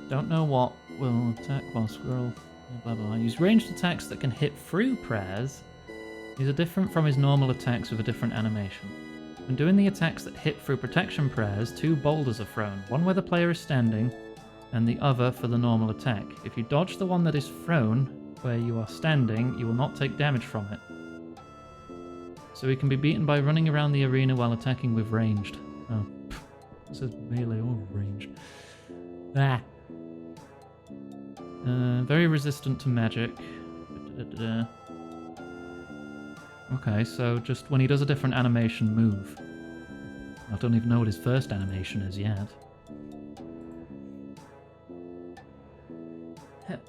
Speaker 1: Don't know what will attack while scroll. Blah blah blah. Use ranged attacks that can hit through prayers. These are different from his normal attacks with a different animation. When doing the attacks that hit through protection prayers, 2 boulders are thrown, one where the player is standing, and the other for the normal attack. If you dodge the one that is thrown where you are standing, you will not take damage from it. So he can be beaten by running around the arena while attacking with ranged. Oh, it says melee or ranged. Ah. Very resistant to magic. Okay, so just when he does a different animation, move. I don't even know what his first animation is yet.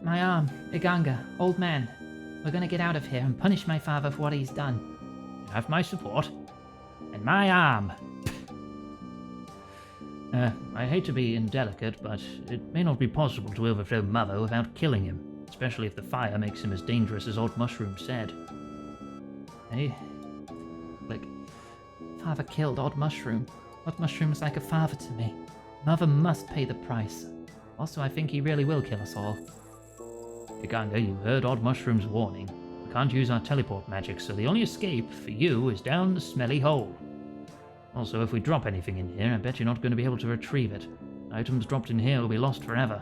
Speaker 6: My arm, Iganga, old man. We're gonna get out of here and punish my father for what he's done. You have my support. And my arm. I hate to be indelicate, but it may not be possible to overthrow Mother without killing him, especially if the fire makes him as dangerous as Odd Mushroom said. Hey? Like, Father killed Odd Mushroom. Odd Mushroom is like a father to me. Mother must pay the price. Also, I think he really will kill us all. Iganga, you heard Odd Mushroom's warning. We can't use our teleport magic, so the only escape for you is down the smelly hole. Also, if we drop anything in here, I bet you're not going to be able to retrieve it. Items dropped in here will be lost forever.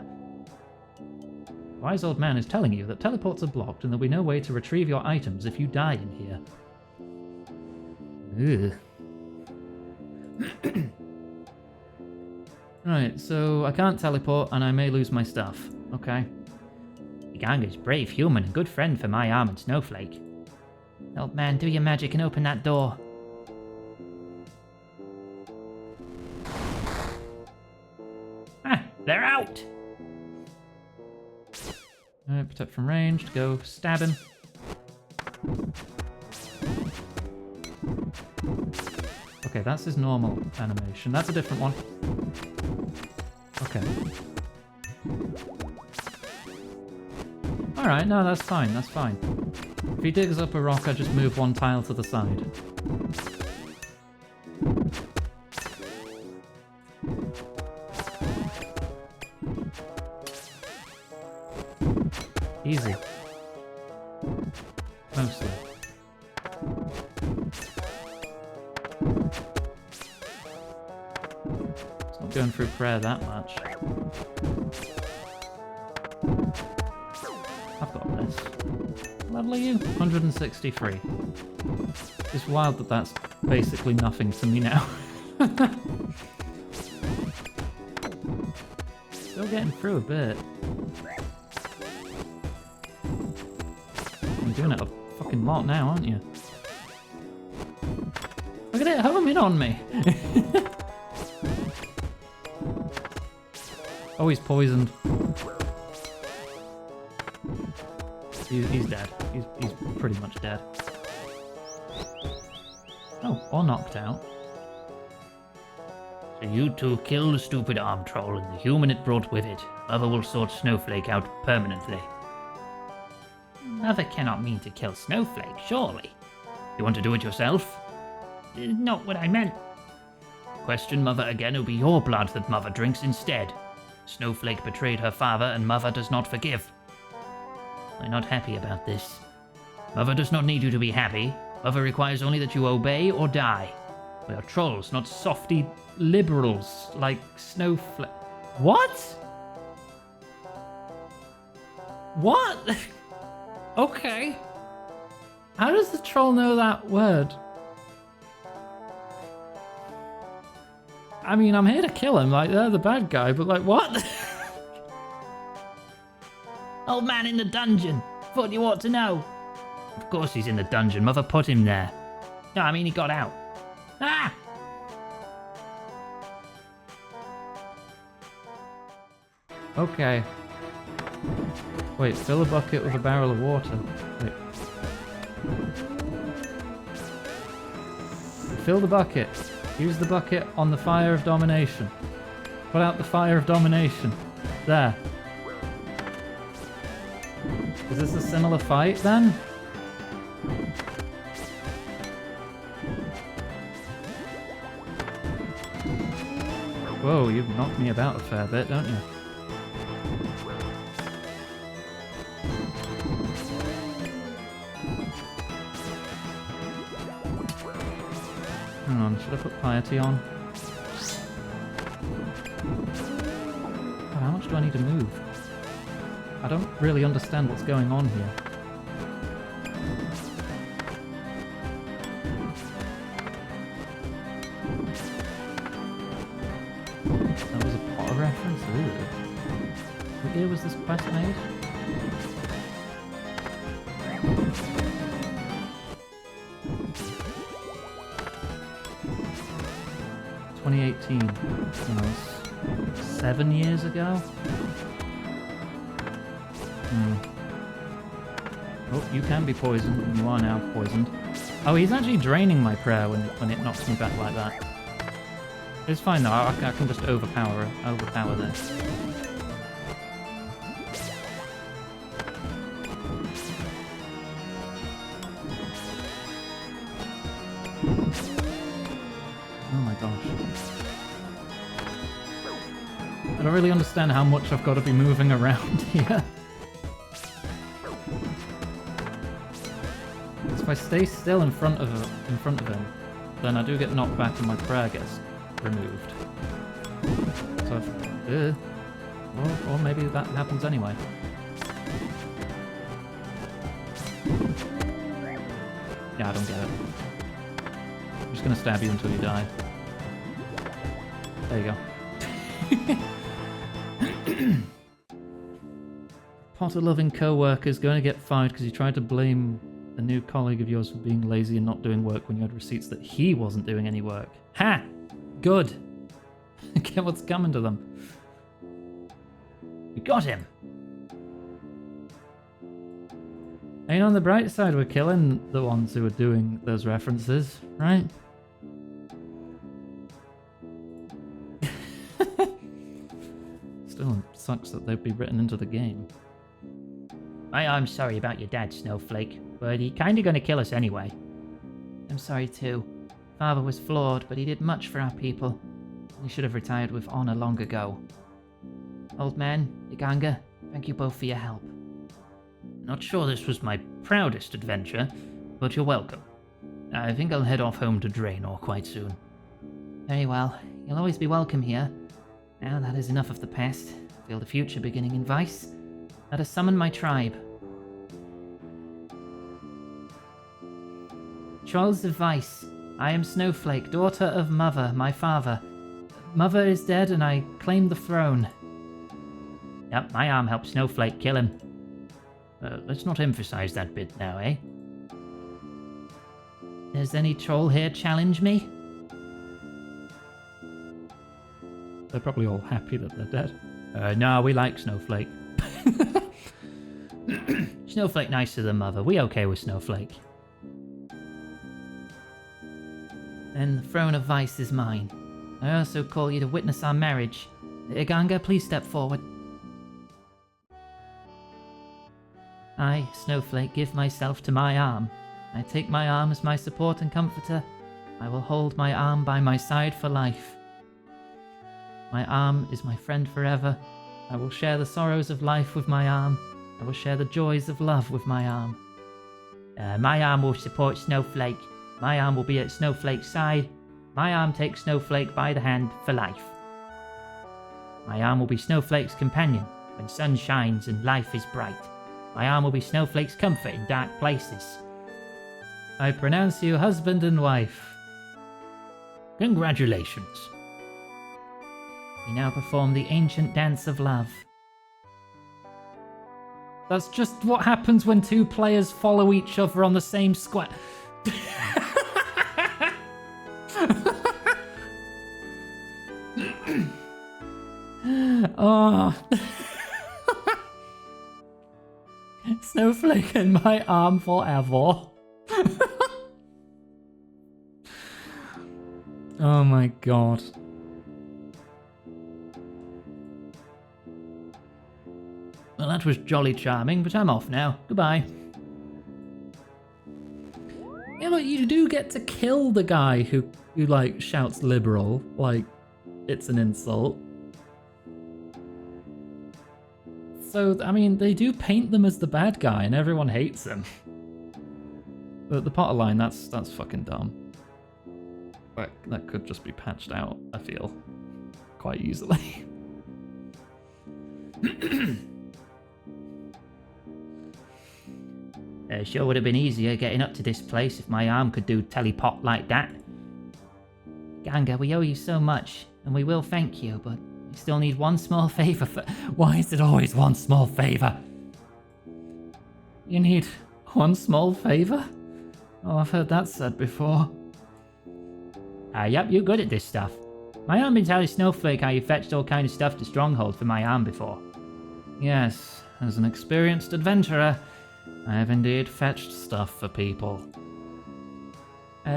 Speaker 6: Wise old man is telling you that teleports are blocked and there'll be no way to retrieve your items if you die in here. Ugh. Right, so I can't teleport and I may lose my stuff. Okay. Iganga's brave human and good friend for my arm and Snowflake. Old man, do your magic and open that door. They're out! Alright, protect from ranged, go stab him. Okay, that's his normal animation. That's a different one. Okay. Alright, no, that's fine, that's fine. If he digs up a rock, I just move one tile to the side. Easy. Mostly. It's not going through prayer that much. I've got this. What level are you? 163. It's wild that that's basically nothing to me now. Still getting through a bit. You're doing it a fucking lot now, aren't you? Look at it homing on me! Oh, he's poisoned. He's dead. He's pretty much dead. Oh, or knocked out. So you two kill the stupid arm troll and the human it brought with it. Mother will sort Snowflake out permanently. Mother cannot mean to kill Snowflake, surely. You want to do it yourself? Not what I meant. Question Mother again, it'll be your blood that Mother drinks instead. Snowflake betrayed her father and Mother does not forgive. I'm not happy about this. Mother does not need you to be happy. Mother requires only that you obey or die. We are trolls, not softy liberals like Snowflake. What? What? Okay. How does the troll know that word? I mean, I'm here to kill him, like, they're the bad guy, but like, what? Old man in the dungeon. Thought you ought to know. Of course he's in the dungeon. Mother put him there. No, I mean he got out. Ah! Okay. Wait, fill a bucket with a barrel of water. Wait. Fill the bucket. Use the bucket on the fire of domination. Put out the fire of domination. There. Is this a similar fight then? Whoa, you've knocked me about a fair bit, don't you? Hang on, should I put piety on? God, how much do I need to move? I don't really understand what's going on here. That was a Potter reference? Ooh. What year was this quest made? That was 7 years ago?
Speaker 1: Oh, you can be poisoned, and you are now poisoned. Oh, he's actually draining my prayer when it knocks me back like that. It's fine though, I can just overpower this. Oh my gosh. I don't really understand how much I've got to be moving around here. If I stay still in front of him, then I do get knocked back and my prayer gets removed. So, or maybe that happens anyway. Yeah, I don't get it. I'm just gonna stab you until you die. There you go. Potter-loving co-worker's going to get fired because he tried to blame a new colleague of yours for being lazy and not doing work when you had receipts that he wasn't doing any work. Ha! Good. Get what's coming to them.
Speaker 6: We got him.
Speaker 1: And on the bright side, we're killing the ones who are doing those references, right? Still sucks that they'd be written into the game.
Speaker 6: I'm sorry about your dad, Snowflake, but he kinda gonna kill us anyway.
Speaker 7: I'm sorry too. Father was flawed, but he did much for our people. He should have retired with honor long ago. Old man, Iganga, thank you both for your help.
Speaker 6: Not sure this was my proudest adventure, but you're welcome. I think I'll head off home to Draenor quite soon.
Speaker 7: Very well. You'll always be welcome here. Now that is enough of the past. Feel the future beginning in Vice. Let us summon my tribe. Trolls of Vice, I am Snowflake, daughter of Mother, my father. Mother is dead and I claim the throne.
Speaker 6: Yep, my arm helped Snowflake kill him. Let's not emphasize that bit now, eh?
Speaker 7: Does any troll here challenge me?
Speaker 1: They're probably all happy that they're dead.
Speaker 6: No, we like Snowflake. Snowflake nicer than Mother. We okay with Snowflake.
Speaker 7: Then the throne of Vice is mine. I also call you to witness our marriage. Iganga, please step forward. I, Snowflake, give myself to my arm. I take my arm as my support and comforter. I will hold my arm by my side for life. My arm is my friend forever. I will share the sorrows of life with my arm. I will share the joys of love with my arm.
Speaker 6: My arm will support Snowflake. My arm will be at Snowflake's side. My arm takes Snowflake by the hand for life. My arm will be Snowflake's companion when sun shines and life is bright. My arm will be Snowflake's comfort in dark places.
Speaker 1: I pronounce you husband and wife.
Speaker 6: Congratulations.
Speaker 7: We now perform the ancient dance of love.
Speaker 1: That's just what happens when two players follow each other on the same square. Oh. Snowflake in my arm forever. Oh my god.
Speaker 6: Well, that was jolly charming, but I'm off now. Goodbye.
Speaker 1: Yeah, but you do get to kill the guy who like shouts liberal, like it's an insult. So, I mean, they do paint them as the bad guy and everyone hates him. But the Potter line, that's fucking dumb. That could just be patched out, I feel. Quite easily.
Speaker 6: Sure would have been easier getting up to this place if my arm could do teleport like that.
Speaker 7: Ganga, we owe you so much, and we will thank you, but we still need one small favor for... Why is it always one small favor?
Speaker 1: You need one small favor? Oh, I've heard that said before.
Speaker 6: Yep, you're good at this stuff. My arm been telling Snowflake how you fetched all kind of stuff to Stronghold for my arm before.
Speaker 1: Yes, as an experienced adventurer, I have indeed fetched stuff for people.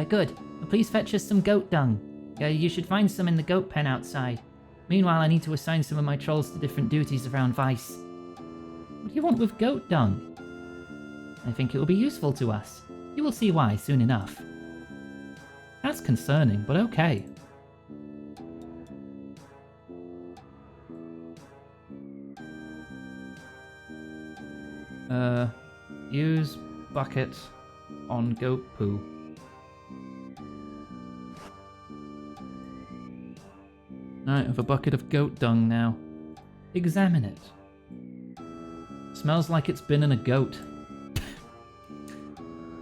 Speaker 7: Good. Please fetch us some goat dung. You should find some in the goat pen outside. Meanwhile, I need to assign some of my trolls to different duties around Vice. What do you want with goat dung? I think it will be useful to us. You will see why soon enough.
Speaker 1: That's concerning, but okay. Use bucket on goat poo. Right, I have a bucket of goat dung now. Examine it. Smells like it's been in a goat.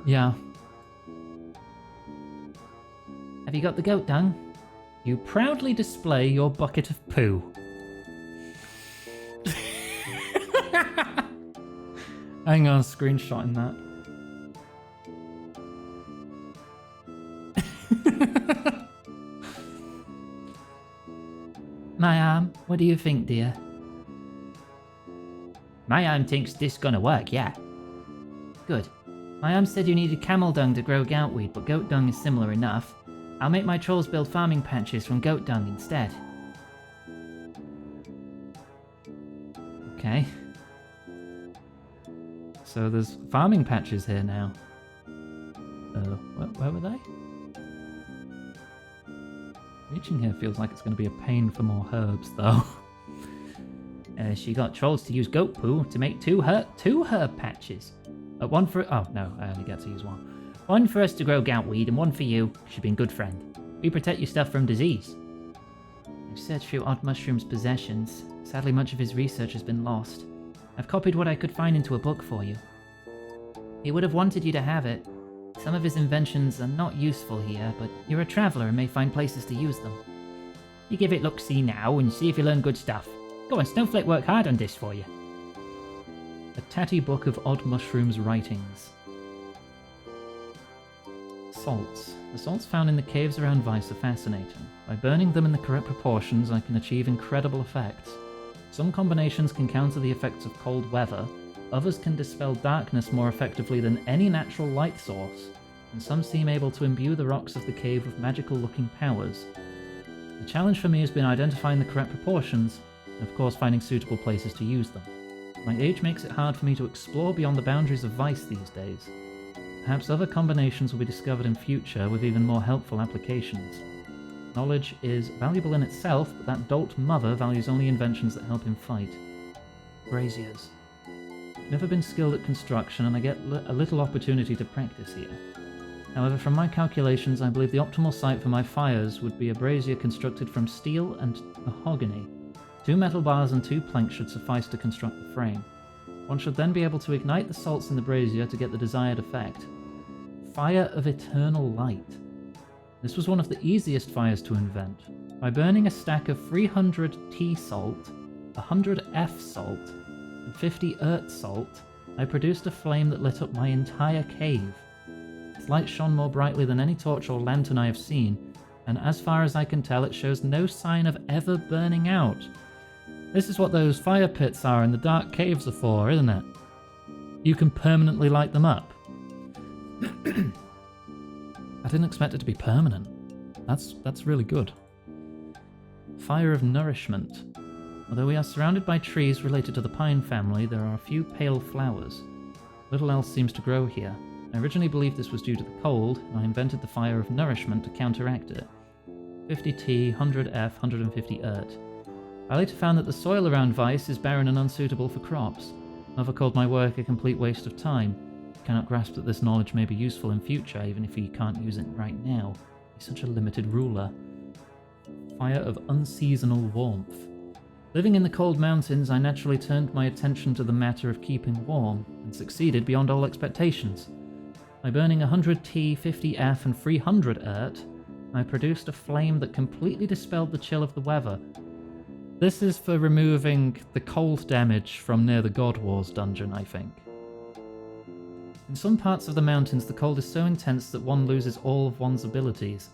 Speaker 1: Yeah.
Speaker 7: Have you got the goat dung?
Speaker 1: You proudly display your bucket of poo. Hang on, screenshotting that.
Speaker 7: My arm, what do you think, dear? My arm thinks this gonna work, yeah. Good. My arm said you needed camel dung to grow goutweed, but goat dung is similar enough. I'll make my trolls build farming patches from goat dung instead.
Speaker 1: Okay. So there's farming patches here now. Where were they? Reaching here feels like it's going to be a pain for more herbs, though.
Speaker 7: She got trolls to use goat poo to make two herb patches. One for... Oh, no, I only get to use one. One for us to grow goutweed and one for you. She's been good friend. We protect your stuff from disease. I've searched through Odd Mushroom's possessions. Sadly, much of his research has been lost. I've copied what I could find into a book for you. He would have wanted you to have it. Some of his inventions are not useful here, but you're a traveller and may find places to use them. You give it look-see now and see if you learn good stuff. Go on, Snowflake worked hard on this for you.
Speaker 1: A tatty book of Odd Mushroom's writings. Salts. The salts found in the caves around Vice are fascinating. By burning them in the correct proportions, I can achieve incredible effects. Some combinations can counter the effects of cold weather, others can dispel darkness more effectively than any natural light source, and some seem able to imbue the rocks of the cave with magical-looking powers. The challenge for me has been identifying the correct proportions, and of course finding suitable places to use them. My age makes it hard for me to explore beyond the boundaries of Vice these days. Perhaps other combinations will be discovered in future with even more helpful applications. Knowledge is valuable in itself, but that dolt mother values only inventions that him fight. Braziers. Never been skilled at construction, and I get a little opportunity to practice here. However, from my calculations, I believe the optimal site for my fires would be a brazier constructed from steel and mahogany. 2 metal bars and 2 planks should suffice to construct the frame. One should then be able to ignite the salts in the brazier to get the desired effect. Fire of Eternal Light. This was one of the easiest fires to invent. By burning a stack of 300 T salt, 100 F salt, and 50 Earth salt, I produced a flame that lit up my entire cave. Its light shone more brightly than any torch or lantern I have seen, and as far as I can tell, it shows no sign of ever burning out. This is what those fire pits are in the dark caves are for, isn't it? You can permanently light them up. I didn't expect it to be permanent. That's really good. Fire of Nourishment. Although we are surrounded by trees related to the pine family, there are a few pale flowers. Little else seems to grow here. I originally believed this was due to the cold, and I invented the Fire of Nourishment to counteract it. 50 T, 100 F, 150 Ert. I later found that the soil around Vice is barren and unsuitable for crops. Mother called my work a complete waste of time. I cannot grasp that this knowledge may be useful in future, even if you can't use it right now. He's such a limited ruler. Fire of Unseasonal Warmth. Living in the cold mountains, I naturally turned my attention to the matter of keeping warm, and succeeded beyond all expectations. By burning 100 T, 50 F, and 300 Ert, I produced a flame that completely dispelled the chill of the weather. This is for removing the cold damage from near the God Wars dungeon, I think. In some parts of the mountains, the cold is so intense that one loses all of one's abilities.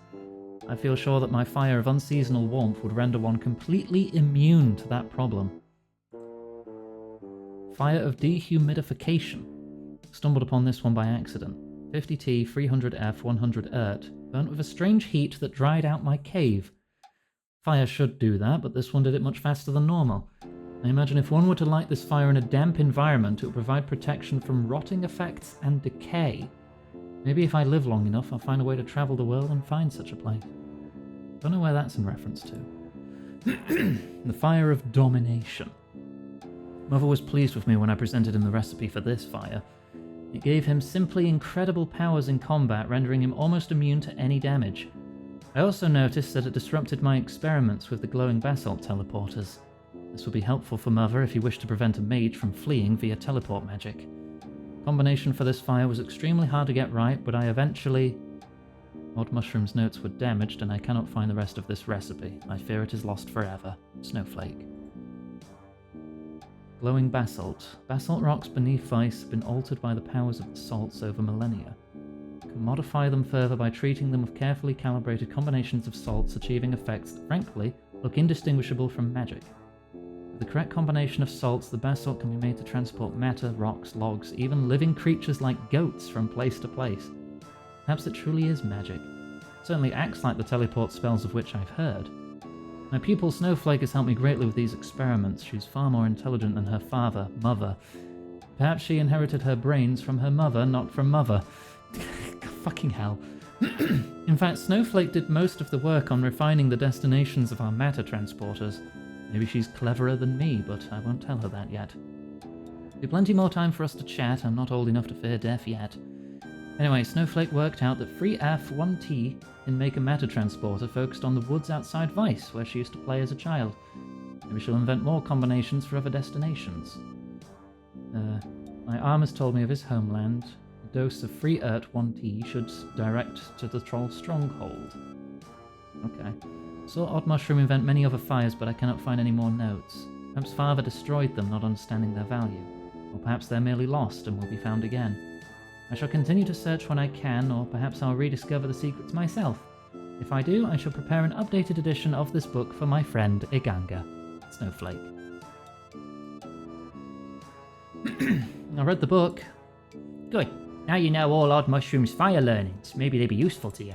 Speaker 1: I feel sure that my Fire of Unseasonal Warmth would render one completely immune to that problem. Fire of Dehumidification. Stumbled upon this one by accident. 50T, 300F, 100 Ert. Burnt with a strange heat that dried out my cave. Fire should do that, but this one did it much faster than normal. I imagine if one were to light this fire in a damp environment, it would provide protection from rotting effects and decay. Maybe if I live long enough, I'll find a way to travel the world and find such a place. Don't know where that's in reference to. The fire of domination. Mother was pleased with me when I presented him the recipe for this fire. It gave him simply incredible powers in combat, rendering him almost immune to any damage. I also noticed that it disrupted my experiments with the glowing basalt teleporters. This would be helpful for Mother if he wished to prevent a mage from fleeing via teleport magic. Combination for this fire was extremely hard to get right, but I eventually... Odd Mushroom's notes were damaged and I cannot find the rest of this recipe. I fear it is lost forever. Snowflake. Glowing basalt. Basalt rocks beneath ice have been altered by the powers of the salts over millennia. You can modify them further by treating them with carefully calibrated combinations of salts, achieving effects that, frankly, look indistinguishable from magic. With the correct combination of salts, the basalt can be made to transport matter, rocks, logs, even living creatures like goats from place to place. Perhaps it truly is magic. It certainly acts like the teleport spells of which I've heard. My pupil Snowflake has helped me greatly with these experiments. She's far more intelligent than her father, Mother. Perhaps she inherited her brains from her mother, not from Mother. Fucking hell. In fact, Snowflake did most of the work on refining the destinations of our matter transporters. Maybe she's cleverer than me, but I won't tell her that yet. There'll be plenty more time for us to chat. I'm not old enough to fear death yet. Anyway, Snowflake worked out that 3F1T can make a matter transporter focused on the woods outside Vice, where she used to play as a child. Maybe she'll invent more combinations for other destinations. My arm has told me of his homeland. A dose of 3Ert1T should direct to the Troll Stronghold. Okay. Saw Odd Mushroom invent many other fires, but I cannot find any more notes. Perhaps Father destroyed them, not understanding their value. Or perhaps they're merely lost and will be found again. I shall continue to search when I can, or perhaps I'll rediscover the secrets myself. If I do, I shall prepare an updated edition of this book for my friend Iganga. Snowflake. I read the book.
Speaker 6: Good. Now you know all Odd Mushroom's fire learnings. Maybe they'd be useful to you.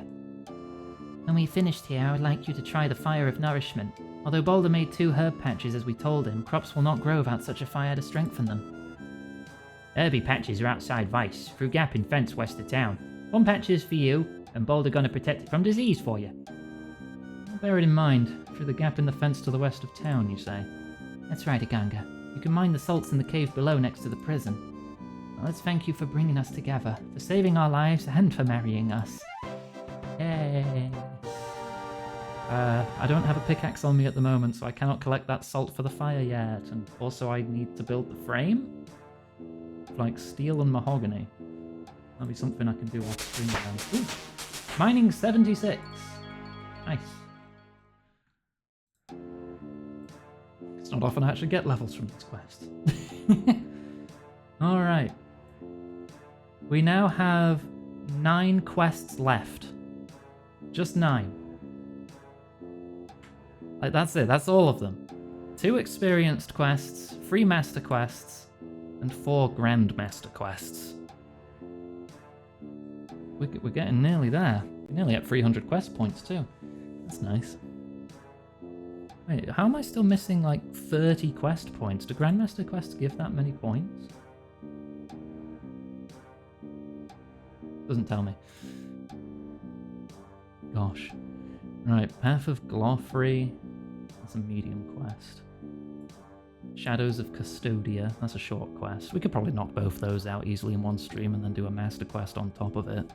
Speaker 7: When we finished here, I would like you to try the Fire of Nourishment. Although Boulder made 2 herb patches as we told him, crops will not grow without such a fire to strengthen them.
Speaker 6: Herby patches are outside Vice, through gap in fence west of town. 1 patch is for you, and Boulder gonna protect it from disease for you.
Speaker 1: I'll bear it in mind. Through the gap in the fence to the west of town, you say?
Speaker 7: That's right, Iganga. You can mine the salts in the cave below next to the prison. Well, let's thank you for bringing us together, for saving our lives, and for marrying us. Yay!
Speaker 1: I don't have a pickaxe on me at the moment, so I cannot collect that salt for the fire yet. And also I need to build the frame? Like steel and mahogany. That'll be something I can do off stream now. Ooh. Mining 76! Nice. It's not often I actually get levels from this quest. Alright. We now have 9 quests left. Just 9. Like, that's it. That's all of them. 2 experienced quests, 3 master quests, and 4 grandmaster quests. We're getting nearly there. We're nearly at 300 quest points too. That's nice. Wait, how am I still missing like 30 quest points? Do grandmaster quests give that many points? Doesn't tell me. Gosh. Right, Path of Glofrey. That's a medium quest. Shadows of Custodia. That's a short quest. We could probably knock both those out easily in one stream and then do a master quest on top of it.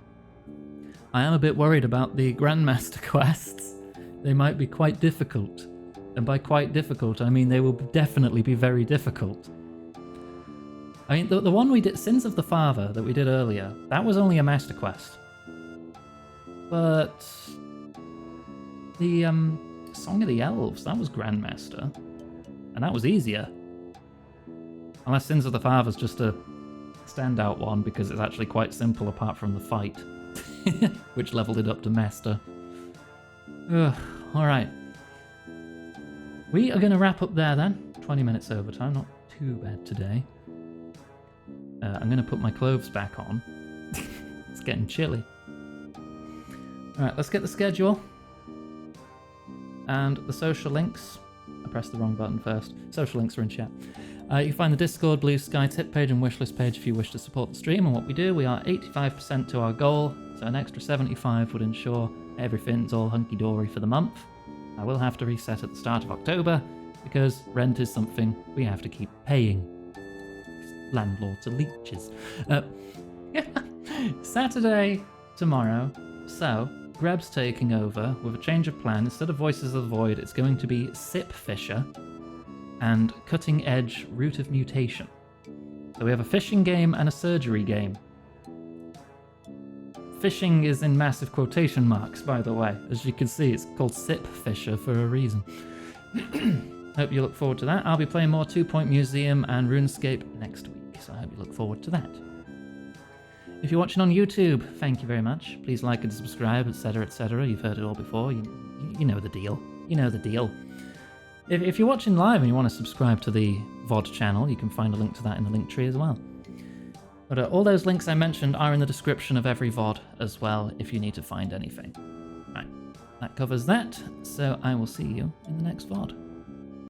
Speaker 1: I am a bit worried about the grandmaster quests. They might be quite difficult. And by quite difficult, I mean they will definitely be very difficult. I mean, the one we did, Sins of the Father, that we did earlier, that was only a master quest. But the Song of the Elves, that was Grandmaster. And that was easier. Unless Sins of the Father's just a standout one, because it's actually quite simple apart from the fight. Which leveled it up to Master. Ugh, alright. We are going to wrap up there then. 20 minutes overtime, not too bad today. I'm going to put my clothes back on. It's getting chilly. Alright, let's get the schedule. And the social links. I pressed the wrong button first. Social links are in chat. You can find the Discord, Blue Sky tip page and wishlist page if you wish to support the stream and what we do. We are 85% to our goal, so an extra 75 would ensure everything's all hunky-dory for the month. I will have to reset at the start of October, because rent is something we have to keep paying. Landlords are leeches. Saturday, tomorrow, so Greb's taking over with a change of plan. Instead of Voices of the Void, it's going to be Sip Fisher and Cutting Edge Root of Mutation. So we have a fishing game and a surgery game. Fishing is in massive quotation marks, by the way. As you can see, it's called Sip Fisher for a reason. Hope you look forward to that. I'll be playing more 2 Point Museum and RuneScape next week, so I hope you look forward to that. If you're watching on YouTube, thank you very much. Please like and subscribe, etc., etc. You've heard it all before. You know the deal. You know the deal. If you're watching live and you want to subscribe to the VOD channel, you can find a link to that in the link tree as well. But all those links I mentioned are in the description of every VOD as well, if you need to find anything. Right, that covers that, so I will see you in the next VOD.